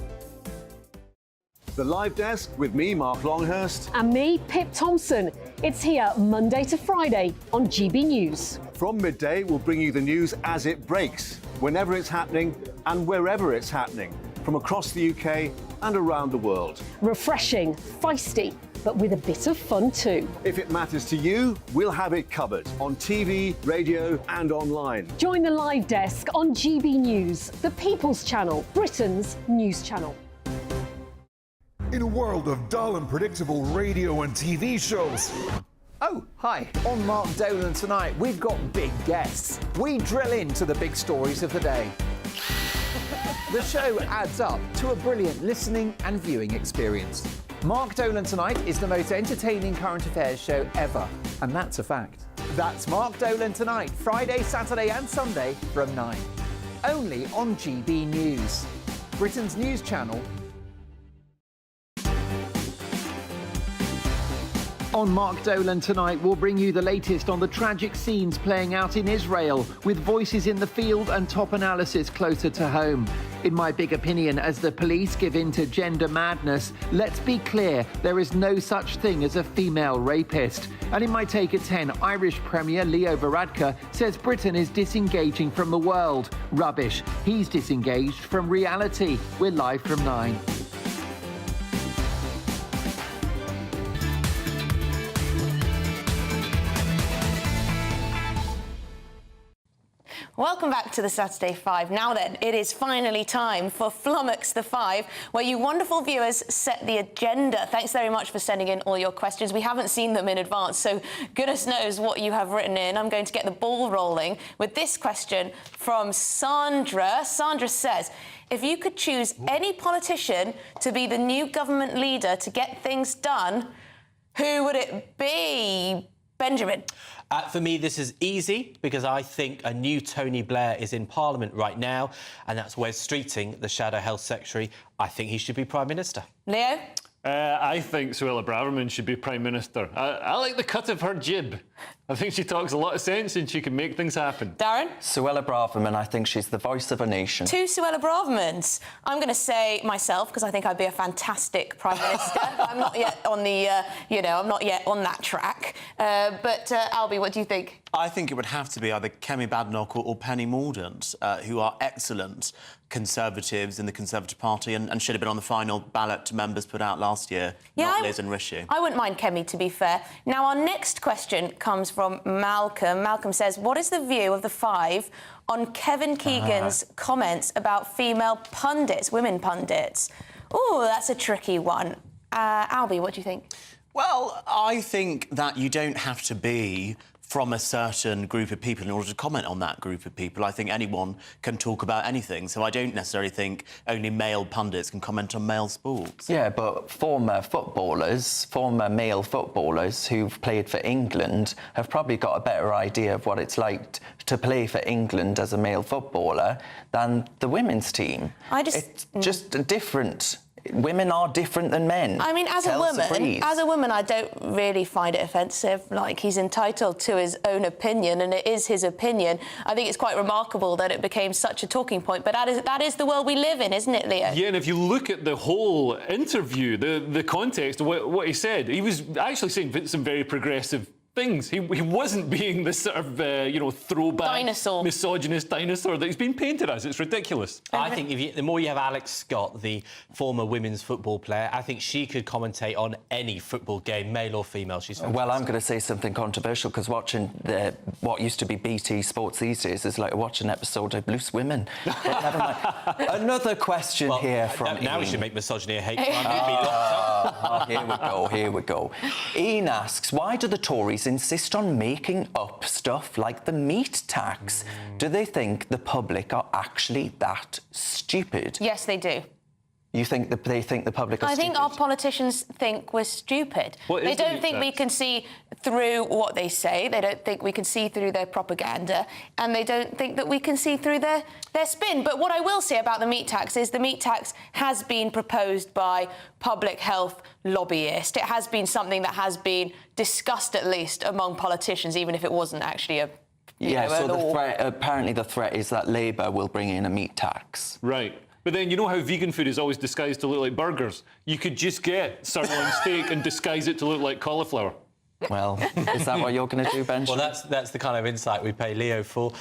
The Live Desk with me, Mark Longhurst.
And me, Pip Thompson. It's here Monday to Friday on GB News.
From midday, we'll bring you the news as it breaks, whenever it's happening and wherever it's happening, from across the UK and around the world.
Refreshing, feisty, but with a bit of fun too.
If it matters to you, we'll have it covered on TV, radio and online.
Join the Live Desk on GB News, the People's Channel, Britain's news channel.
In a world of dull and predictable radio and TV shows.
Oh, hi. On Mark Dolan tonight, we've got big guests. We drill into the big stories of the day. The show adds up to a brilliant listening and viewing experience. Mark Dolan Tonight is the most entertaining current affairs show ever, and that's a fact. That's Mark Dolan Tonight, Friday, Saturday and Sunday from 9. Only on GB News, Britain's news channel. On Mark Dolan Tonight, we'll bring you the latest on the tragic scenes playing out in Israel, with voices in the field and top analysis closer to home. In my big opinion, as the police give in to gender madness, let's be clear, there is no such thing as a female rapist. And in my take at 10, Irish Premier Leo Varadkar says Britain is disengaging from the world. Rubbish. He's disengaged from reality. We're live from 9.
Welcome back to the Saturday 5. Now then, it is finally time for Flummox the 5, where you wonderful viewers set the agenda. Thanks very much for sending in all your questions. We haven't seen them in advance, so goodness knows what you have written in. I'm going to get the ball rolling with this question from Sandra. Sandra says, if you could choose any politician to be the new government leader to get things done, who would it be? Benjamin.
For me, this is easy because I think a new Tony Blair is in Parliament right now, and that's Wes Streeting, the Shadow Health Secretary. I think he should be Prime Minister.
Leo?
I think Suella Braverman should be Prime Minister. I like the cut of her jib. I think she talks a lot of sense and she can make things happen.
Darren?
Suella Braverman, I think she's the voice of a nation.
Two Suella Bravermans. I'm going to say myself, because I think I'd be a fantastic Prime Minister. I'm not yet on the, I'm not yet on that track. But Albie, what do you think?
I think it would have to be either Kemi Badenoch or Penny Mordaunt, who are excellent Conservatives in the Conservative Party and should have been on the final ballot to members put out last year, not Liz and Rishi.
I wouldn't mind Kemi, to be fair. Now, our next question comes from Malcolm. Malcolm says, what is the view of the five on Kevin Keegan's comments about female pundits, women pundits? Oh, that's a tricky one. Albie, what do you think?
Well, I think that you don't have to be from a certain group of people in order to comment on that group of people. I think anyone can talk about anything, so I don't necessarily think only male pundits can comment on male sports.
Yeah, but former male footballers who've played for England have probably got a better idea of what it's like to play for England as a male footballer than the women's team. It's just different. Women are different than men.
I mean, as a woman, I don't really find it offensive. Like, he's entitled to his own opinion, and it is his opinion. I think it's quite remarkable that it became such a talking point. But that is the world we live in, isn't it, Leo?
Yeah, and if you look at the whole interview, the context of what he said, he was actually saying some very progressive things. He wasn't being this sort of, throwback, dinosaur, misogynist dinosaur that he's been painted as. It's ridiculous.
I think the more you have Alex Scott, the former women's football player, I think she could commentate on any football game, male or female. She's fantastic.
Well, I'm going to say something controversial, because watching what used to be BT Sports these days is like watching an episode of Loose Women. But never mind. Another question here from
now
Ian.
we should make misogyny a hate crime.
Here we go. Ian asks, why do the Tories insist on making up stuff like the meat tax? Do they think the public are actually that stupid?
Yes, they do.
You think that they think the public are
I
stupid?
think our politicians think we're stupid. They don't think we can see through what they say. They don't think we can see through their propaganda. And they don't think that we can see through their spin. But what I will say about the meat tax is the meat tax has been proposed by public health lobbyists. It has been something that has been discussed, at least, among politicians, even if it wasn't actually a
apparently the threat is that Labour will bring in a meat tax.
Right. But then you know how vegan food is always disguised to look like burgers? You could just get sirloin steak and disguise it to look like cauliflower.
Well, is that what you're going to do, Benjamin?
Well, that's the kind of insight we pay Leo for.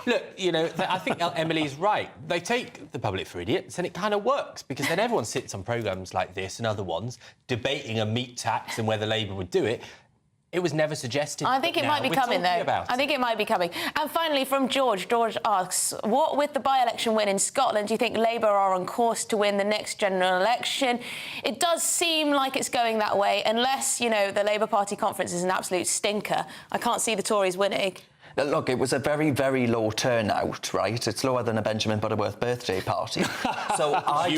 Look, I think Emily's right. They take the public for idiots, and it kind of works, because then everyone sits on programmes like this and other ones debating a meat tax and whether Labour would do it. It was never suggested.
I think it might be coming, though. I think it might be coming. And finally, from George. George asks, what with the by-election win in Scotland, do you think Labour are on course to win the next general election? It does seem like it's going that way, unless, the Labour Party conference is an absolute stinker. I can't see the Tories winning.
Look, it was a very, very low turnout, right? It's lower than a Benjamin Butterworth birthday party. So I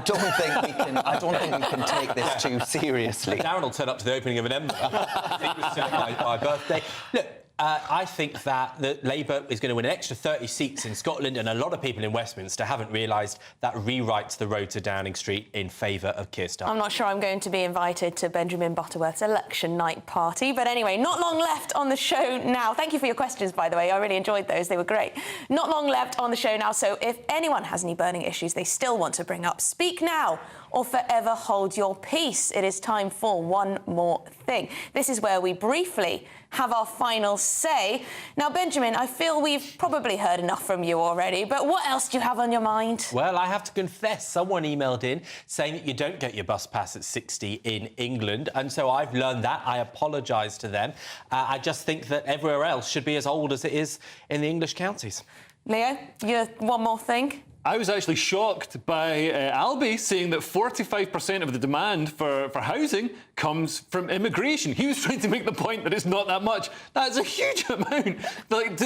don't think we can take this too seriously.
Darren will turn up to the opening of an Ember. I think it was my birthday. Look, I think that Labour is going to win an extra 30 seats in Scotland, and a lot of people in Westminster haven't realised that rewrites the road to Downing Street in favour of Keir Starmer.
I'm not sure I'm going to be invited to Benjamin Butterworth's election night party, but anyway, not long left on the show now. Thank you for your questions, by the way. I really enjoyed those. They were great. Not long left on the show now, so if anyone has any burning issues they still want to bring up, speak now or forever hold your peace. It is time for One More Thing. This is where we briefly have our final say. Now, Benjamin, I feel we've probably heard enough from you already, but what else do you have on your mind?
Well, I have to confess, someone emailed in saying that you don't get your bus pass at 60 in England, and so I've learned that. I apologise to them. I just think that everywhere else should be as old as it is in the English counties.
Leo, your one more thing?
I was actually shocked by Albie saying that 45% of the demand for housing comes from immigration. He was trying to make the point that it's not that much. That's a huge amount. Like,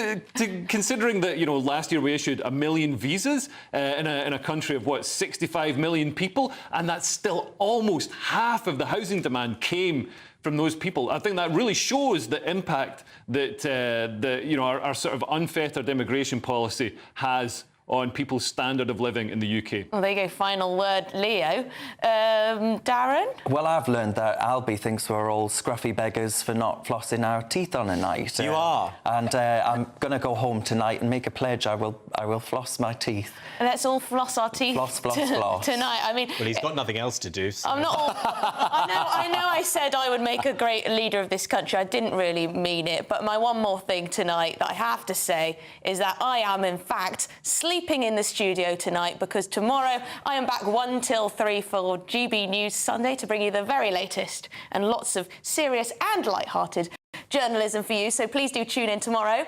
considering that, last year we issued 1 million visas in a country of, 65 million people, and that's still almost half of the housing demand came from those people. I think that really shows the impact that our sort of unfettered immigration policy has on people's standard of living in the UK.
Well, there you go, final word, Leo. Darren?
Well, I've learned that Albie thinks we're all scruffy beggars for not flossing our teeth on a night.
You are.
And I'm going to go home tonight and make a pledge I will floss my teeth.
And let's all floss our teeth
floss
tonight. I mean,
well, he's got nothing else to do. So.
I'm not. I know. I said I would make a great leader of this country. I didn't really mean it. But my one more thing tonight that I have to say is that I am, in fact, sleeping in the studio tonight because tomorrow I am back 1 till 3 for GB News Sunday to bring you the very latest and lots of serious and light-hearted journalism for you. So please do tune in tomorrow.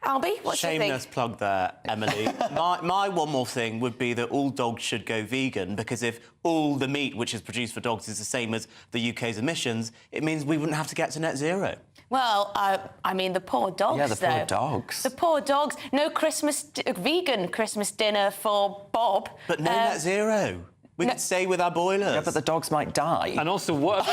Albie, what's your thing?
Shameless plug there, Emily. my one more thing would be that all dogs should go vegan, because if all the meat which is produced for dogs is the same as the UK's emissions, it means we wouldn't have to get to net zero.
Well, I mean, the poor dogs,
Yeah, the
though.
poor dogs.
The poor dogs. No vegan Christmas dinner for Bob.
But no net zero. We could stay with our boilers.
Yeah, but the dogs might die.
And also, what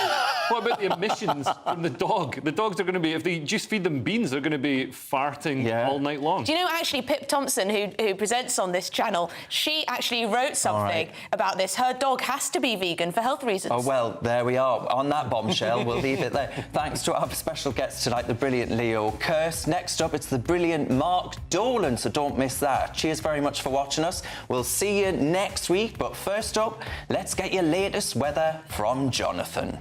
about the emissions from the dog? The dogs are going to be, if they just feed them beans, they're going to be farting all night long.
Do you know, actually, Pip Thompson, who presents on this channel, she actually wrote something about this. Her dog has to be vegan for health reasons.
Oh, well, there we are. On that bombshell, we'll leave it there. Thanks to our special guests tonight, the brilliant Leo Kirst. Next up, it's the brilliant Mark Dolan, so don't miss that. Cheers very much for watching us. We'll see you next week, but first up, let's get your latest weather from Jonathan.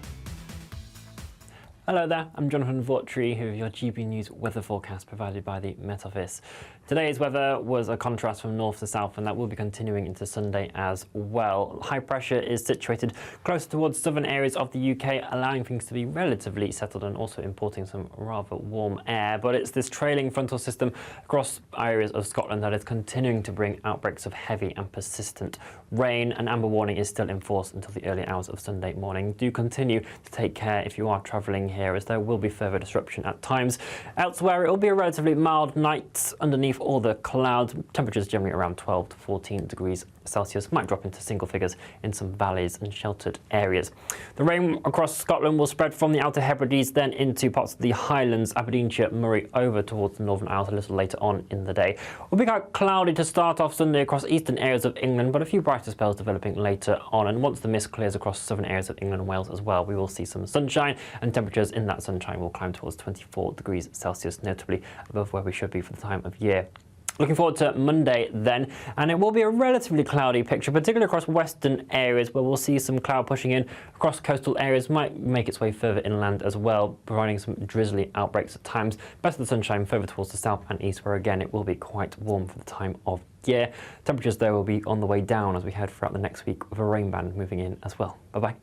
Hello there, I'm Jonathan Vautry, who your GB News weather forecast provided by the Met Office. Today's weather was a contrast from north to south, and that will be continuing into Sunday as well. High pressure is situated closer towards southern areas of the UK, allowing things to be relatively settled and also importing some rather warm air. But it's this trailing frontal system across areas of Scotland that is continuing to bring outbreaks of heavy and persistent rain. An amber warning is still in force until the early hours of Sunday morning. Do continue to take care if you are travelling here, as there will be further disruption at times. Elsewhere, it will be a relatively mild night underneath all the clouds. Temperatures generally around 12 to 14 degrees Celsius, might drop into single figures in some valleys and sheltered areas. The rain across Scotland will spread from the Outer Hebrides then into parts of the Highlands, Aberdeenshire, Moray, over towards the Northern Isles a little later on in the day. It will be quite cloudy to start off Sunday across eastern areas of England, but a few brighter spells developing later on. And once the mist clears across southern areas of England and Wales as well, we will see some sunshine, and temperatures in that sunshine will climb towards 24 degrees Celsius, notably above where we should be for the time of year. Looking forward to Monday then, and it will be a relatively cloudy picture, particularly across western areas where we'll see some cloud pushing in across coastal areas, might make its way further inland as well, providing some drizzly outbreaks at times. Best of the sunshine further towards the south and east, where again it will be quite warm for the time of year. Temperatures though will be on the way down as we head throughout the next week, with a rain band moving in as well. Bye-bye.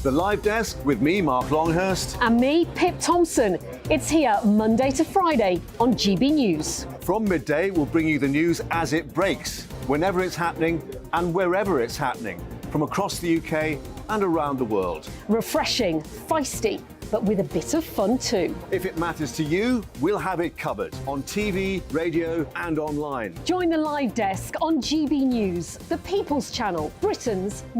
The Live Desk with me, Mark Longhurst.
And me, Pip Thompson. It's here Monday to Friday on GB News.
From midday, we'll bring you the news as it breaks, whenever it's happening and wherever it's happening, from across the UK and around the world.
Refreshing, feisty, but with a bit of fun too.
If it matters to you, we'll have it covered on TV, radio and online.
Join the Live Desk on GB News, the People's Channel, Britain's